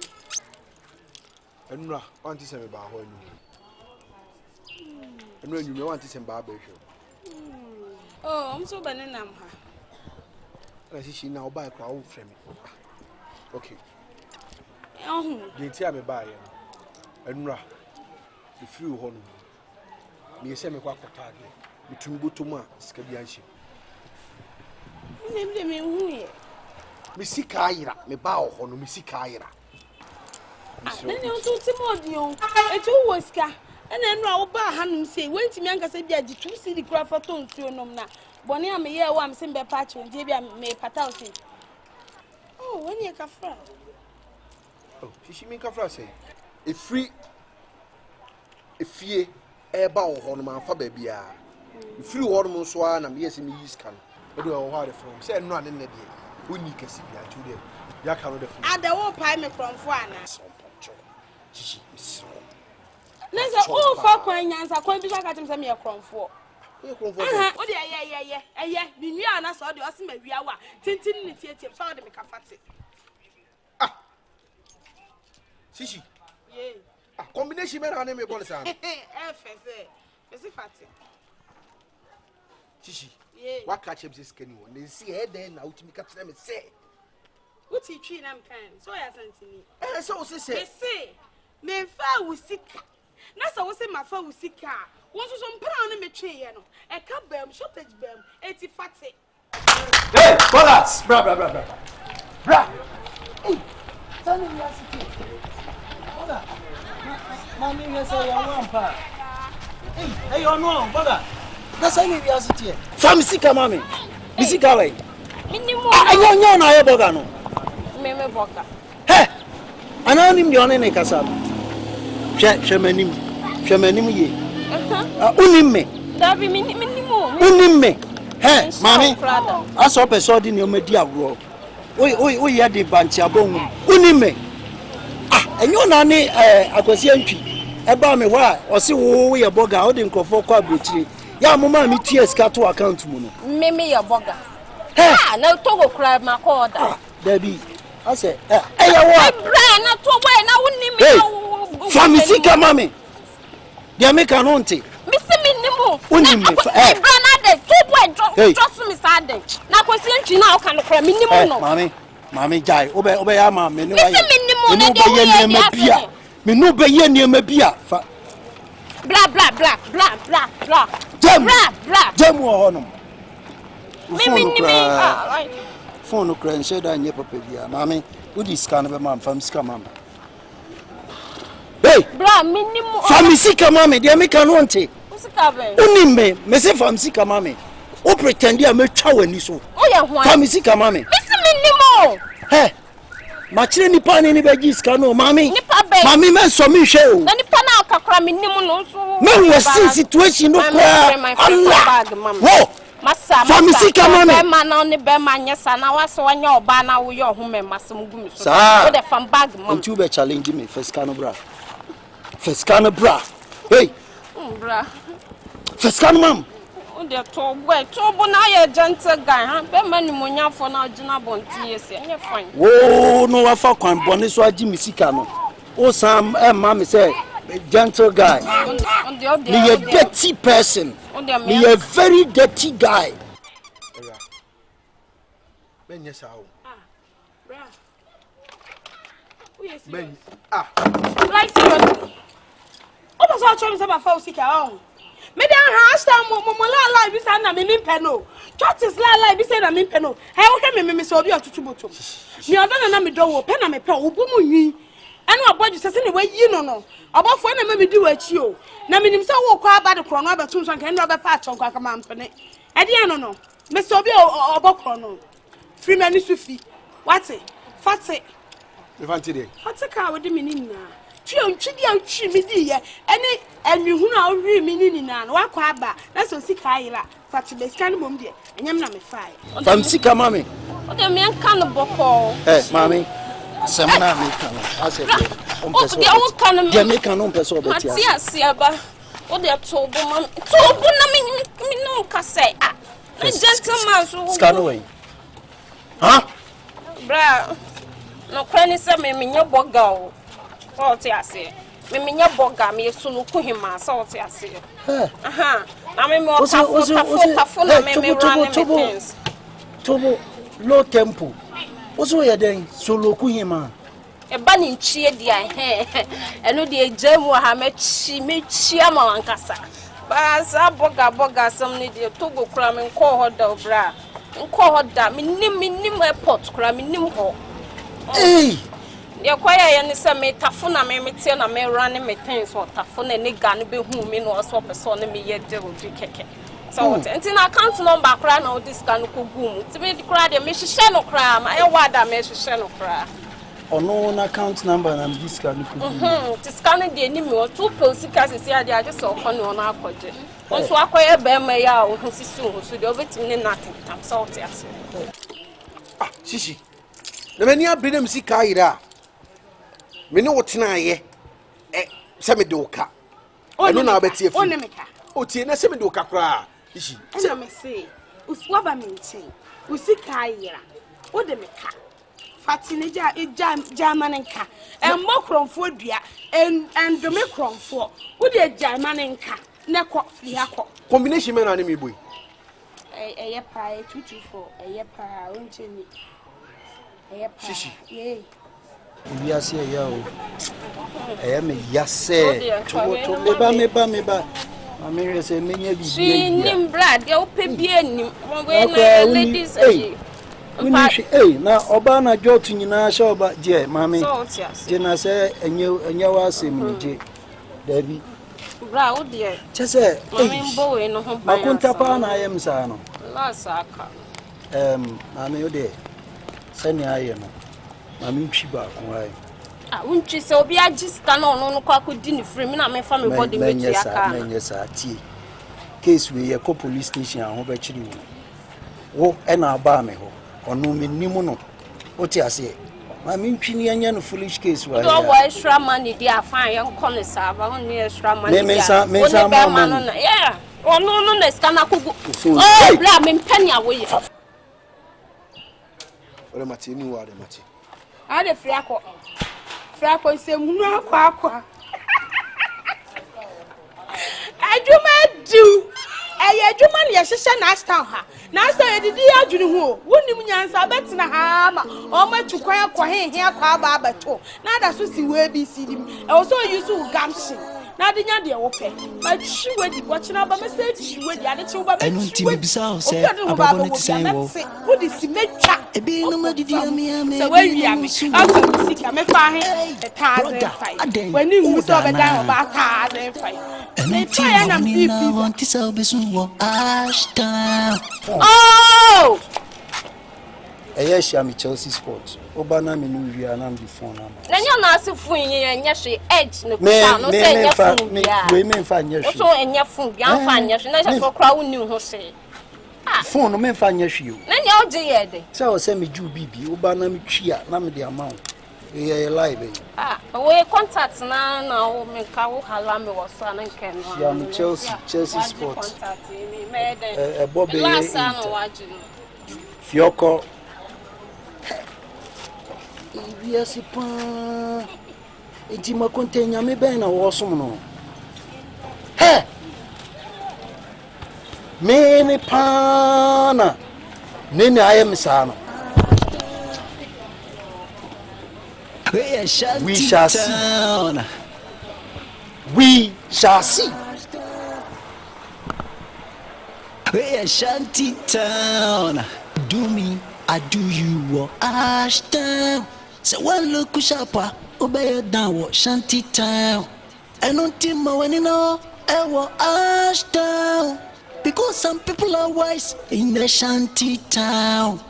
Enra, want to say me ba ho enu. Enra, you want to say ba ba hwe. Oh, I'm so bad nam ha. Na she na oba kwa wo frɛ me. Okay. The tia me ba ye. Enra. The free ho no. Me say me kwa kota ade. Me tumi botom a sika bi anhye. Me hu ye. Me sika ayira, me ba ho no me sika ayira. Nene o to Timodion. Etu woska. Ena enu a wo ba hanum sei, wentimi ankasa bia gitu si di kura foto nsuo nom na. Bone am ye wa am se mbe pa che ndie bia me pata o sei. Oh, when you kafra. Oh, she mean kafra say. Efie e ba wo ho no ma fa ba bia. Efiri wo no so a na me yesi me use kan. E do wo ha de from. Say enu ane ne de. Woni kasi bia tu de. Ya ka no de from. Ada wo pai me from fo ana. Chichi, so. Nesa o fa kwan nyansa kwan bi ka tim se me kronfo. O de ye bi nua na so de o se ma wia wa tintin ni tietie so de me ka fate. Chichi. Ye. Combination me na me bol sa. Fese. Fese fate. Chichi. Ye. Wa ka chem se skani wo. Ne si e den na utimi ka tena me se. Uti twi na mkan. So ya santini. So o se se. Me se. Me fa usika. Na so wo se ma fa usika. Won so mpra na me twe ye no. E ka bam shortage bam. Eti fate. Hey, brothers. Bra. Hey. Tell me your city. Brother. Mommy here say you want pa. Hey, you know, brother. That's any your city. From sika mami. Sika way. Minimo. Ayo na ye boga no. Me boga. Hey. Anonim de one ne kasa. Hwemanim ye. Unim me. Dabi minimo. Unim me. Hey, mami. Aso person di ne o medi agro. O ye de banchi abonwu. Unim me. Enyo na ne akwasi antwi. E ba me ho a o se wo ye boga o de nkrofo kwa brochire. Ya mama mi tie sika to account mu no. Me ye boga. Na to go cry ma ko order. Dabi. I say, hey, what? Na to boy na wonni me. From sika mami. Dia me kan onti. Me se me nimu. Wonni me. Bra na de to boy just me sade. Na kwesi ntwi na o kan kra me nimu no. Mami jai. Obe ya ma me ni wa. Me se me nimu na de ye niam bia. Me no be ye niam bia. Bla. Jam wo hono. Me phone cran said I never pay ya. Mammy, would this kind of a man from Scamam? Hey, bra, minimum. Family sick, mammy, dear, make an want it. Uni me say from sika mami. O pretend ya me twa wani so. O ye ho. From sika mami. Bisi minimo. Hey. Machire nipa ni be giska no mami. Mami men so mi hwe o. Na nipa na akakra minimo no so. Me was situation no kwa. Allah. Wo. Masa mama na oni be manyesa na wase wanya oba na wo ye ohome masem gumi so. O de fam bag mama. Until be challenge me first can bra. First can bra. Hey. Bra. First can mam. O de to bo na ye gentle guy ha. Be mani monyafo na agina bonti yesi. Enye fine. Wo no wa fa kwan bone so agi misika no. O sam ma me say gentle guy. Me a dirty person. Me a very dirty guy. Ben yes how. Bra. Ben Like seriously. O ba so achọ me fa usika o. Me dan ha Ashtown mo la bi sa na me nimpe no. Churches la bi say na me nimpe no. He wo hwe me so obi otutu botom. Me odo na me do wo pe na me pe obu mu nwi. Anu aboju sese ne wayi no. Obofo na me di wachi o. Na me nim se wo kwa aba de kro no abetum so kan no be pa achon kwa kama mpene. E de no. Me so obi obokro no. Free me ni sufi. Wate? Fate. Me fanti de. Fate ka wo de me ni na. Twi ontwi dia ontwi me di ye. Ene anwihunu a wo wi me ni na no wakwa aba. Na so sika ayira. Fate be scan mom de. Enyam na me fai. Fam sika mami. O de me kan boko. Mami. Semna me kan. Ase. O de o kan me. Je me kan no person obeti. Ati asiaba. O de to bo mam. To bo na me no kase. Ah. The gentleman so. Scan away. Huh? Bra. No kwani se me nya boga o. So ti ase. Me nya boga me su no kuhima so ti ase. Aha. Na me mo kafo na me run things. Tobo low tempo. Oso ye den solo kuhima. E ba ni nchie dia eno de ejemu ha mechi ama wankasa. Ba sa boga some ni de togo kura me nko ho da obra. Nko ho da minim airport kura minim ho. Eh. De kwaya ye ni se me tafo na me tie na me run me things so tafo na ni ga no be hu me no so person na me ye de odi keke. So what? Until na account number kura na odi scan ko gum. Ti be kura de me hihye no kura ma e wada me hihye no kura. Ono na account number na this can ku. Ti scan de ni me o 2 post kasi si ade age so ko ne ona akoje. Onso akoye be ma ya o hu sisi o so de obetim ne nothing. I'm salty ase. Ah, shishi. Na mani abredem sika ayira. Me ne wotena ye. Se me de oka. Eno na abeti afi. One me ka. O tie na se me de oka kra. Shishi. Ena me say, uswa ba me nchen. Usika ayira. O de me ka. Fatine Germanenka. And more cromfo dua and do me cromfo. Would a Germanenka. Neko Fiako. Combination men are me boy. A pie 224. A yepa, won't you? A shishi. Yea. We are here, yo. I am a yase. To me ba. I mean, say, many of you. She nim brad, you'll pay bien. When ladies, hey, now Obana Jotin in our show, but dear, mammy, Jenna say, and you was him, Debbie. Brow, dear. Just say, I couldn't tap on I am Sano. Lasaka. I mean, dear. Send I am. I mean, she back. Why? I won't you so be a just stand on no could dinner free me, my family body with your car. Yes, tea. Case we a police station, I hope actually. Oh, and our barmy or no me nimono. What I say? I mean, Pinian foolish case. Why extra money, dear, fine young connoisseur, only extra money. Yeah, or no, let's can I cook. Oh, blam penny away. What am I telling you? What am I? I had a Frako say, no, quack. I do my do. I do money, yes, Ashtown ha. Now, so I did the who wouldn't answer better than a hammer or much to quiet here, car barber too. Now that's what you will be seeing. I also use gumption. na de nya de wo pe ba chi wedi wo chi na ba me say chi wedi ade chi wo ba me chi wedi say ababo ne say wo wo di si metwa ebi no ma didi ami se we wi ami afa sika me fa he 1,005 when you use over down about 1,005 me try and be want to sell besu wo Ashtown. Oh Yes, I'm Chelsea Sports. Obana me no wi ana me phone am. Na nya na asefun yin nya hwe edge no kuta no say nya fun bia. We me fa nya hwe. So nya fun bia fa nya hwe na je so kra woni ho hwe. Phone no me fa nya hwe o. Na nya oje ye de. Say o say me ju bibi obana me twia na me de amount. E live. We contact na o me ka wo hala me wo so na nke no. Yeah, I'm Chelsea Sports. Contact me de. Bobby. Last no waju. Fioko. Yes, pa. Enti makonte nyame ben na wo som no. He. Me ne pa na. Ne ayem sa no. We shall see. We shall see. We shantytown. Do me, I do you. Ashtown. So one look sharper, obey down what shantytown. And on team when you know, Ashtown. Because some people are wise in the shantytown.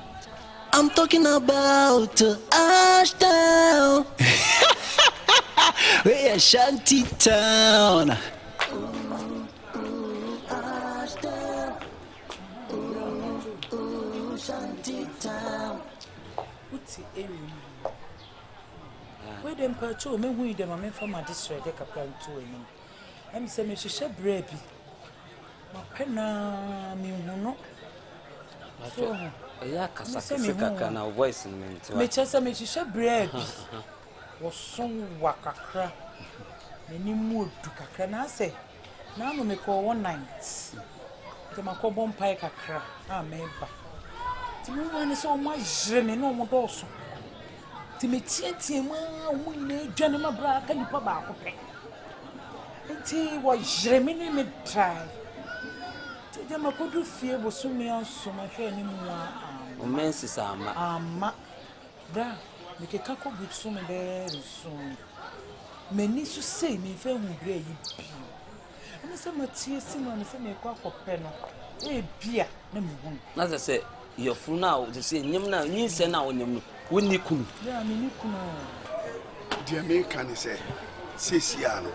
I'm talking about Ashtown. We're shantytown. Shantytown. What's the area? Where them patrol me who them am from my district they can plan to him. I'm say me she bread. My penna me no. So ya kasa kaka na voice ment wa me chesa me hihye bread wo son wakakra me ni mood kakra na say na no me call one night te makobo mpai kakra ameba ti me wani so ma jre me no mo doso ti me tietie ma wo ni dwane ma bra ka nipa ba akopɛ ti wo jre me ni me try ti de makodu fie bo so me anso ma hwe ni mu o mensi sama ama bra me ke kako but so me be so me ni so sei me fa hu bra yi bi ana se matie si no se me kwa kopɛ no e bia na me hu na se your fru na o se nyem na nyin se na onyem no woni kunu ya me ni kunu the American say no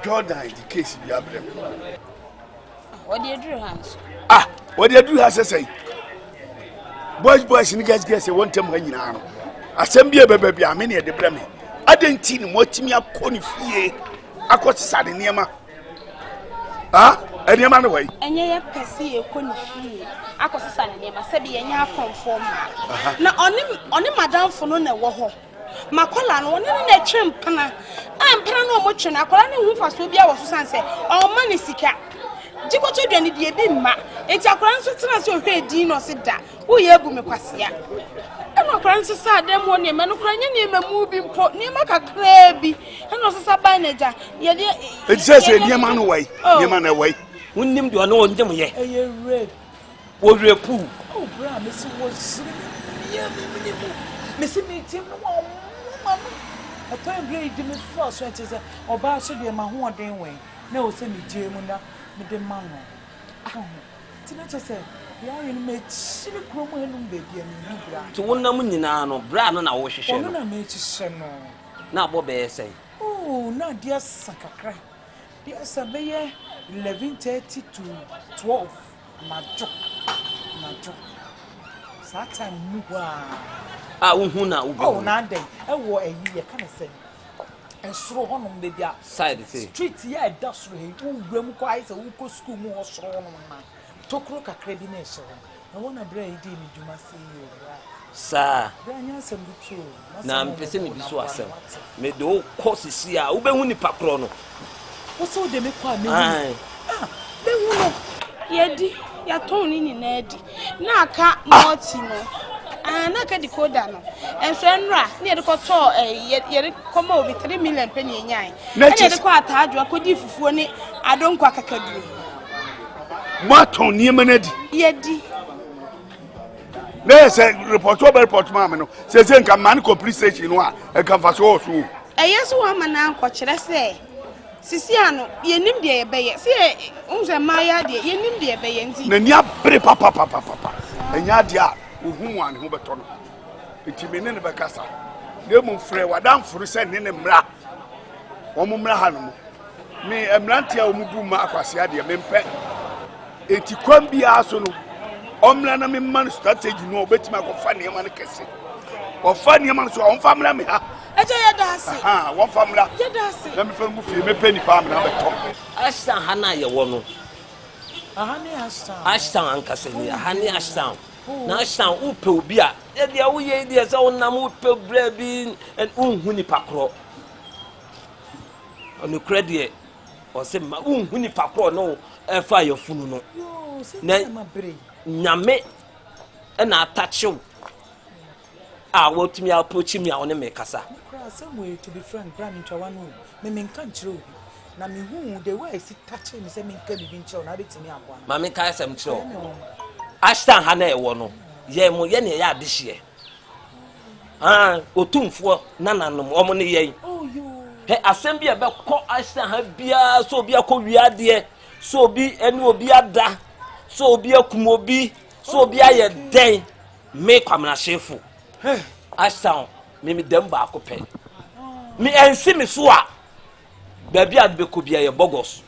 Jordan the case bi abrem What do you do hands? What do you do has say boys ni guys won tem ha nyina no asem bia bebe amene e de brem adenti ni motimi akoni fie akotisa de niema eniema no wai enye ye pese ye koni fie akotisa de niema se bi enya conform na oni madam fo no na wo ho makola no oni na twempana ampana no mo twe na akola ne hu faso bia wo so sanse o ma ne sika jikoto dwani die bi ma enti akola nso tena se ohwe din no se da wo ye bu me kwasea eno akola nso sa dem wo ne me no kora nye ne mamu bi mpo ne makakra bi eno so sa ban naja ye de enti se ne ma no wai ne ma na wai wonnim de ono ondem ye eye red wo repu oh bra me se wo sire ye me se me tim no wo mama atoy blade di me for so enti se oba so de ma ho oden wen na o se me je mu na me de ma no ti na che se ya yin me chi ni kromo enum baby am ni bra to wonnam nyina no bra no na wo hwehwe no na me chi hye no na abo be say oh na dia sakakra dia sabeye 11:30 to 12 majo satan muwa unhu na ubi oh na den e wo eyi ye kana say ensoro honom baby a side say street ya dasro he wuram ko ai say wo ko school mu ho soro honom na tokro kakra bi na ehye na wona bra yi di ni djuma say yo sa bra nya asem butu na mpese me bi so asem me de o course si a wo be hu ni pakro no wo so de me kwa me be hu no ye di ya ton ni nyina di na aka multi no na ka decoder no enfrenra na ye de ko to ye de ko ma obi 3 million penny enyan na ye de ko ataadwo akodi fufuo ni adonko akakaduru maton niema na di ye di na say report ma me no say nka man complete station no a nka fa so so yeso wa ma na anko kire se sisi ano ye nim de ye beye se unse ma ya de ye nim de ye beye nti na nia bre papa enya de a ohun ane ho beto no enti me ne be kasa na mu frɛ wadam furu se ne mra wo mu mra ha no me emrante a wo mu bu ma akwase ade me mpɛ enti kwam bia so no omra na me man strategy no obetima akofa ne ma ne kese ofa ne ma so on fa mra me ha eje ye dase wo fa mra ye dase na me fa mu fie me peni pa me na beto Ashtown ha na ye wo no ahane Ashtown Ashtown ankasa ni ahane Ashtown na Ashtown upe obi a e dia wo ye dia se wonam upe bra bi unhu ni pakro onu krede o se ma unhu ni pakro no e fa ye funu no na nyame e na atachew a wotumi approach me a woni me kasa somewhere to be frank brand into one me kan chiro na me hu the way I see touching me say me kan bi nchiro na betimi aboa ma me kan sem chiro Ashtown ha na e wo no ye mo ye ne ya adehye otumfo nananom omo ne ye he asem bi e be ko Ashtown ha bia so obi akọ wiade so obi eni obi ada so obi akum obi so obi aye den me kwamna shefu Ashtown me dem ba akopɛ me ensi me so a ba bia de be ko bia ye bogos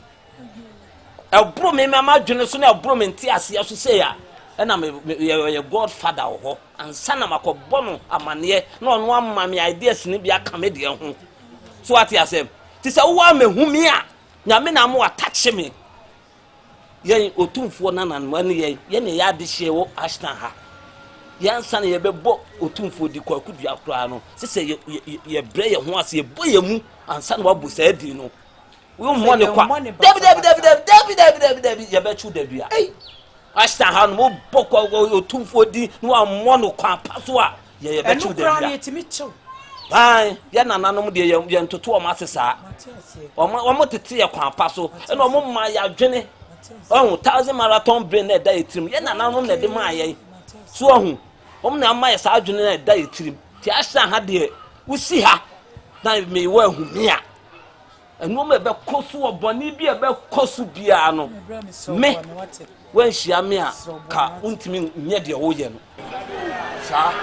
ebro me ma dwene so na ebro me nti ase so say ya na me ye godfather ho ansa na makɔbɔ no amane na ɔno amma me ideas ni bia ka me de ho so ati asem ti sɛ wo amehu me a nyame na mo attach me ye otumfo nanan ma ne ye ne ya de hye wo Ashtown ha yansa na ye bɛbɔ otumfo di kwakudu akra no sɛ ye bre ye ho ase ye bɔ ye mu ansa na wabɔ sa di no wo mo ne kwa David ye bɛchu dabia Ashtown ha no mo bɔkɔ otumfo di no amɔ no kwa paso a ye bɛchu dabia ai ya nananom de ye ntoto o ma sesa o mo tete ye kwa paso e no mo ma ya dwene oh 1000 marathon brain na da etrim ye nananom na de ma ye so ohun na ama ye sa dwene na da etrim ti Ashtown ha de usi ha na me wa hu mia enu me be koso oboni bi e be koso bia no me wan hia me a ka untimi nye de wo ye no sa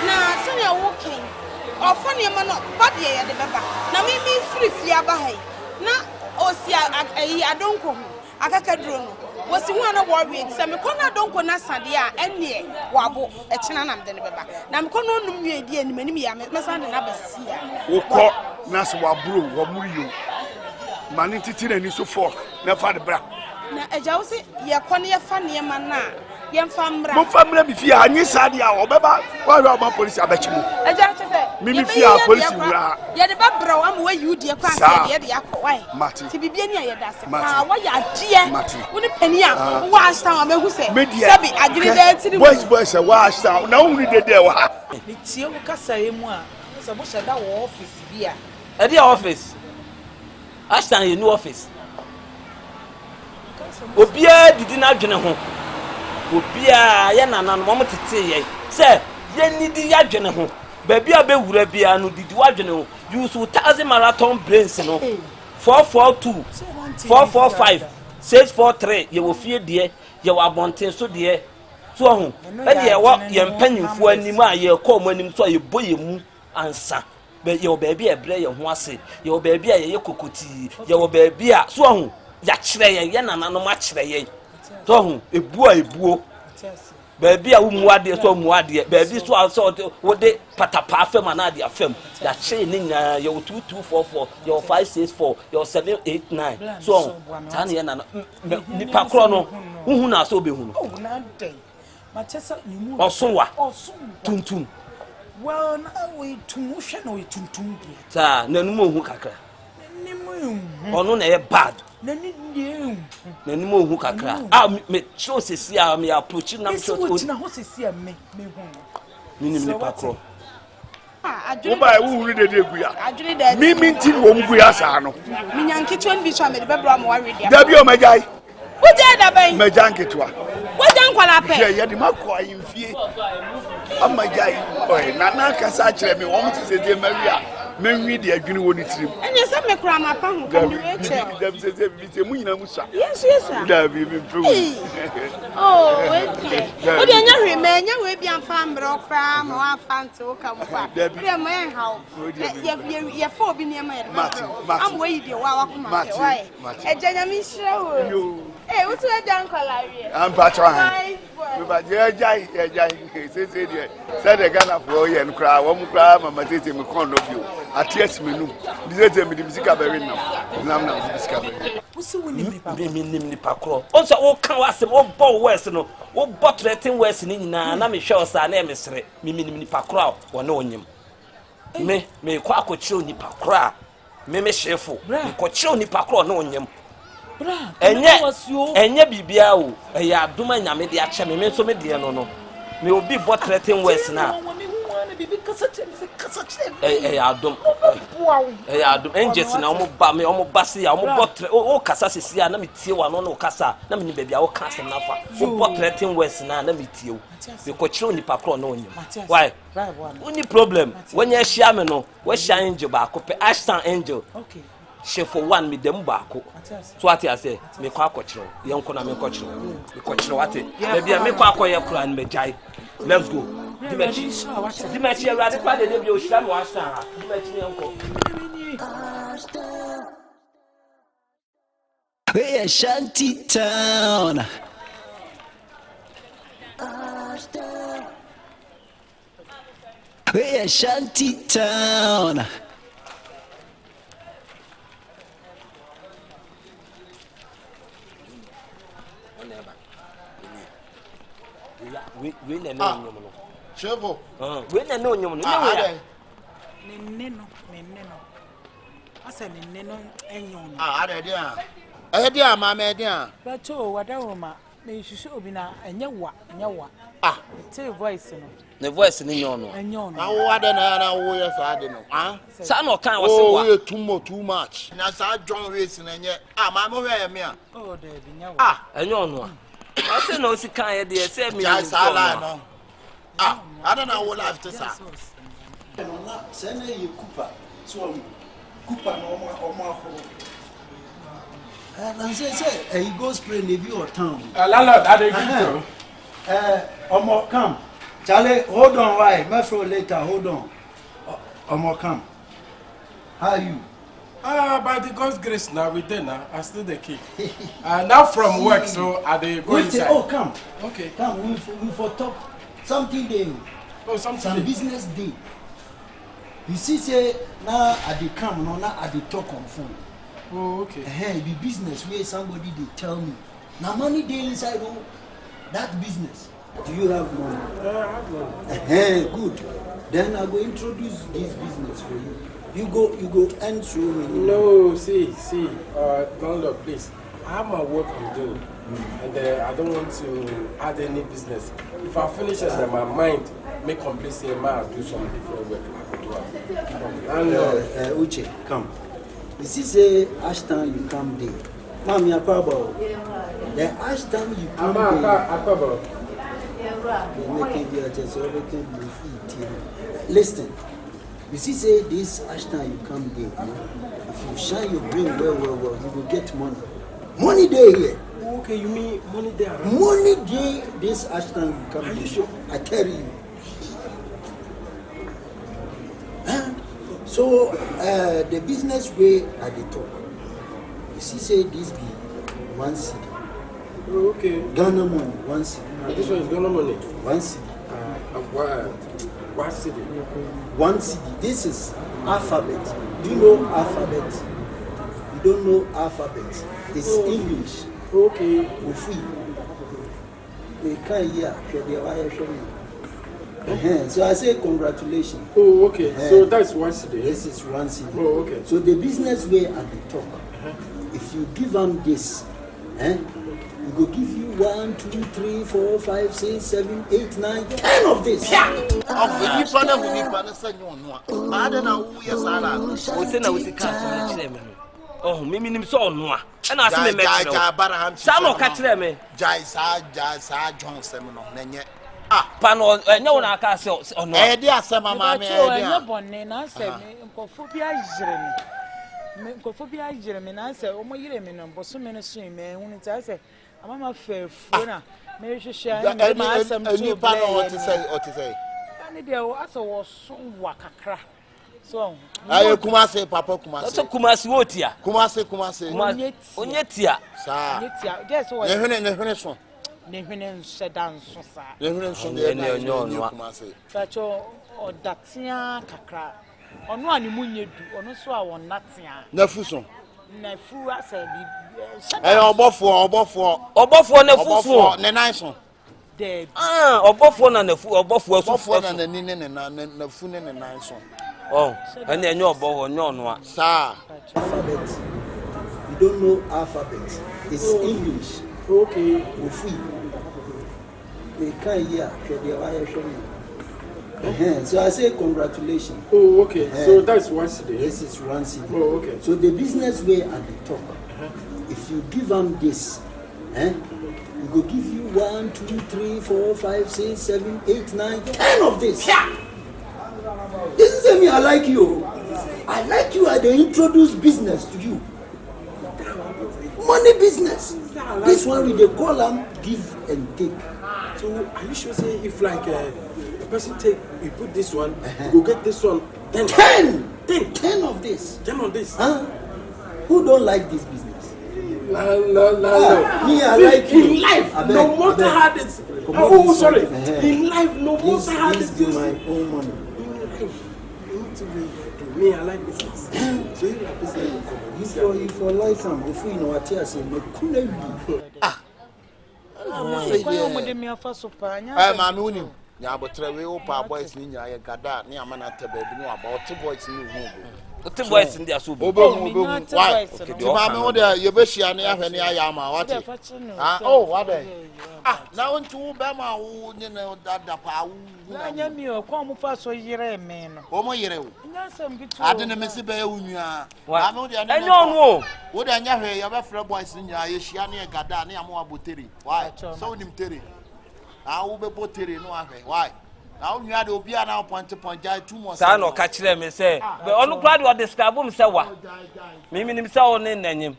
na so na wo ken ofo ne ma no body ye de beba na me free fie aba hai na osi ayi adonko ho akakaduro no wosi hu na worry se me kona adonko na sade a ene wabo e kina nam de ne beba na me kona onum wie di animanim ya me sande na basi a wokɔ na so waburo wo muri yo mani titi na ni so for na fa de bra na eja wo se ye kɔ ne ye fa ne ma na ye mfa mra mo fa mra bi fi anyi sade a obeba wa hwe ma police abachi mo eja chese mimi fi a police wura ye de ba bra wa mo wa yudie kwa se ye de yakɔ wai ti bibia ni a ye da se ka wa ya die wo ni pani a wo Ashtown amehu se sebi agiri da tiri boys se wa Ashtown na wo ni de wa ha ni tie wo kasa ye mu a se mo sheda wo office bia e dia office Ashtown ye new office obia didi na dwene ho obia ye nananom mo tete ye se ye nidi ya dwene ho ba bia be wura bia no didi wa dwene ho use 1000 marathon brains no 442 445 643 ye wo fie de ye wo abonten so de so ho e de ye mpanyimfo anim a ye kɔ mo anim so ye boye mu ansa be ye wo ba bia ebre ye ho ase ye wo ba bia ye kokoti ye wo ba bia so ho ya kyerɛ ye nananom a kyerɛ ye so ho ebuo baby a wo muade so muade baby so also wo de patapa afem na de afem ya che ni nya ye 2244 ye 564 ye 789 so tan ye na nipa kro no hu na so be hu no na dey ma chesa ni mu osunwa tuntum well na we tumusha no tuntum bia sa na nu mo hu kakra ni mu Ono na e bad. Na ni mo hu kakra. Ah me show sesi a me approach na me show. Na ho sesi a me hu. Ni pakro. Oba wu hu de gu ya. Mi nti wo mgu ya sa no. Mi nyanketo nbi so me de bebra mo ware dia. Da bi o majai. Wo je da ban. Majanketwa. Wo je nkwala pe. Ye de makọ ayimfie. Amajai. Oi na kasa kire me wo mti se de maria. Menwi de adwini woni tirim. Enye se me kura ma pa hu kan we che. Da bi se bi se mu nyina mu sa. Yes. Da bi me fu. Oh, okay. O de nya hwe me nya we bi amfa mbre okra ma wa fa nte o kam fa. Dem me hawo. Ye fa obi ne ma ye. Am we yi de wa kuma ke why. E janya mi hire wo. Eh, what you done colari? I'm patron. We ba je jai se de. Say the Ghana for ye nkra, wo nkra mama tete me kon no bio. Atias me nu. Bi se me di bisika berin nam na bisika berin. Wo se woni me pa. Me nim ni pakro. O so wo kan wasem wo bo west no. Wo bo threaten west ni nyina na me hwe o sa na mesere. Me nim ni pakro wo na onyim. Me kwa akotire ni pakro. Me shefo. Me kotire ni pakro na onyim. Enye bibia o eya adoma nyame de ache me so me de no me obi bo threaten west na eya adom enjes na omo base ya omo bo o kasa sesi ya na me tie wa no kasa na me ni bibia o kasa na fa o bo threaten west na me tie o me ko chiro ni pakro na onyim why only problem when you share me no we share angel ba ko pe Ashtown angel okay for one me dem baako so ati ase me kwa akọchiro ye nko na me kọchiro me kọchiro ati baby me kwa akọye kura na me jai let's go dimechi awade kwa de bi o shira me wasa ha dimechi ne nko Hey, shantytown. Hey, shantytown. We na no nyom no chevo we na no nyom no ne no asa ne no enyon ade dia ma me dia but o wada wo ma me hwehwe obi na enye wa te voice no the voice ni nyon no na wo ade na wo ye so ade no sa no kan wo se wa too much na sa John race na enye ma mo hwe me oh de bi nya wa enyon no I say no si kan ye de say me no I don't know what life to say say na ye Cooper so Cooper no omo and say he goes spray navy or town landlord I dey give you omo come Charlie hold on why my friend later hold on omo come how are you by the God's grace now we there now I still the key now from work so I dey go inside come okay come we for talk something day some business day you see say now I dey come no now I dey talk on phone okay the business where somebody dey tell me now money dey inside that business do you have money I have money good then I go introduce this business for you. You go and show me. No, see, landlord, please. I have my work I'm doing, and I don't want to add any business. If I finish it, then my mind may complete say, I'll do some different work. Uche, come. You see, say Ashtown, you come there. Mom, you're about the Ashtown, you come there. Listen. You see, say this Ashtown you come there. If you shine your brain well, you will get money. Money day here. Okay, you mean money there? Money day this Ashtown you come. Are you sure? I tell you. So the business way at the top. You see, say this be 1 city. Okay. Ghana money 1 city. This one is Ghana money. 1 city. What city? 1 city. This is alphabet. Do you know alphabet? You don't know alphabet. It's English. Okay. Ufi. They can't hear. So I say congratulations. Oh, okay. So that's one city. This is one city. Oh, okay. So the business way at the top. If you give them this, we go give you 1, 2, 3, 4, 5, 6, 7, 8, 9, 10 of this. Oh, me so no. And I say me Samo kachire me. Jai sa John Semino nenye. Pano enye na aka se ono. Dey asema ma me enye bonne na se me nkofo bi ajire me. Nkofo bi ajire me na se o mo yire me no boso me no so me hunu ta se amama fefu na me hwehwe ma asem to ni pa no what say. Ani de o asa wo so wa kakra. So aye Kumasi papa Kumasi. So Kumasi wotia. Kumasi. Onyetia. Sa. Onyetia. Guess what? Ne hwene so. Ne hwene shedan so sa. Ne hwene so ne onyo Kumasi. Facho odatia kakra. Ono ani munyedu, ono so a wonatia. Nafu so. Nafu asa bi. Obofo nafu. Ne nan so. Obofo na nafu, obofo na nani ne nafu ne nan so. Oh, and then your boy, no, sir. Alphabet. You don't know alphabet. It's English. Okay. Ufi. They can't hear. So I say congratulations. Oh, okay. So that's one city. This is one city. Oh, okay. So the business way at the top. If you give them this, we go give you 1, 2, 3, 4, 5, 6, 7, 8, 9, 10 of this. This is me. I like you. I like you. I introduce business to you. Money business. This one we they call them give and take. So are you sure say if like a person take you put this one, you go get this one 10 of this. 10 of this. Huh? Who don't like this business? No. Me, I like you. In life, no matter how this. Oh, sorry. In life, no matter how this. This is my own money. Me, I like business. So you like business. If for like some, if you know what I say, me couldn't be. Mami uni. Ya botre we opa boys ni nya ye gada ni amana te ba bi no about boys ni hu go. The boys in there so be. Why? Ti mami wo de ye be hia ne ahwe ne aya ma what? Oh, what dey? Na won tu be ma wo ni na dada pa wo. Anya mi o kwa mu fa so yire me no. O mo yire wo. Nya sam gitu. Ade ne mesi be wu nua. Mami wo de na. Enyo no. Wo de anya hwe ye be frɛ boys ni nya ye hia ne gada ne amo aboteri. Why? So nim teri. Awu be botere no ahwe. Why? Now you had obi na point 2 months. Sa no ka kire me say. But onu kra de describe me say wa. Me nim say o ne nanyim.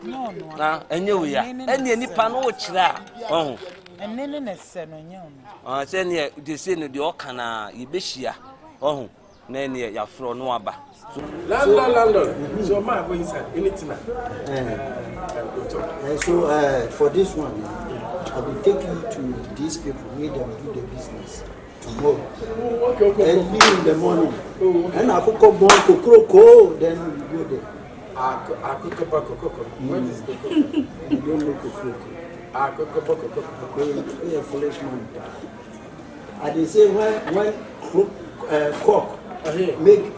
No. Na enye wo ya. Ene nipa no wo kire a. Ohun. Ene ne se no nya o. Say ne de say no de o kana ye be hia. Ohun. Na ene ya fro no aba. Landlord. So ma go inside anything. So for this one, I will take you to these people where they do the business tomorrow. Okay. And me in the morning. And I cook up one cocoa, then we go there. I cook up cocoa. What is cocoa? You don't know cocoa. I cook up cocoa. You're a foolish man. And they say when cock make.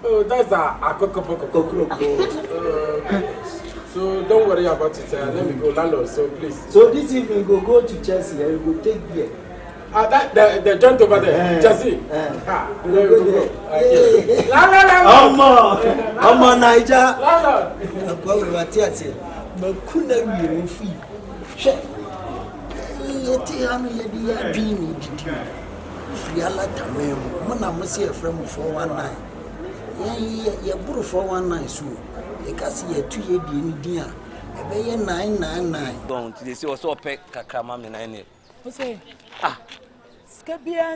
Oh, that's a cocoa. So don't worry about it. Let me go, landlord. So please. So this evening we go to Chelsea and we go take beer. That the joint over there, Chelsea. We go there. Omo Naija. Landlord. Akwa we wati ati. Makuna wi refi. Hwe. Yeti anu ye di ya dream didi. Free ala tamem. Mo na mo se efra mu 419. Ye buru 419 so. Because ye 2 year di ni din a. Ebe ye 999. Don't they say also pay kakrama me 9. O say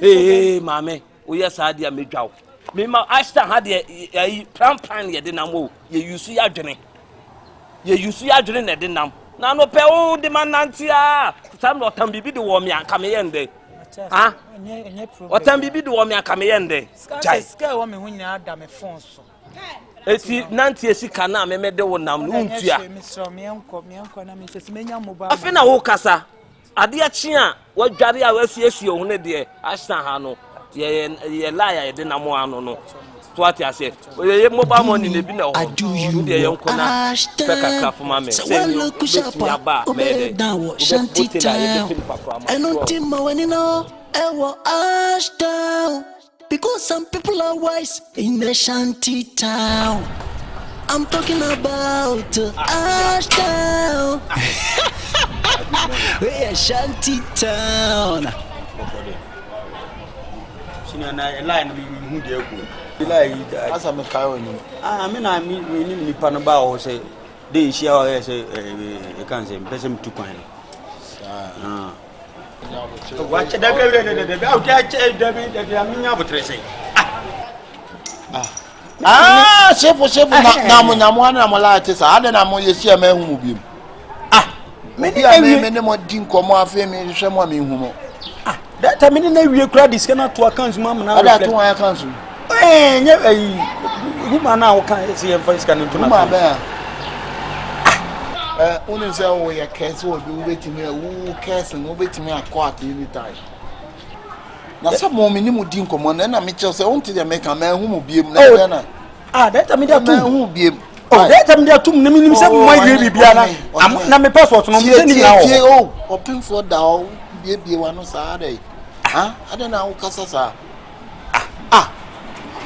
Hey, mame, we yes had ya medwaw. Me ma Ashtown had ye pran ye de nam wo. Ye yusu ya dwene. Ye yusu ya dwene na de nam. Na no pe o de man nantia. Sam no tam bibi de wo me anka me yende. Ha? O tam bibi de wo me anka me yende. Jai. Ska wo me hu nyina da me phone so. Eti nantie sika na me de wo nam no ntua. Me enko na me sesi menya mobile. Afi na wo kasa. ade akye a wadware a wafiesie ho ne de Ashtown ha no ye lie ye de na mo ano no to ati ase ye mobile money ne bi na ho de ye nko na peka craft mama say look sharp me down shantytown and until my when you know Ashtown because some people are wise in the shantytown. I'm talking about Ashtown. We're shantytown. Sinana line we dey go. Line as am kai on. Me na me ni pa no ba o say dey share o say e kan say person tu kwan. Watch the out there minya botrese. Shefu na munyamu na molate sa ade na mo yesi ama hu bi. Me ne mo din komo afi me hwe mo me hu mo. That time na wie kura dis kana to account mam na. Ada to wan account. Nye huma na wo kan see em face kan to na. Huma ba. Unu say wo ye kese wo bi wetimi wo kese no wetimi akọ any time. Na some mo me ni mo din komo na me che say unti dey make am hu mo biem na na. That time dey to hu biem. That time dey to me ni say mo ye bibia na me passport no me ni na wo. Open for da o bie wa no sa dey. Ada na wo kasa sa.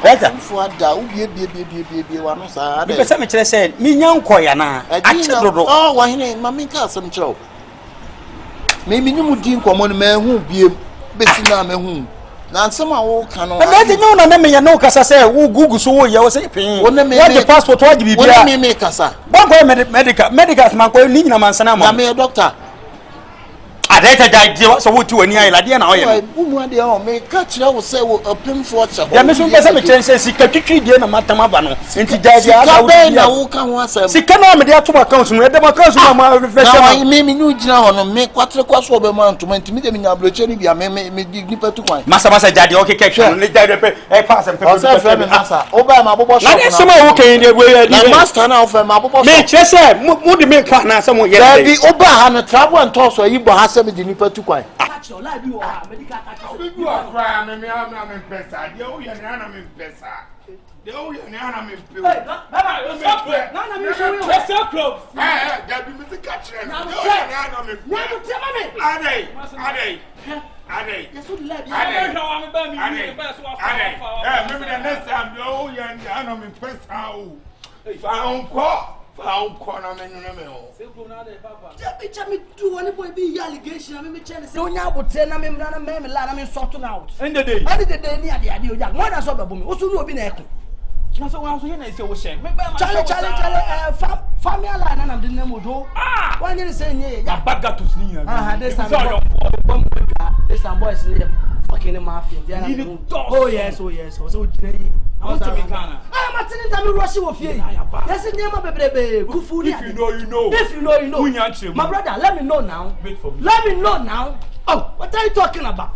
Right for da wo bie wa no sa dey. Because me kire say me nya nkoya na. Achi dodo. Wa hene mami ka asem kire. Me ni mo din komo no me hu biem. Besi na me hu. Na nsema wo kan no. Na de nyu na me ya no kasa say wo gugu so wo ye wo say pin. What the passport wa di bibia. Wo me kasa. Ba ko medical man ko ni nyina man sana mo. Na me doctor. Adeta jai so wo ti wani ayi la de na wo ye. Wo mu ade o me ka kire wo say wo apem for cha. Ya me so pese me kire say sika twitwi de na matama ba no. Enti jai dia na wo na wo kan ho asem. Sika na me de ato account no. E de account no ma refresh. Na me nyu gina ho no me kwatre kwaso be ma ntoma ntimi de me nya bloche ni bia me di nipa tu kwan. Masa jade o keke no le jade pe e pass em pe. O say friend me masa. O ba ma bobo shop. Na de sema wo kan de we na master na o fe ma bobo shop. Me kire say mo de me kan na say mo ye. Baby o ba ha no travel and toss so yi bo ha say me di nipa tu kwan. Your life you are medical catch. You are crying, me am pesa. The o ya na me pesa. The o ya na me pesa. Hey, Baba, na me show you. Let's go club. That be me catch. The o ya na me. Na mo tell me. Ade. Yes, you love you. Ade. Maybe the next time the o ya na me pesa o. If I don't call. Found corner men no me o. Ja me do any boy be allegation me chance say onya abotre na me mra na me la na me sort out. End the day. Ade the day ni ade o ja. Mo na so bebo me. O so ni obi na ekun. Na so wan so here na say wo share. Me ba ma. Chale family line na dem dem odo. Wan you say nye ya baga to sni ya. This some boys need fucking mafia. Oh yes. So jine. I'm telling them rush you fear. Yes, Kufu. If you know, you know. If you know, you know. My brother, let me know now. Wait for me. Let me know now. Oh, what are you talking about?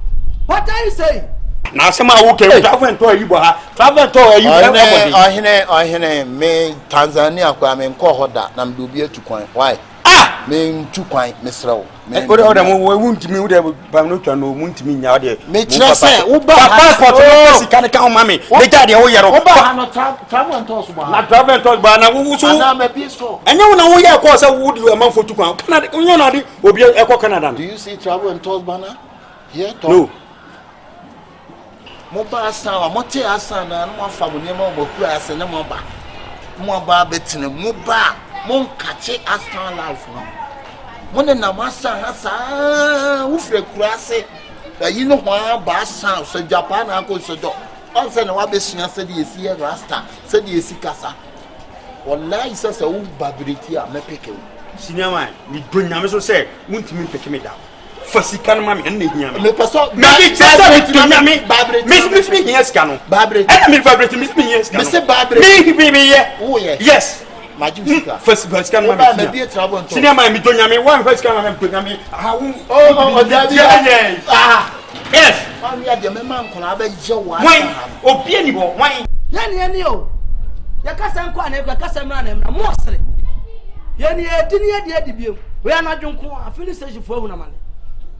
What are you saying? Na sema wo ke travel and tour yibo ha. Travel tour you ohene me Tanzania kwa me nko hoda na mdobi atukwan. Why? Me ntukwan mesrew. Me oda mo wuntimi wo de ba no twa no wuntimi nya wo de. Me kire say wo ba passport no sika ne kan ma me. Me jade wo yero. Wo ba no travel and tour ba. Na travel and tour ba na wo so. Na me be so. Enye wo na wo ye ko say wo di man for tukwan. Canada onyo na di obi e Canada. Do you see travel and tour ba na? Here talk. No. Mo ba asan mo te asan na mo afa mo niam mo ku asan na mo ba betine mo ba mo nkache Ashtown life no mo ne na asan asa wo fre kurase yi no ho ba asan so Japan ako so do on se na wa be sua se de esi rasta se de esi kasa wallahi se wo babiriti a me peke wo sinama ni donyame so se muntimi peke me da fasikan mami enne hiame me peso me bi chesa me donyame miss me here skano babreti and me vibrate miss me here skano me se babreti me ye oh yeah yes majusika fasikan mami me bi travel to sinama me donyame one fasikan mami donyame oh daddy yes man ya de me man kono abeje wa wan obi ani bo wan yani o ya kasa nko ana ya kasa mra na mra mo sere yani edini edi biem we anadwonko afili stage fo hu na mane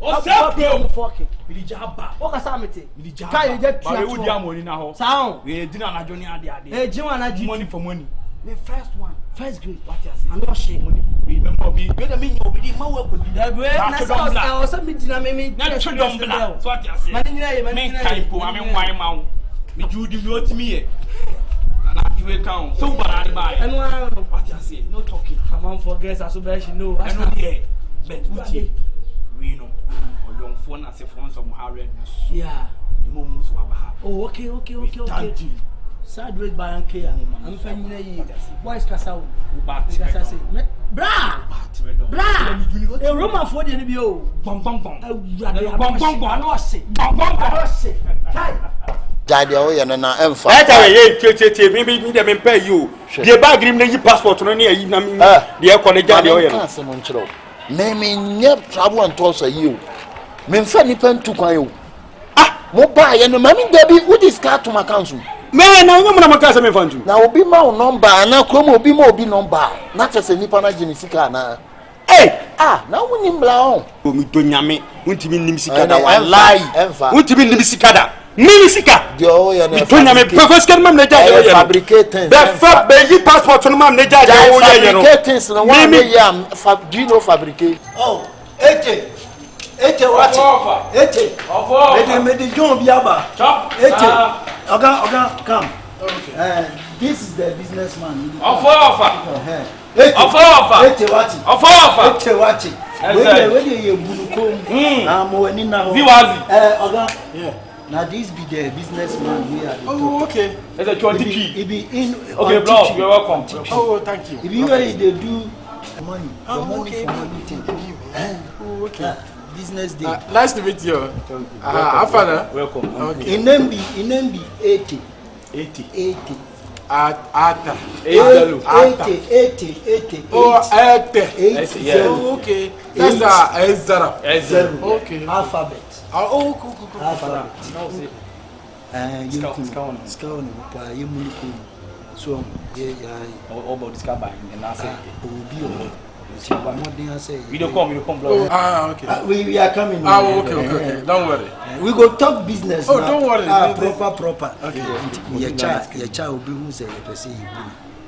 O se bro. Fucking. Midi jaba. O ka sa mete. Midi jaba. Ka ye get ba we wudi amoni na ho. Sound. We di na anajo ni ade ade. Eh, Jim and money for money. The first one, first grade. What you say? I'm not sure. Money. We remember me. You dey mean obidi ma we ko di. Da be na sa o so me dina me. Na chudom bla. So what you say? Mani nyina ye, mani me nyina. kai po ame nwan ma wo. Me judi me otimi ye. Na you count. So banana buy. And what you say? No talking. Come on forget as so she know. I know here. Bet uti. We know. Olong phone as if from some Harriet. Yeah. Oh, okay. Sad rate by Ankia. I'm family. Boys Casao. Bra! A Roman for the NBO. Bong. I know say. Daddy, oh, and na emfa. Me dem pay you. The bag rim na passport no na yi na me. The college daddy oh yeah. Me nyep travel and toss you. Me mfa nipa ntu kwan yo. Mo ba ye no mami Debbie who this car to my council. Me na nyam na maka se me fantu. Na obi ma o number na krom obi ma obi number. Na chese nipa na gini sika na. Na woni mbla on. O mi do nyame, untimi nim sika da wallahi. Untimi nim sika da. Nim sika. Yo ya na. Do nyame professional mam na jaje o ye. Fabricating. The fab be yi passport no mam na jaje o ye no. Fabricating no one me ya do you know fabricate? Oh, Ete what? Ete. Mede John Biaba. Chop. Ete. Oga, come. Okay. This is the businessman. Offer. Ete what? Offer. Ete what? Where you bunukom? Mo ni na ho. Viwazi. Oga. Yeah. Now this be the businessman we are. Oh, okay. It's a 20 key. He be in. Okay, bro. You're welcome. Oh, thank you. If you where they do money. Okay. For money. Okay. Business day. Nice to meet you. Afana. Welcome. Okay. In them be 80. Ata. 80. Oh, 80. 80. Yeah. Okay. That's zero. Okay. Alphabet. Oh, cool. Alphabet. Scout. So, yeah. All about this car buying and I say, we don't come, bro. Okay. We are coming. Okay. Don't worry. We go talk business. Oh, now. Don't worry. Proper. Okay. Your child will be who say you say you.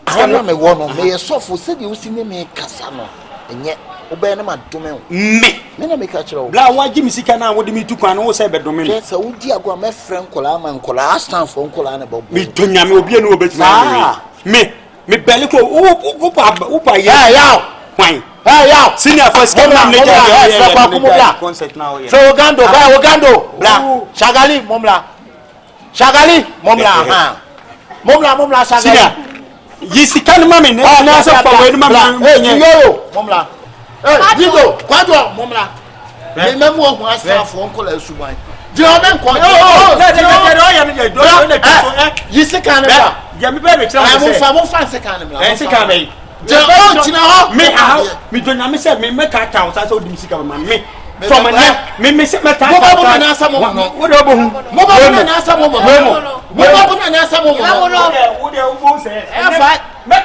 I know me one me so for said you see me kasa no. Enye obe na madome. Me na me ka kire o. Bla wa gi mi sika na wo de mi tu kwan no wo say be dome. Yes, wo di agwa me friend kola man kola Ashtown for kola na bo. Mi tonya me obi na obe tima me bele ko wo pa ya. Why? Hey, yo! Senior first come na me concert now here. So Ogando, bla. Shagali, momla. Momla Shagali. Senior. Yisi kan mami ne na so for we mami. Hey, yo, momla. Hey, Digo, kwadwo, momla. Me memu ogun asa for uncle Esuban. Di o ben kon. Yisi kan bla. Ya mi be be kira mo fa se kan bla. Se kan be. Me don't know. Me say me make a town. So do music about me. From a me say me town. What do you make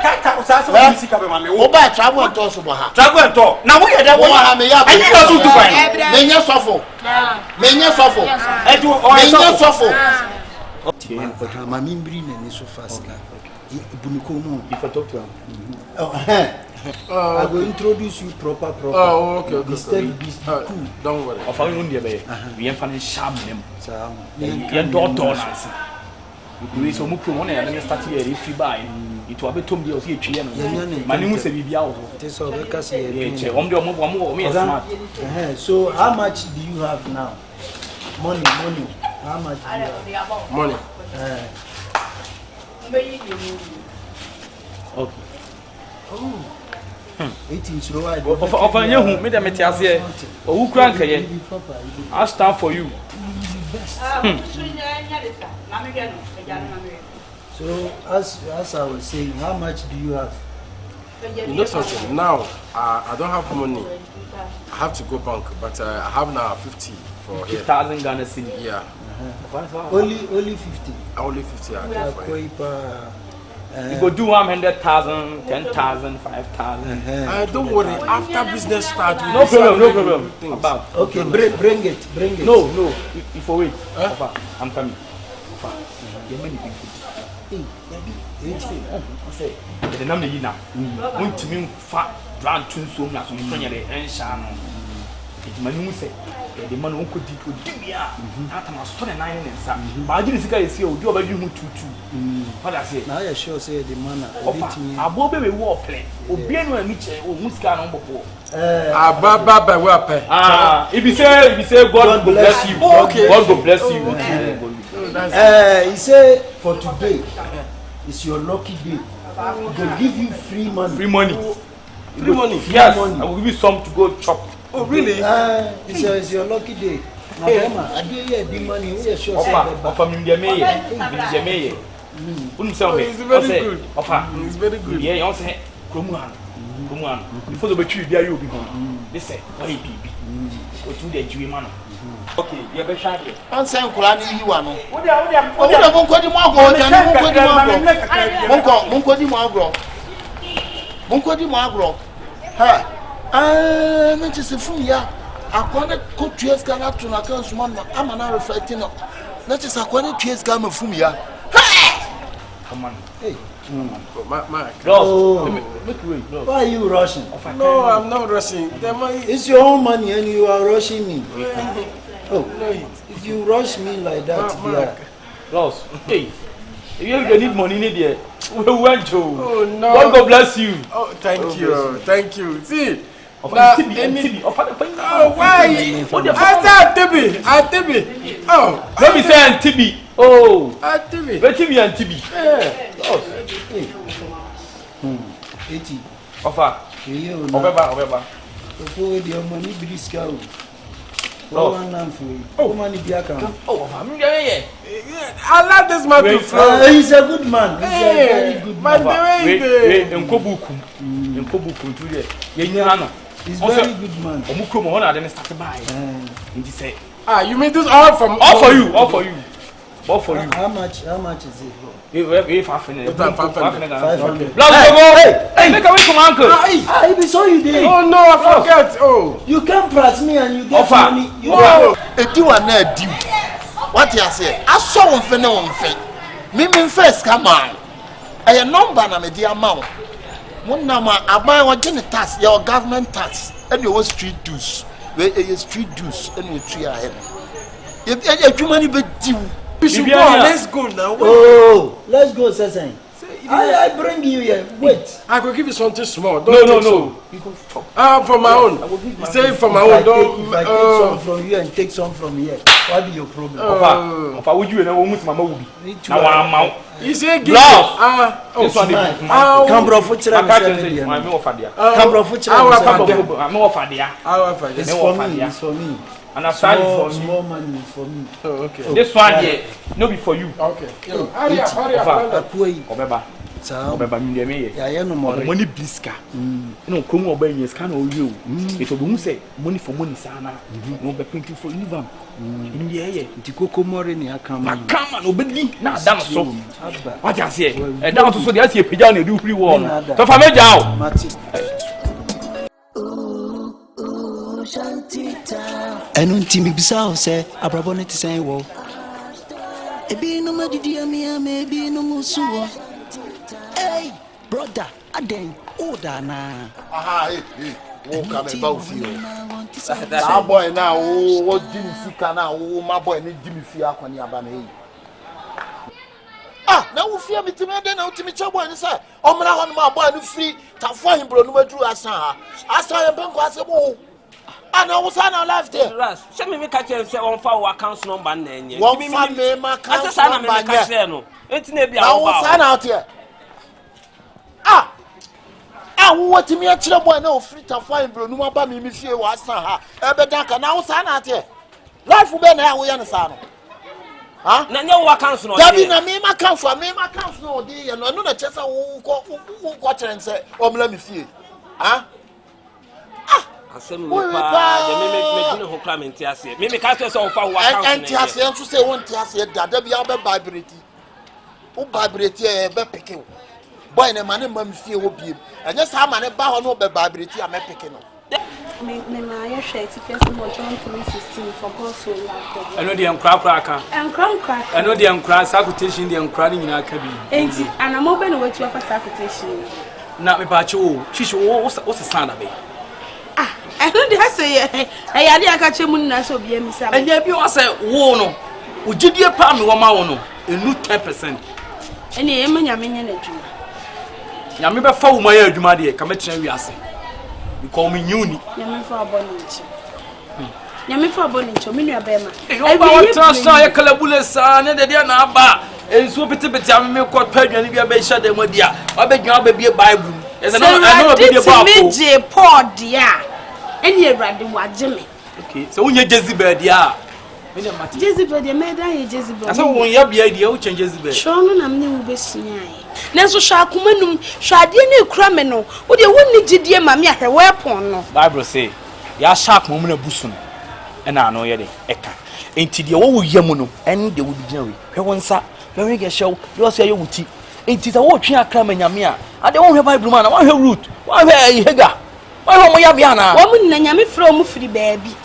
a town. So do music about me. Oba travel and talk about. Travel and talk. Now we get that one. I need us to find. Menya sofo. Menya sofo. Okay, my mimbri na so fast. Bunukomo. If I talk to him. I will introduce you proper. Oh, okay. Cool. Don't worry. Of our own dear, we are finding sham them. Your daughter. We so much one and start here if you buy. It will be told you see a tree. My name is a Bibiao. So, how much do you have now? Money. How much do you have? Money. Okay. Oh. 18 slow. Of a new made a metias or who crank again. I'll start for you. So, as I was saying, how much do you have? You know something? Now, I don't have money. I have to go bank, but I have now 50 for 50,000 Ghana cedi. Yeah. Only 50. Only 50. You go do 100,000, 10,000, 5,000. Don't worry. After business start, no problem. About. Okay, bring it. No. If you wait, I'm coming. There are many people. Say, the number you now. Want to mean fat, drown too soon as we send you and shine. It's my new say. The man who could do me out. I'm a 9 and some. But I didn't think I see you do about you too. What I say? Now I sure say the man. I will be war play. Or be no Mitchell or Muscan on before. Baba weapon. If you say God bless you. Okay. God will bless you. He said for today it's your lucky day. They'll give you free money. Free money. Yes. I will give you some to go chop. Oh really? It's your lucky day. I do the money. We are sure. Offer me the mayor. It's very good. Offer. It's very good. Yeah, you also Kumuan. Before the battery, there you be home. They say, why baby? Go to the Jew man. Okay, you're better shy. I'm saying, Kulani, you are no. What not just a fool, yeah. I can't go to Escalating to account one. I'm an hour reflecting. Not just a quantity to Escalating from ya. Come on. Hey. Why are you rushing? No, I'm not rushing. It's your own money and you are rushing me. Oh, if you rush me like that, Ross, hey, if you need money, we went to. Oh no. God bless you. Oh, thank you. See. Oh, why? Tibi. Oh, let me say Tibi. Oh, Tibi. Let Tibi and Tibi. Yeah. 80. Offer. Obeba. Before the money be discount. Oh, money be account. Oh, I like this man to flow. He's a good man. He's a very good man. Wait, Nkobuku today. He's very good man. Omukumo one then start by. And he say, you mean this all from all for you. How much is it? If 500. 500. Hey, make away from uncle. I be so you did. Oh no, I forget. Oh, you can press me and you get money. You do a net do. What you say? I saw one for no one. Me first come on. A number na me the amount. One number I buy one tax, your government tax, and your street dues. Where street dues and we tree ahead. You money be due. Let's go now. Oh, let's go, Sesen. I bring you here. Wait. I will give you something small. No. From my own. Say from my own. If I take some from you and take some from here, what be your problem? If I would you and I will move my movie. Now I'm out. You say give this one is come bro for chira. I'm offer there. Come bro for chira. I'm offer there. It's for me. And I'm sorry small money for me. Oh, okay. This one here, no be for you. Okay. Hurry up. Obeba me ya no more. Money bliska. No come oba yes can o you. It will be say money for money sana. No be plenty for you am. Yeah. Ntikoko more ni akama. Akama no be na dam so. What you say? E down to so dey see e pija na do free wall. So fa meja o. Mati. Ẹnu ntí mi bisa o sẹ abrabọ ne ti sẹ́yìn wọ. Ebi inú ma didi ami ebi inú mu sùn wọ. Hey, brother, aden o da na. Wo ka me ba o fi o. That boy now, wo di mi sika na, wo ma boy ni di mi fi akwani aba na yi. Na wo fi mi ti me den na wo ti mi che boy ni say, o mra ho no ma boy ni free, ta fo himbro no maduru asan ha. Asan ye ben ko asebo. Ana wo sa na life there. Ras, se me ka che se won fa wo account number na enye. Won fa me ma account number. Asa na me ka che no. Enti na bia wo ba. Na wo sa na out here. Wo ti mi a kire boy na o free ta fine bro no ma ba mi fie wa san ha. E be dan ka na wo sa na out here. Life be na wo ye ne sa no. Na nye wo account no. Dabi na me ma account no dey ye no na che sa wo ko kire nse o mla mi fie. Asem me pa de me dine ho kra me ntiase me ka se o fa wo account na ntiase enso se won ntiase da bia be vibrate o vibrate e be pick boy ne man mam fie ho biem anya sa man ba ho no be babreti a mepeke no me ma ya hwe ti first of John 3:16 for God so loved. I know the enkra aka. Enkra. I know the enkra sakutation the enkra ni nyina aka bi. Enti anamo be no wetu afa sakutation. Na me pa che o, shishi o se sana be. I know they say I ade aka che mu na so bia mi sa. Enya bi o se wo no. Ugidie pa me wo ma wo no. Enu 10%. Eni e manya menya na adwuma. Nyame be fa wo ma ya adwuma de ka metena wi ase. Because me nyuni. Nyame fa abonenchi. Nyame fa abonenchi me nua be ma. E ba wa transfer ya kalabule sa ne de dia na aba. Enso pete ame ko pa adwane bia be hya de mo dia. Wa be dwan ba bie Bible. Ese no no be bie ba me je Paul dia. Eni Ewrade waje me. Okay. So unye Jezebel dia. Jezebel dia me dan ye Jezebel. Asa won ya bia dia wo chen Jezebel. Sho no na me wo besunyai. Nenso hwa akomanum hwade na ekura me no. Wo de wonni gidie ma me ahwe weapon no. Bible say ya shark mo na busu no. Ena ano ye de eka. Enti de wo yam no en de wo bigina we. Hwe wonsa, me we ge hyew, de wo se ye wuti. Enti za wo twe akra manyame a. Ade wo hwe Bible man na wo hwe root. Wo hwe Hega. Wo hwe mo ya bia na. Wo mu na nyame frɛ wo mu firi baabi.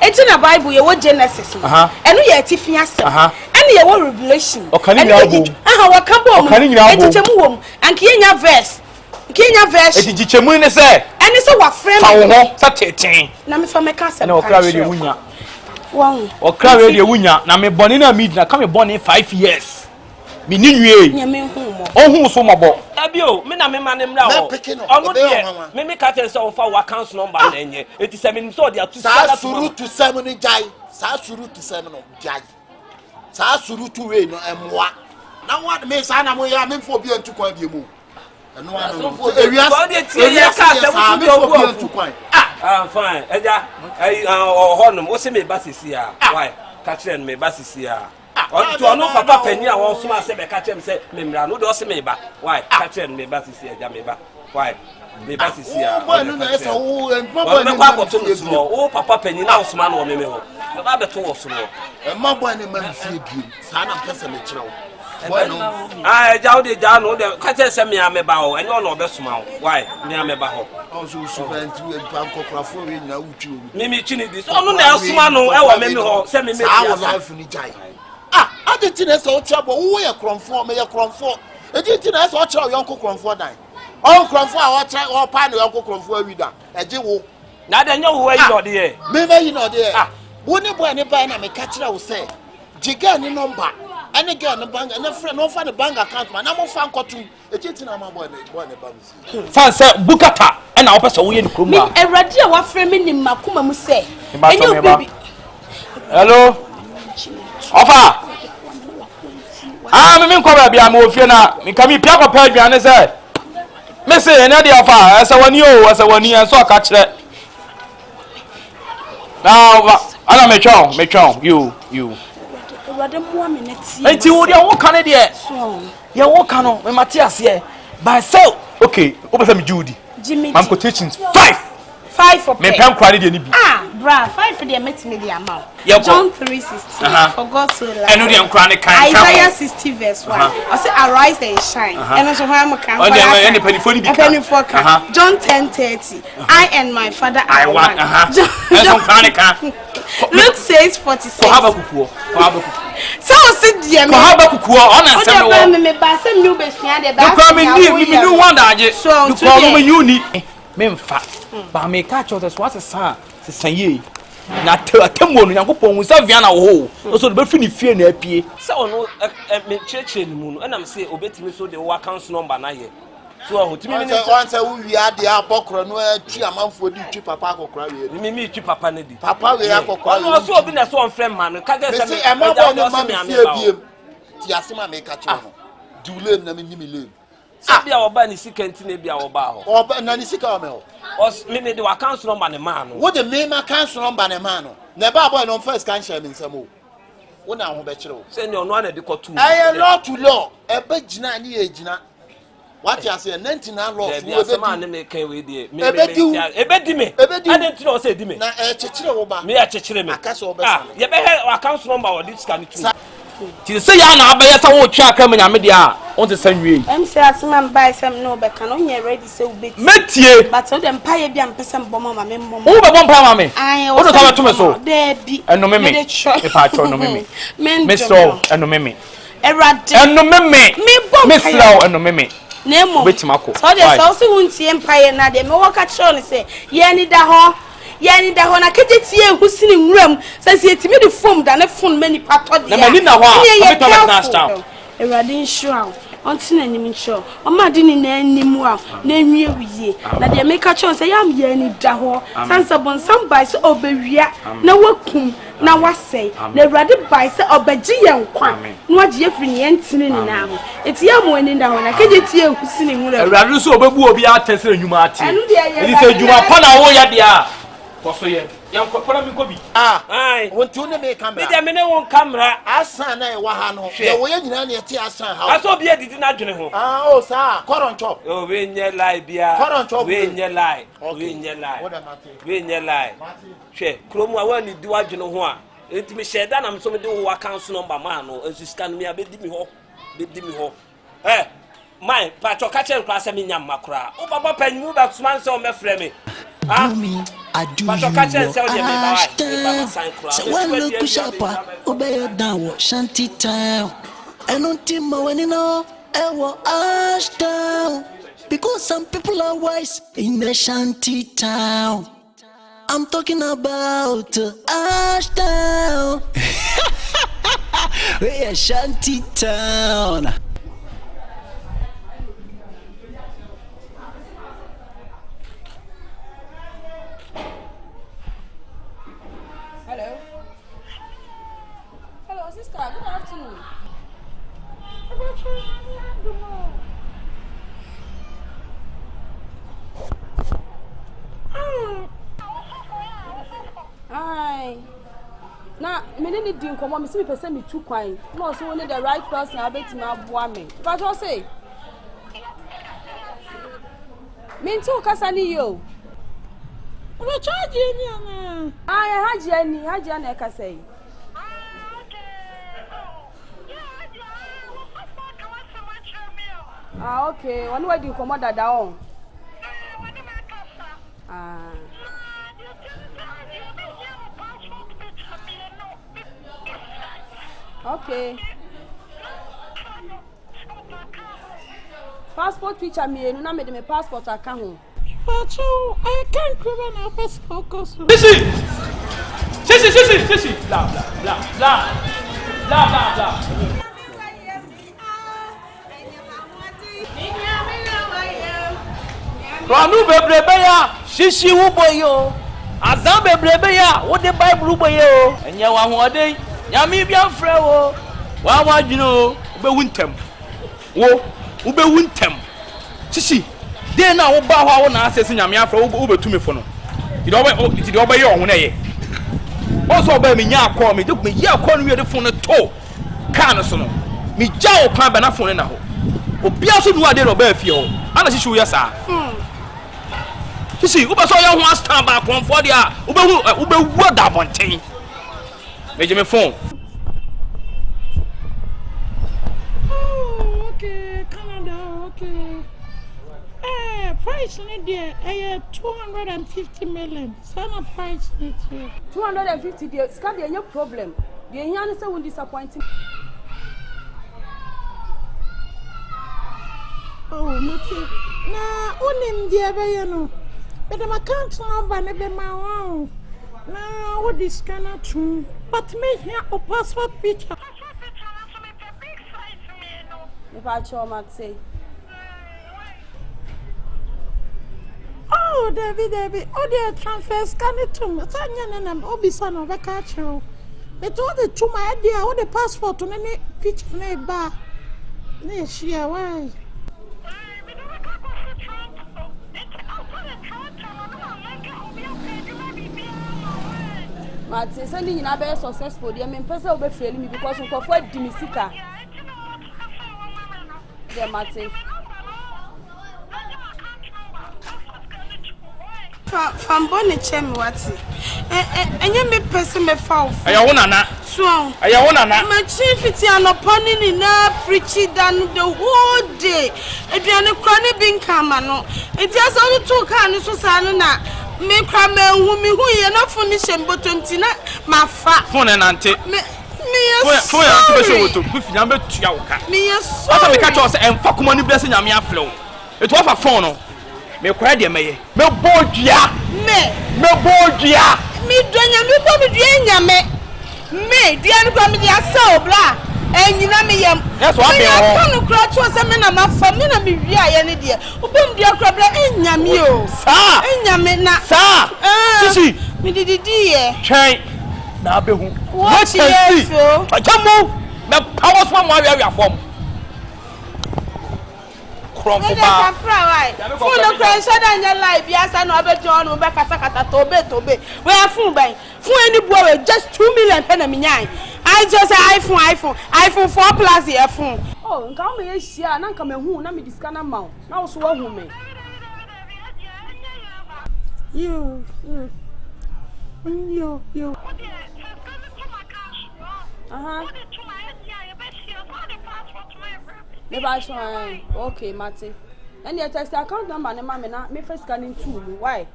Enti na Bible ye wo Genesis no. Enu ye atifi asem. Ene ye wo Revelation. Okani nyina bo. Wa ka bo mu. Enti chemu wom. Anke nya verse. Nya verse. Enti chemu ne se. Ene se wa frame. Fa wo ho sa teten. Na me fa me ka asem. Ene okra we de wunya. Wow. Okra we de wunya na me boni na mid na ka me boni 5 years. Me ni nwie. Nyame hu mo. Ohun so mabo. Ebio, me na me ma ne mra wo. Onu de me ka tell say on fa wa council number na enye. Eti 7 so de atu sa suru to 7 ni jai. Sa suru to 7 no jai. Sa suru to we no emwa. Na what me sa na mo ya me fo bi antu kwan bi mu. Eno anu. Ewia. Ewia ka se wo bi antu kwan. Fine. Eja, honum, wo se me ba sisi a. Why? Ka kire me ba sisi a. To ono papa pani a won suma se be ka kire me se me mra no de o se me ba. Why? Ka kire me ba sisi eja me ba. Why? Me ba sisi a. Boy no na esa wo papa ni kwa ko to no wo papa pani na o suma no me me ho. Ba be to wo so no. Ma boy ni man fie bi. Sa na pesa me kire wo. Jaw de ja no de ka kire se me ameba ho. Enye ono be suma ho. Why? Me ameba ho. Also suventu e pankokrafo we na utu. Me chini di. So ono na suma no e wo me ho. Se me sa wo life ni jai. Aditi na so trouble wo ye kromfo me ye kromfo. Aditi na so chira yonko kromfo dan. On kromfo a wo chira wo pa na yonko kromfo awida. Eje wo. Na de nya wo yi no de ye. Me me yi no de ye. Wo ni boy ni ba na me ka chira wo se. Jiga ni number. Any girl no bank and friend no fa the bank account man. Na mo fa nkotu. Aditi na ma boy ne ba mu. Fan se bukata e na wo pese wo ye ni kroma. Me Ewrade a wa frɛ me ni makoma mu se. Enyo baby. Hello. Ofa. Me nkwa bia ma ofie na me ka me pia kwa pa aduane se me se ene de ofa ese wani o ese wani en so ka kire na ana me twon you Ewrade mo me na tie enti wo de wo ka ne de ye wo ka no me mate ase by self okay wo pese me Judy Confrontation 5 for me pem kwa ne de ni bi bra 5 de met me the amount John 3:16 for God so loved. Eno de nkra ne kan Isaiah 60 verse 1 I say arise and shine eno so ha am kan any penifoni bi kan John 10:30 I and my father are one John nkra ne kan Luke 6:46 ko Habakuku so sit there me Habakuku ona nsem no wo me ba se me obesua de ba ko me ni wanda aje so ko no me uni me mfa ba me ka cho so what san se sanye na atemo no Yakobon hu sa via na wo ho so do be fini fie na apie se ono me cheche ni mu no na me se obetimi so de wo account number na ye so hotimi ni once we wi ade abokro no atwi amanfo di twi papa akokra we mi twi papa na di papa we akokra no so obi na so on friend man ka ge se me e ma bo no ma me fie biem ti asema me ka cho no dule na me nyimi le sabia oba ni sikenti na bia oba ho oba na ni sika o me ho me de account number ne man no wo de me ma account number ne man no na ba boy no first can share me nsamo wo na ho be kire wo se ne ono ana de kotu aye law to law e ba gina ni e gina what you say 99 law wo be ma ne me kan we de me ebedi me ade ntino o se di me na e chekire wo ba me ya chekire me akase wo be sa ye be account number o this can too Ti say ya na abaya sa wo twa aka me nyame dia on te sanwie em say asem buy some no be kan on ready say ubeti metie but so dem paye bia mpese mbom ma me mbom wo be bom pa ma me wo do ta to me so de bi eno me e pa cho no me so eno me erade eno me slow eno me Nemo betimako so de so se wuntie mpaye na de me wo ka cho ne say ye ni da ho na keje tie husini nwuram say se etimi de form da ne phone mani pato de na mani na ho a be to na Ashtown erade insure onti na nim insure o ma de ni na animu a na nwie wiye na de me ka cho say yam ye ni da ho sansa bon sam by so obewia na wakum na wasei na erade by say obeji ye nkwa na waje afri ne yentini ni na ho eti ya mo ni da ho na keje tie husini nwuram erade so obebu obi atese anyuma ati edi say juma pa na wo ya dia koso ye yan ko para mi ko bi ai wonti one me camera me de me ne won camera asan na e wa ha no ye wo ye nyina na ye ti asan ha aso bi edidi na dwene ho o sa koroncho o we nye lie bia koroncho we nye lie we nye lie we nye lie hwe kromu a wani di wa dwene ho a enti me sheda na me so me de wo account number ma no ensu scan me abedi mi ho my pacho ka chen kwa se me nyam makura o baba panyimu ba suman se o me frɛ me I do you Ashtown. So when look push up, obey down shantytown. And until my when you know, Ashtown. Because some people are wise in the shantytown. I'm talking about Ashtown. We're shantytown. Hello, sister. Good afternoon. Hi. Now, me need to come on. Me see me person me too quiet. No, so we need the right person. I bet me abua me. But what say? Me too, kasani yo. We charge you ni. Ah, haji ani kasai. Ah, okay. One way you come out down. Ah. Okay. Passport picture me, no na me my passport account. But I can't prove my passport cause. Sissy. Blah blah blah blah. Blah blah blah. Ranu bebrebe ya shishi wo boyo azan bebrebe ya wo de bible boyo enye wa hoden nyame bia frɛ wo wa wadwene o be wuntem wo be wuntem shishi de na wo ba ho wo na asese nyame afrɛ wo betumi fo no ti de oba ye ohun na ye o so ba me nya akọ me de me ye akọ no we de fo no to kan so no me gya o kan ba na fo no na ho obi aso nu ade no ba afie ho ana shishi wo ya sa Sisi, ube so ya ho stand back for dia. Ube wo da bonten. Meje me phone. Oh, okay, Canada, okay. Price in there, 250 million. Sana price in it. 250 there. Scan there no problem. The here say won disappointing. Oh, Mati. Na unim dia be you know. But my account number never my own. Now what is scanner true? But me here a passport picture. If I show Mati. Oh, David. Oh, they transfer scan it to me. Tanya and Obisan of a catcher. But all the to my idea, all the passport to any picture neighbor. Nay, she why? But say you na be successful dey me person will be failing me because we for dimisika. Yeah, Mate. From Bonnie Chemwati. And you may person me fall. I want to so I want to my chief is an opponent in a preachy than the whole day. If you are a chronic being camano, it has only 2 cans of Sanana. Make a man whom you are not finishing but Tina, my fat phone and auntie. Me catch us and fuck money blessing a mere flow. It was a phone. Me cry dear me. Me bogia. Me bogia. Me donya me bomi duenya me. Me dear come dia so bra. And you know me yam. That's what I can't crouch was a man of for me na me via any dear. Ubum dia crabla enya me o. Sa. Enya me na. Sa. Sisi. Me didi dear. Chai. Na be hu. What you so? Ajamu. Me powers one where we are from. From for ba. Full of pressure than your life. Yes, I know about John Ubeka Sakata Tobe. Where are full by? For any boy, just 2 million penny. I just iPhone 4 plus the iPhone. Oh, come here, she and come home. Let me discount amount. Now, so what woman? You. Okay, Matty. And your test account number, and mamma, me first scanning too. Why?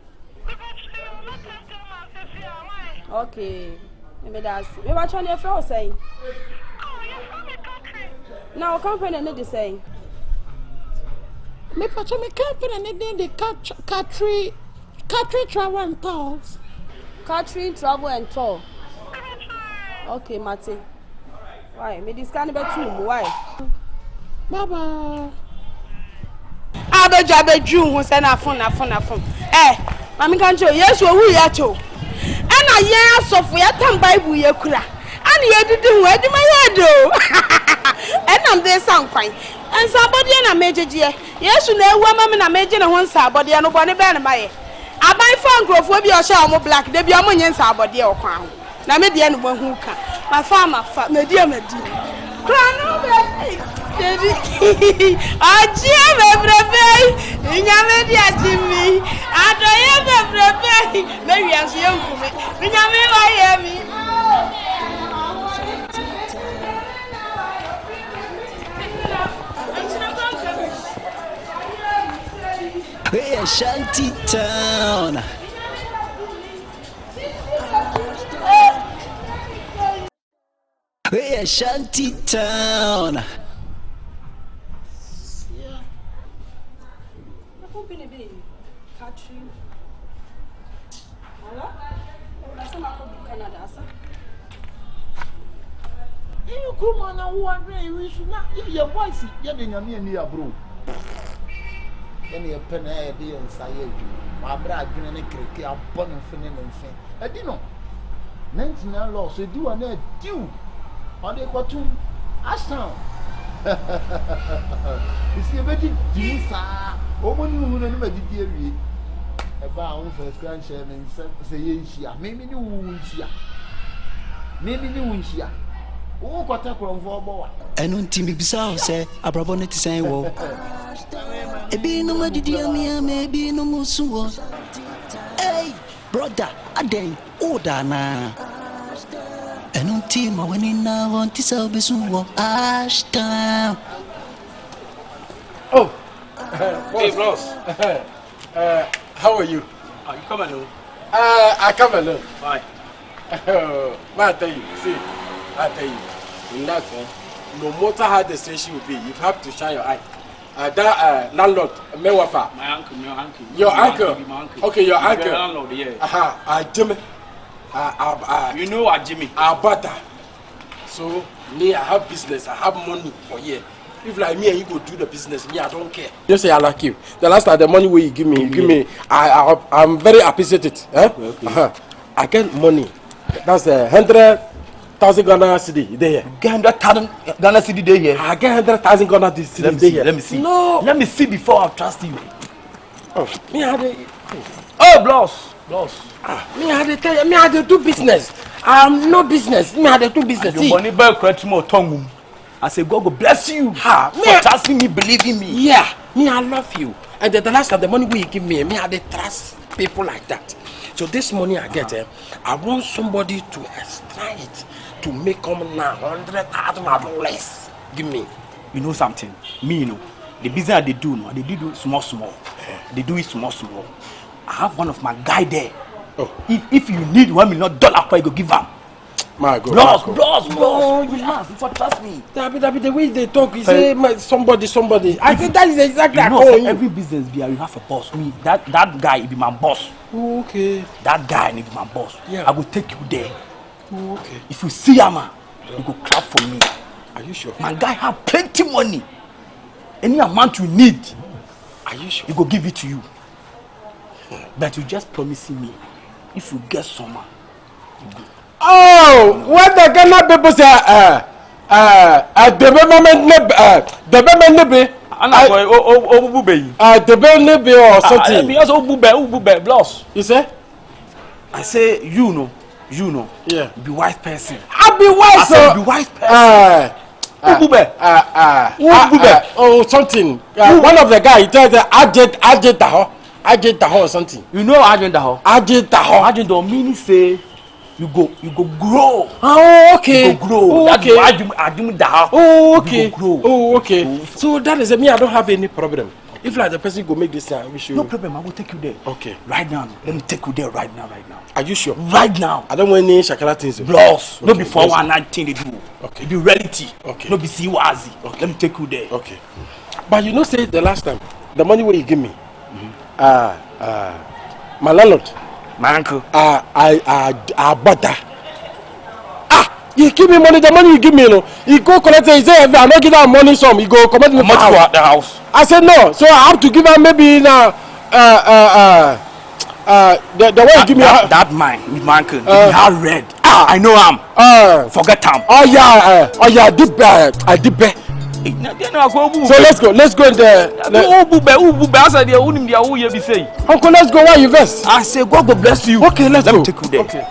Okay. Maybe that's. Maybe I try your friend saying. Now, company need to say. Me patch me company need the country travel and tours. Country travel and tour. Okay, Matty. Why? Me this kind of too. Why? Baba. Abe June who send a phone. Mami can't show yes, who ya to. And I year so for your time Bible ye kura. And ye didn't wear my head though. And I'm there some fine. And somebody and a major dear. Yes, you know, woman and a major and one sabody and nobody ban my. I buy phone growth will be a show more black, they be a million sabody or crown. Now, maybe anyone who can. My farmer, my dear. Crown over. Ajie bebrebe nyame dia Jimmy adoye bebrebe me wiase yankume nyame wa yemi Hey, Shantytown. Hey, Shantytown. You come on and one day we should not your voice. You're the Yamia bro. Any a pen idea and say, my brother, and a cricket upon and finning and saying, I didn't know. 19 law, so do an due on the cartoon Ashtown. You see a very deep, sir. Woman who never did dear read about first grandchildren and say, maybe you won't see. Maybe you won't see. Oh, got a crown for a boy. And on Timmy Bissau say, a brabonnet to say, well, a being no muddy dear me, maybe no more soon. Hey, brother, a day, order now. And on team, I went in now on this Albesu Ashtown. Oh, hey, bros. How are you? Are you coming alone? I come alone. Why? I tell you, see, I tell you, in life, no matter how the situation will be, you have to shine your eye. That landlord, Mewafa. My uncle. Your uncle? My uncle. Okay, your uncle. Landlord, yeah. Jimmy. You know what, Jimmy? Butter. So, me, I have business, I have money for you. If like me and you go do the business, me, I don't care. Just say I like you. The last time the money you give me, I'm very appreciative. Okay. I get money. That's 100,000 Ghana cedi there. Get 100,000 Ghana cedi there. I get 100,000 Ghana cedi there. Let me see. No. Let me see before I trust you. Me, Bloss. Me, I tell you, me, I do business. I'm no business. Me, I do business. Your money back correct more tongue. I say God bless you. For trusting me, believing me. Yeah, me, I love you. And the last time, the money you give me, I dey trust people like that. So this money I get, I want somebody to extra it to make come now $100,000 less. Give me. You know something? Me, you know, the business they do, they do small. They do it small. I have one of my guy there. Oh. If you need $1 million, you go give him. My God. Bloss. You for trust me. The way they talk, you say somebody. I think that is exactly you know, every business you have a boss. Me, that guy will be my boss. Okay. That guy will be my boss. Yeah. I will take you there. Okay. If you see him, you go clap for me. Are you sure? My guy have plenty money. Any amount you need, are you sure? He go give it to you. But you just promising me, if you get some, you go. Oh, what the Ghana people say? The or something. Because Obube bloss. You say? I say you know. Yeah. Be wise person. I be wise. Be wise person. Obube. Oh, something. One of the guys he tells the Agent Daho or something. You know Agent Daho? Agent Daho meaning say you go grow. Oh, okay. You go grow. Oh, okay. Agent Daho. Oh, okay. You go grow. Oh, okay. So that is me. I don't have any problem. If like the person go make this time, we should. No problem. I will take you there. Okay. Right now. Let me take you there right now. Are you sure? Right now. I don't want any shakala things. Bloss. Okay. No be 419 they do. Okay. Be reality. Okay. No be siwazi. Okay. Let me take you there. Okay. But you know, say the last time, the money where you give me, my landlord, my uncle, butter. You give me money, the money you give me, you know. You go collect it, he say, if I don't give that money some, you go commit me for the house. I said no, so I have to give her maybe now, the way you give me that mine, my uncle, how red. I know him. Forget him. Oh yeah, I did bet. So let's go in there. Uncle, let's go. Why you vest? I say God go bless you. Okay, let's go. Let me take you there. Okay.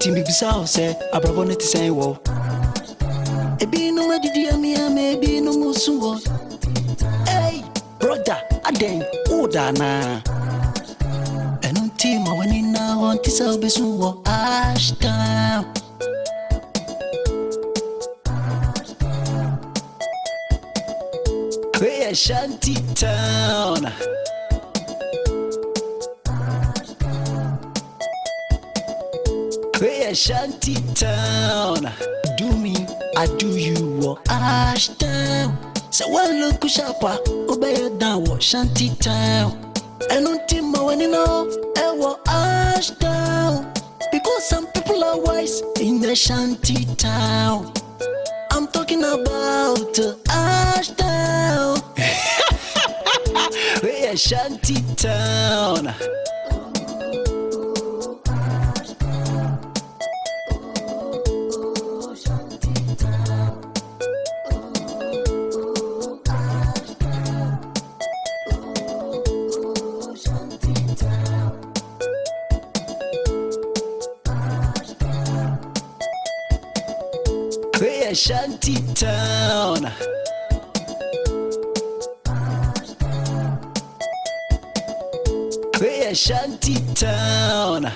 Bibisa say abrabone ti say wo ebi no madidi amia me ebi no musu wo hey brother aden oda na enunti ma wani na won ti say obesu wo Ashtown hey shantytown hey shantytown do me I do you wo Ashtown say one look sharpa obey down wo shantytown enunti ma wani no e wo Ashtown because some people are wise in the shantytown. I'm talking about Ashtown. Hey shantytown. Hey shantytown. Hey shantytown.